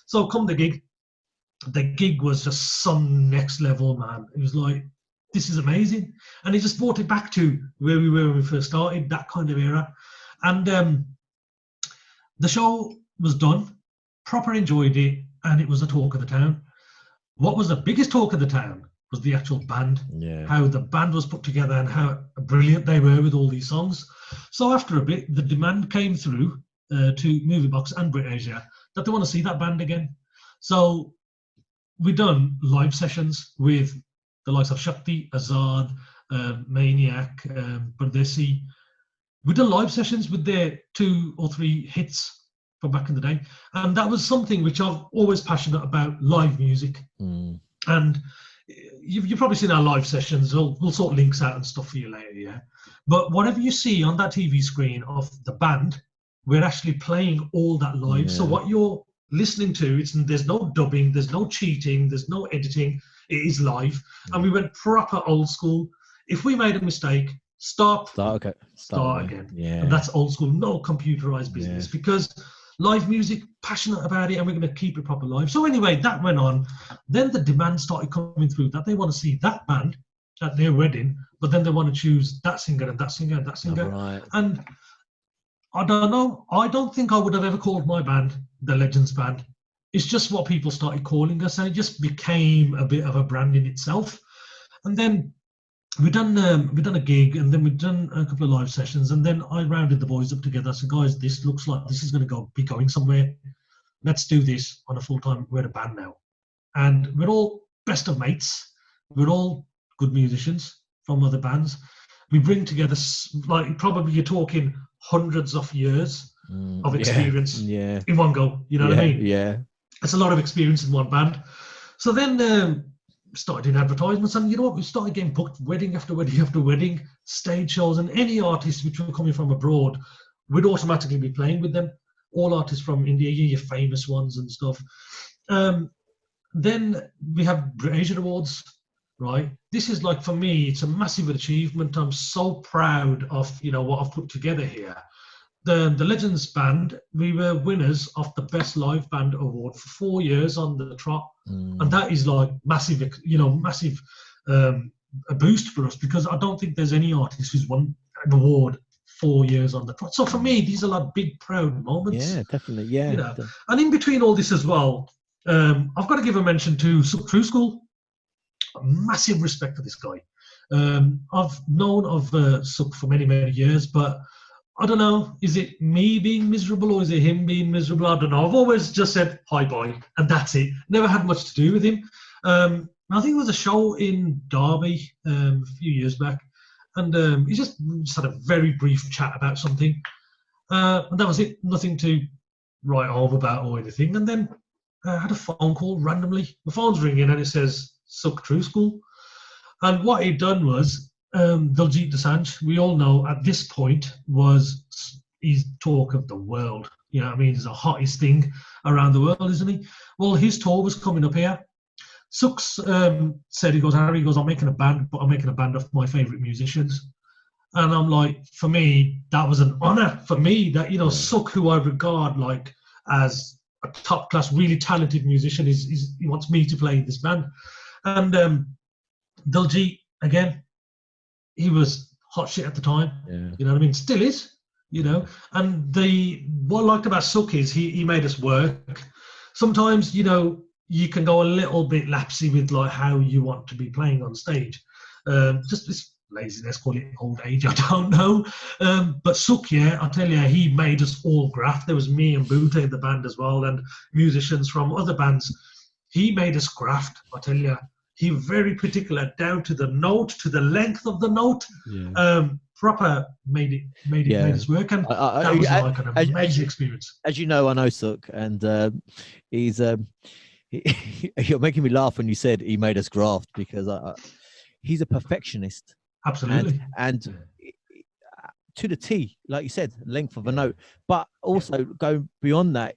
So come the gig was just some next level, man. It was like, this is amazing. And it just brought it back to where we were when we first started, that kind of era. And the show was done, proper enjoyed it, and it was the talk of the town. What was the biggest talk of the town was the actual band, how the band was put together and how brilliant they were with all these songs. So after a bit, the demand came through to Movie Box and Brit Asia that they want to see that band again. So we done live sessions with the likes of Shakti, Azad, Maniac, Bardesi. We done live sessions with their 2 or 3 hits from back in the day. And that was something which I'm always passionate about, live music. And you've probably seen our live sessions. We'll sort links out and stuff for you later, yeah? But whatever you see on that TV screen of the band, we're actually playing all that live. Yeah. So what you're listening to, there's no dubbing, there's no cheating, there's no editing. It is live. And we went proper old school. If we made a mistake, start again. Yeah. And that's old school, no computerized business, because live music, passionate about it, and we're going to keep it proper live. So anyway, that went on. Then the demand started coming through that they want to see that band at their wedding, but then they want to choose that singer and that singer and that singer. Right. And I don't know. I don't think I would have ever called my band the Legends Band. It's just what people started calling us, and it just became a bit of a brand in itself. And then we done a gig, and then we've done a couple of live sessions, and then I rounded the boys up together. I said, guys, this looks like this is going to be going somewhere. Let's do this on a full-time. We're a band now, and we're all best of mates. We're all good musicians from other bands. We bring together, like, probably you're talking hundreds of years of experience in one go. You know what I mean? Yeah. It's a lot of experience in one band. So then started doing advertisements, and you know what? We started getting booked wedding after wedding after wedding, stage shows, and any artists which were coming from abroad, we'd automatically be playing with them. All artists from India, your famous ones and stuff. Then we have Brit Asia Awards, right? This is like, for me, it's a massive achievement. I'm so proud of, you know, what I've put together here. The Legends Band, we were winners of the Best Live Band Award for 4 years on the trot. And that is like massive, you know, massive a boost for us, because I don't think there's any artist who's won an award 4 years on the trot. So for me, these are like big, proud moments. Yeah, definitely, yeah. You know? And in between all this as well, I've got to give a mention to Safri School. Massive respect for this guy. I've known of Suk for many, many years, but I don't know, is it me being miserable or is it him being miserable? I don't know. I've always just said, hi, boy, and that's it. Never had much to do with him. I think it was a show in Derby a few years back, and he just had a very brief chat about something. And that was it. Nothing to write home about or anything. And then I had a phone call randomly. My phone's ringing and it says, Suck True School. And what he'd done was, Diljit Dosanjh, we all know at this point, he's talk of the world. You know what I mean? He's the hottest thing around the world, isn't he? Well, his tour was coming up here. Suk's said, Harry goes, I'm making a band, but I'm making a band of my favourite musicians. And I'm like, for me, that was an honour for me that, Suk, who I regard like as a top class, really talented musician, he wants me to play in this band. And Diljit, again, he was hot shit at the time. Yeah. You know what I mean? Still is, And what I liked about Suk is he made us work. Sometimes, you can go a little bit lapsy with like how you want to be playing on stage. Just this laziness, call it old age, I don't know. But Suk, I tell you, he made us all graft. There was me and Buddha in the band as well, and musicians from other bands. He made us graft, I tell you. He was very particular, down to the note, to the length of the note. Yeah. Proper made us work, and that was like an amazing experience. As you know, I know Suk, and he's you're making me laugh when you said he made us graft, because he's a perfectionist. Absolutely. And to the T, like you said, length of a note, but also going beyond that,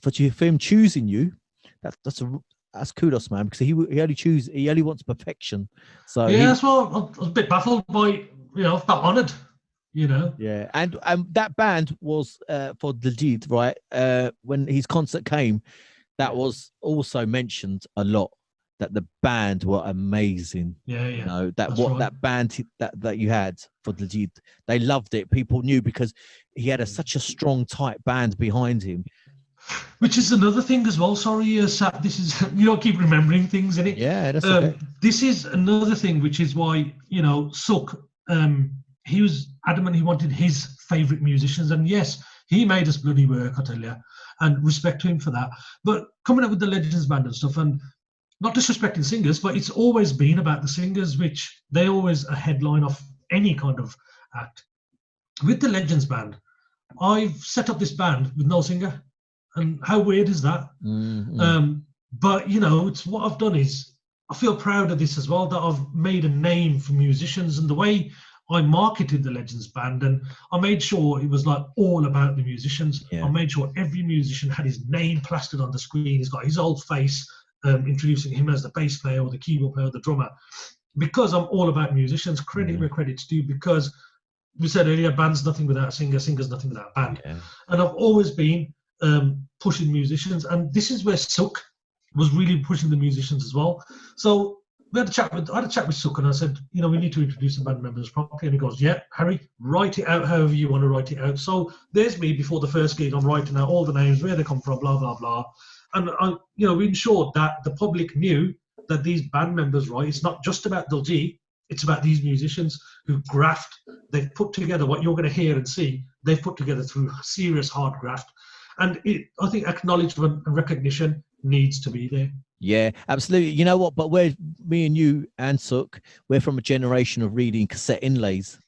for him choosing you, that's kudos, man, because he only wants perfection. So that's why I was a bit baffled by, felt honoured, Yeah, and that band was for Diljit, right? When his concert came, that was also mentioned a lot. That the band were amazing. Yeah. That band that you had for Diljit, they loved it. People knew because he had such a strong, tight band behind him. Which is another thing as well. Sorry, Sat. This is keep remembering things, innit? Yeah, that's okay. This is another thing, which is why Suk. He was adamant he wanted his favourite musicians, and yes, he made us bloody work, I tell you, and respect to him for that. But coming up with the Legends Band and stuff, and not disrespecting singers, but it's always been about the singers, which they always a headline of any kind of act. With the Legends Band, I've set up this band with no singer. And how weird is that? Mm-hmm. But, it's what I've done is I feel proud of this as well, that I've made a name for musicians, and the way I marketed the Legends Band, and I made sure it was like all about the musicians. Yeah. I made sure every musician had his name plastered on the screen. He's got his old face, introducing him as the bass player or the keyboard player or the drummer, because I'm all about musicians. Credit where credit's due, because we said earlier, band's nothing without a singer, singer's nothing without a band. Yeah. And I've always been pushing musicians, and this is where Suk was really pushing the musicians as well. So I had a chat with Suk, and I said, we need to introduce the band members properly. And he goes, yeah, Harry, write it out however you want to write it out. So there's me before the first gig. I'm writing out all the names, where they come from, blah blah blah. And we ensured that the public knew that these band members, right, it's not just about Diljit, it's about these musicians who graft. They've put together what you're going to hear and see. They've put together through serious hard graft. And I think acknowledgement and recognition needs to be there. Yeah, absolutely. You know what? But me and you and Suk, we're from a generation of reading cassette inlays.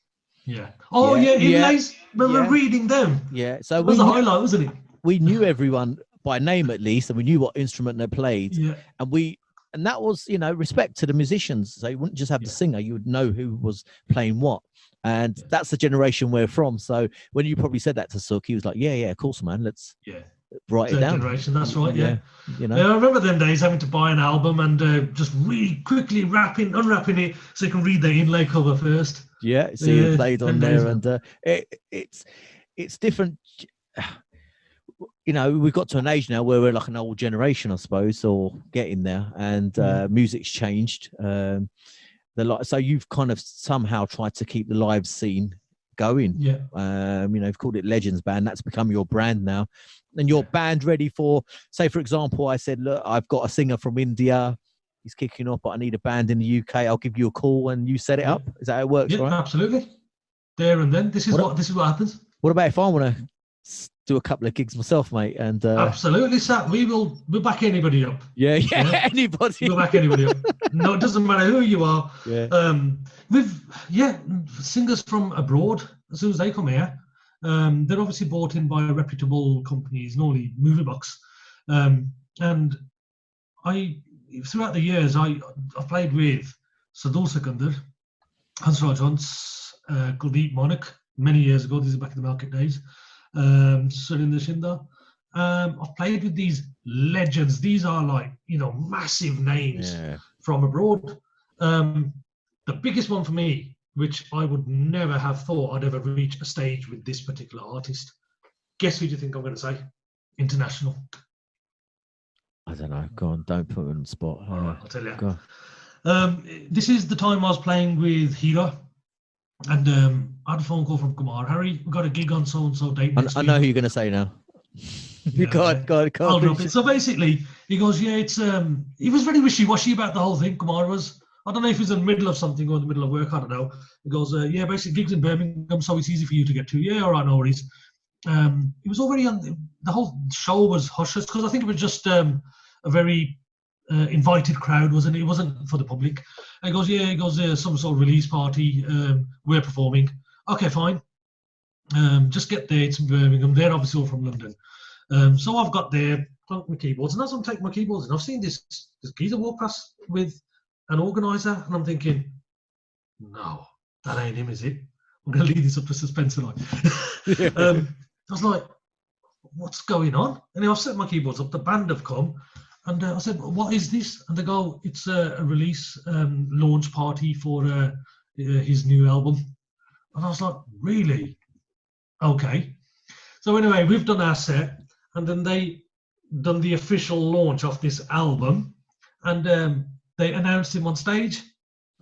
Yeah. Oh, yeah, inlays. We're reading them. Yeah. So it was a highlight, wasn't it? We knew everyone by name at least, and we knew what instrument they played. Yeah. And that was, respect to the musicians. So you wouldn't just have the singer; you would know who was playing what. And that's the generation we're from. So when you probably said that to Suk, he was like, "Yeah, of course, man. Let's write it down." Generation, that's right. Yeah. I remember them days having to buy an album and just really quickly unwrapping it so you can read the inlay cover first. Yeah, see it played on there, and it's different. We've got to an age now where we're like an old generation, I suppose, or getting there, and music's changed. So you've kind of somehow tried to keep the live scene going. Yeah. You've called it Legends Band. That's become your brand now. And your band ready for, say, for example, I said, look, I've got a singer from India. He's kicking off, but I need a band in the UK. I'll give you a call and you set it up. Is that how it works, right? Absolutely. There and then. This is what happens. What about if I want to do a couple of gigs myself, mate? And absolutely, Sat. We'll back anybody up. Yeah, anybody. We'll back anybody up. No, it doesn't matter who you are. Yeah. Singers from abroad, as soon as they come here, they're obviously brought in by reputable companies, normally movie box. And throughout the years, I've played with Sadul Sikandar, Hansraj Hans, Kuldeep Monik, many years ago. This is back in the Malkit days. Surinder Shindar. I've played with these legends. These are like, massive names from abroad. The biggest one for me, which I would never have thought I'd ever reach a stage with this particular artist. Guess who do you think I'm going to say? International. I don't know. Go on, don't put me on the spot. All right, I'll tell you. Go on. This is the time I was playing with Hira, and I had a phone call from Kumar. Harry, we've got a gig on so-and-so date next I week. know who you're going to say now. Go on. So basically, he goes, it's he was very wishy-washy about the whole thing. Kumar was. I don't know if he's in the middle of something or in the middle of work. I don't know. He goes, basically gigs in Birmingham, so it's easy for you to get to. Yeah, all right, no worries. It was already on. The whole show was hushes because I think it was just a very invited crowd, wasn't it? It wasn't for the public. And he goes, some sort of release party. We're performing. Okay, fine. Just get there. It's in Birmingham. They're obviously all from London. So I've got there, plunked my keyboards, and as I'm taking my keyboards, and I've seen this geezer walk past with an organizer, and I'm thinking, no, that ain't him, is it? I'm going to leave this up to suspense tonight. I was like, what's going on? And I've set my keyboards up, the band have come, and I said, what is this? And they go, it's a release launch party for his new album. And I was like, really? Okay. So anyway, we've done our set, and then they done the official launch of this album, and they announced him on stage,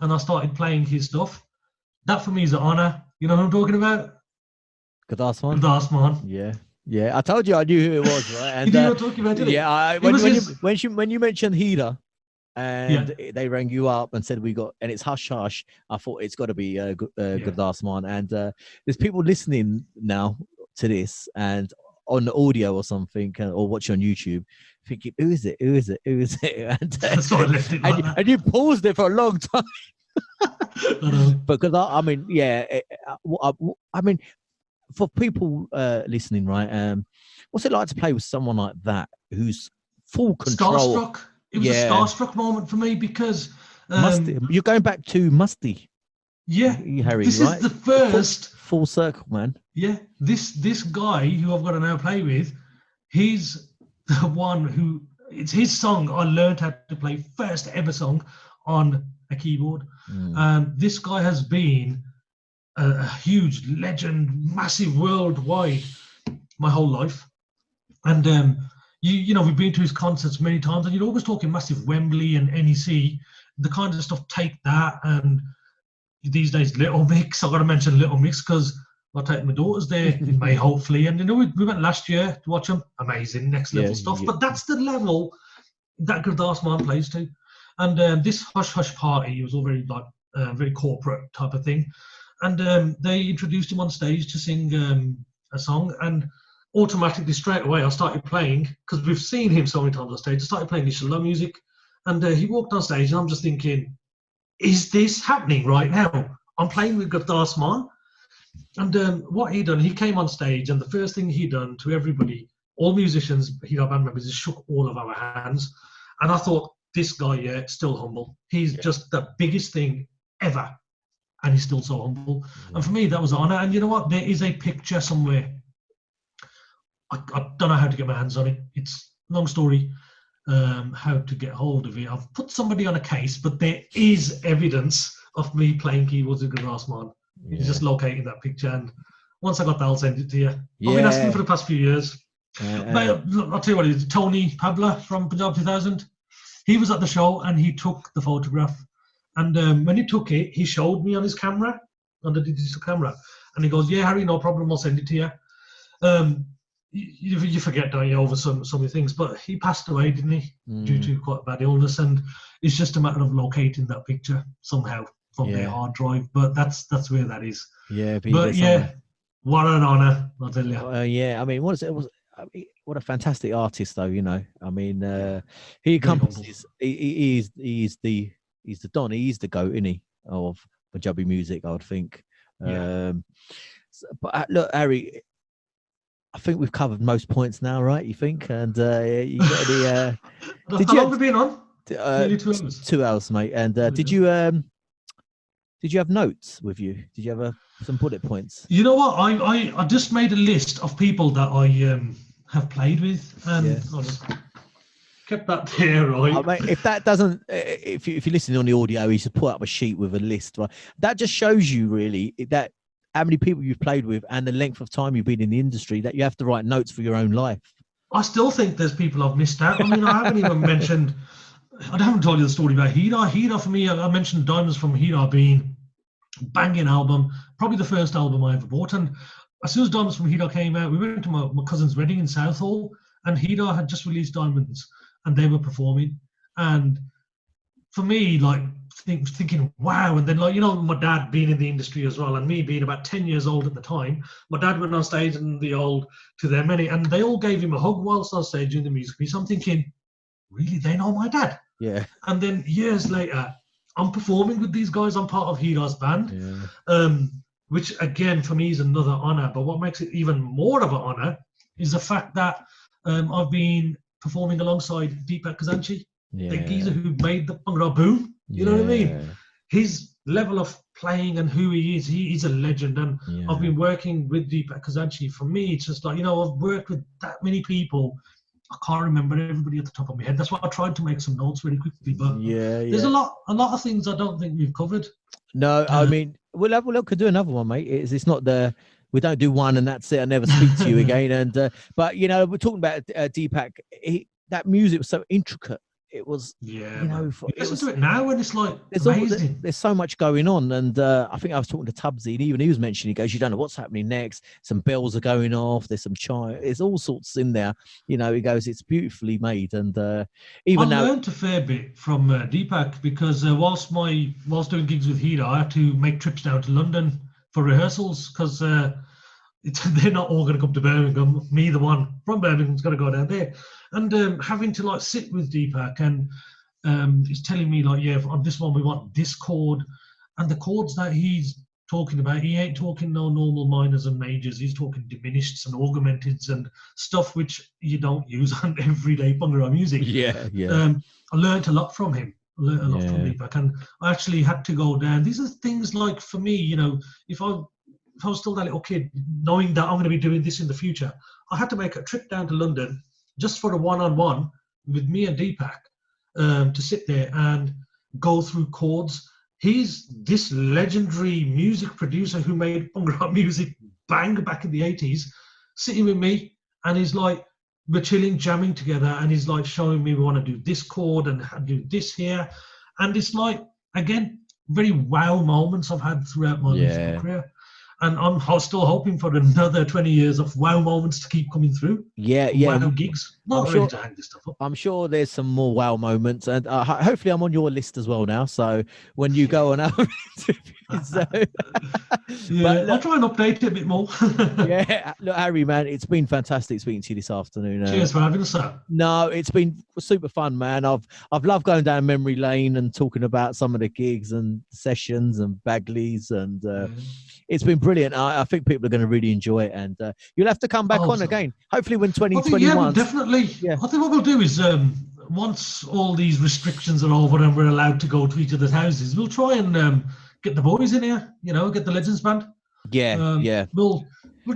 and I started playing his stuff. That for me is an honour. You know what I'm talking about? Gurdas Maan. Gurdas Maan. Yeah. I told you I knew who it was, right? And, you knew what I'm talking about, didn't you? Yeah. When you mentioned Hira, and they rang you up and said and it's hush hush. I thought it's got to be Gurdas Maan, and there's people listening now to this and on the audio or something, or watching on YouTube, thinking, who is it? And, That's why I left it like that. And you paused it for a long time. Because I mean, for people listening, right? What's it like to play with someone like that who's full control? Starstruck. It was a starstruck moment for me because you're going back to Musty. Yeah, Harry. This right? is the first full circle, man. Yeah, this guy who I've got to now play with, he's the one who, it's his song I learned how to play, first ever song on a keyboard. This guy has been a huge legend, massive worldwide my whole life. And we've been to his concerts many times, and you're always talking massive Wembley and NEC, the kind of stuff, Take That, and these days Little Mix. I've got to mention Little Mix because I'll take my daughters there in May, hopefully. And we went last year to watch them. Amazing, next level stuff. Yeah. But that's the level that Gurdas Maan plays to. And this Hush Hush party was all very very corporate type of thing. And they introduced him on stage to sing a song, and automatically straight away I started playing, because we've seen him so many times on stage. I started playing his shalom music, and he walked on stage, and I'm just thinking, is this happening right now? I'm playing with Gurdas Maan. And what he done, he came on stage, and the first thing he done to everybody, all musicians, Hira band members, is shook all of our hands. And I thought, this guy, still humble. He's just the biggest thing ever, and he's still so humble. And for me, that was an honour. And you know what? There is a picture somewhere. I don't know how to get my hands on it. It's a long story, how to get hold of it. I've put somebody on a case, but there is evidence of me playing keyboards with Gurdas Maan. You just locating that picture, and once I got that, I'll send it to you. I've been asking for the past few years. But I'll tell you what it is. Tony Pabla from Punjab 2000, he was at the show and he took the photograph. And when he took it, he showed me on his camera, on the digital camera, and he goes, "Yeah, Harry, no problem, I'll send it to you." You forget, don't you, over some of the things. But he passed away, didn't he, due to quite a bad illness, and it's just a matter of locating that picture somehow from their hard drive. But that's where that is. Yeah, but yeah, What an honor, I'll tell you. Yeah, I mean, what is it? I mean, what a fantastic artist, though. You know, I mean, he Very humble. encompasses. He's the Don. He's the goat, isn't he, of Punjabi music? I would think. Yeah. But look, Harry, I think we've covered most points now, right? You think? And you got any? Did How you? long have we been on? Uh, Nearly 2 hours. 2 hours, mate. And did you? Did you have notes with you? Did you have some bullet points? You know what? I just made a list of people that I have played with, and I just kept that there, right? I mean, if that doesn't, if you're listening on the audio, you should put up a sheet with a list. Right? That just shows you really that how many people you've played with and the length of time you've been in the industry, that you have to write notes for your own life. I still think there's people I've missed out. I mean, I haven't even mentioned. I haven't told you the story about Hida. Hida for me, I mentioned Diamonds from Hida being a banging album, probably the first album I ever bought. And as soon as Diamonds from Hida came out, we went to my cousin's wedding in Southall, and Hida had just released Diamonds, and they were performing. And for me, like thinking, wow. And then, like, you know, my dad being in the industry as well, and me being about 10 years old at the time, my dad went on stage in the old to them, and they all gave him a hug whilst on stage doing the music piece. I'm thinking, really, they know my dad? Yeah. And then years later, I'm performing with these guys. I'm part of Hida's band, which again for me is another honor. But what makes it even more of an honor is the fact that I've been performing alongside Deepak Kazanchi, the geezer who made the Bhangra boom. You know what I mean? His level of playing and who he is, he's a legend. And I've been working with Deepak Kazanchi. For me, it's just like, you know, I've worked with that many people. I can't remember everybody at the top of my head. That's why I tried to make some notes really quickly. But there's a lot of things I don't think we've covered. No, I mean, we could do another one, mate. It's not we don't do one and that's it. I never speak to you again. And but you know, we're talking about Deepak. That music was so intricate. It was, you know, listen to it now and it's like there's so much going on. And I think I was talking to Tubbsy, and even he was mentioning, he goes, you don't know what's happening next. Some bells are going off. There's some there's all sorts in there. You know, he goes, it's beautifully made. And even I learned a fair bit from Deepak, because whilst doing gigs with Hida, I had to make trips down to London for rehearsals, because they're not all going to come to Birmingham. Me, the one from Birmingham's got to go down there. And having to like sit with Deepak, and he's telling me like, yeah, on this one we want this chord, and the chords that he's talking about, he ain't talking no normal minors and majors. He's talking diminished and augmenteds and stuff which you don't use on everyday Bhangra music. I learned a lot from him. I learned a lot from Deepak, and I actually had to go down. These are things like, for me, you know, if I was still that little kid, knowing that I'm going to be doing this in the future, I had to make a trip down to London just for a one-on-one with me and Deepak, to sit there and go through chords. He's this legendary music producer who made Bhangra music bang back in the 80s, sitting with me, and he's like, we're chilling, jamming together, and he's like showing me we want to do this chord and do this here. And it's like, again, very wow moments I've had throughout my musical career. And I'm still hoping for another 20 years of wow moments to keep coming through. Wow gigs. Not ready to hang this stuff up. I'm sure there's some more wow moments, and hopefully I'm on your list as well now. So when you go on other interviews, I'll try and update it a bit more. Look, Harry, man, it's been fantastic speaking to you this afternoon. Cheers for having us, sir. No, it's been super fun, man. I've loved going down memory lane and talking about some of the gigs and sessions and Bagleys, and it's been brilliant. I think people are going to really enjoy it, and you'll have to come back on again. Hopefully when 2021. Definitely. I think what we'll do is, once all these restrictions are over and we're allowed to go to each other's houses, we'll try and get the boys in here, you know, get the Legends Band. We'll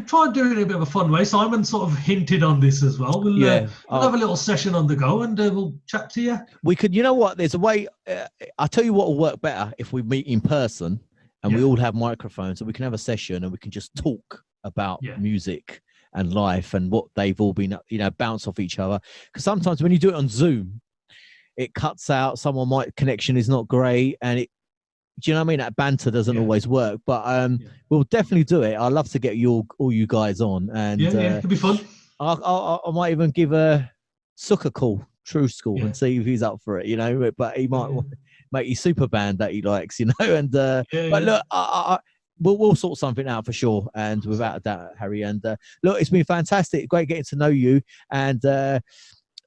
try and do it in a bit of a fun way. Simon sort of hinted on this as well. We'll have a little session on the go, and we'll chat to you. We could, you know what, there's a way, I'll tell you what will work better if we meet in person and we all have microphones, so we can have a session and we can just talk about music and life and what they've all been, you know, bounce off each other. Because sometimes when you do it on Zoom, it cuts out. Connection is not great, and do you know what I mean? That banter doesn't always work, but we'll definitely do it. I'd love to get all you guys on, and it'll be fun. I might even give a Sukkah call, True School, and see if he's up for it. You know, but he might make his super band that he likes. You know, and but look, we'll sort something out for sure, and without a doubt, Harry. And look, it's been fantastic, great getting to know you, and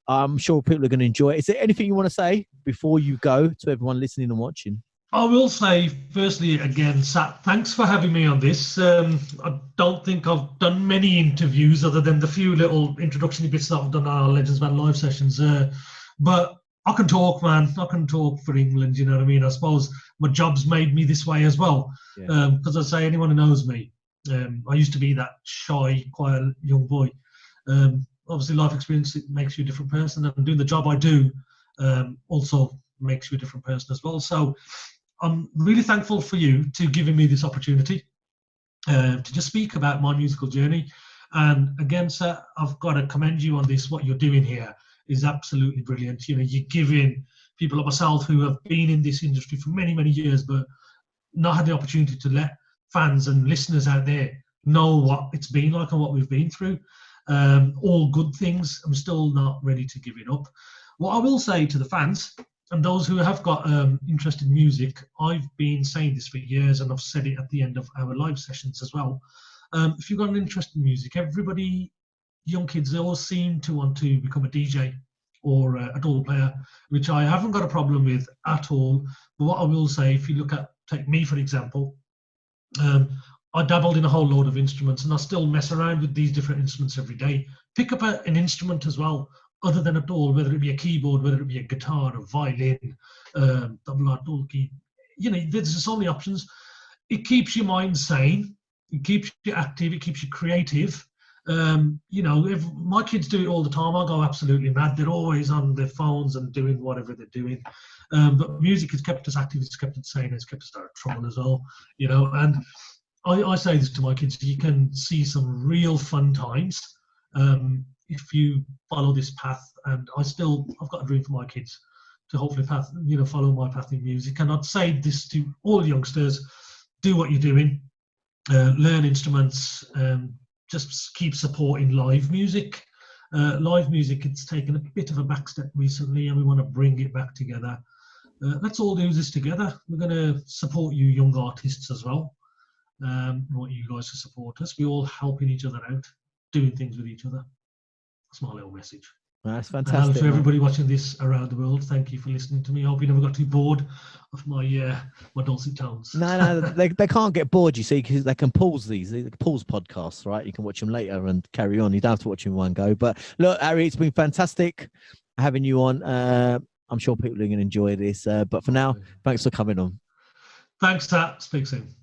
I'm sure people are going to enjoy it. Is there anything you want to say before you go to everyone listening and watching? I will say, firstly, again, Sat, thanks for having me on this. I don't think I've done many interviews other than the few little introductory bits that I've done on our Legends Band live sessions. But I can talk, man. I can talk for England, you know what I mean? I suppose my job's made me this way as well. Because I say, anyone who knows me, I used to be that shy, quiet young boy. Obviously, life experience it makes you a different person, and doing the job I do also makes you a different person as well. So I'm really thankful for you to giving me this opportunity to just speak about my musical journey. And again, sir, I've got to commend you on this. What you're doing here is absolutely brilliant. You know, you're giving people like myself who have been in this industry for many, many years, but not had the opportunity to let fans and listeners out there know what it's been like and what we've been through. All good things. I'm still not ready to give it up. What I will say to the fans and those who have got interest in music, I've been saying this for years, and I've said it at the end of our live sessions as well. If you've got an interest in music, everybody, young kids, they all seem to want to become a DJ or a double player, which I haven't got a problem with at all. But what I will say, if you look at, take me for example, I dabbled in a whole load of instruments, and I still mess around with these different instruments every day. Pick up an instrument as well, other than a doll, whether it be a keyboard, whether it be a guitar, a violin, tabla, dolki. You know, there's so many options. It keeps your mind sane. It keeps you active. It keeps you creative. You know, if my kids do it all the time, I go absolutely mad. They're always on their phones and doing whatever they're doing. But music has kept us active. It's kept us sane. It's kept us out of trouble as well. You know, and I say this to my kids: you can see some real fun times if you follow this path. And I've got a dream for my kids to hopefully follow my path in music. And I'd say this to all youngsters: do what you're doing, learn instruments, just keep supporting live music. Live music, it's taken a bit of a back step recently, and we want to bring it back together. Let's all do this together. We're going to support you young artists as well. I want you guys to support us. We're all helping each other out, doing things with each other. That's my little message. That's fantastic. And to everybody watching this around the world, thank you for listening to me. I hope you never got too bored of my dulcet tones. No, they can't get bored, you see, because they can pause these. They can pause podcasts, right? You can watch them later and carry on. You don't have to watch them in one go. But look, Harry, it's been fantastic having you on. I'm sure people are going to enjoy this. But for now, thanks for coming on. Thanks, Sat. Speak soon.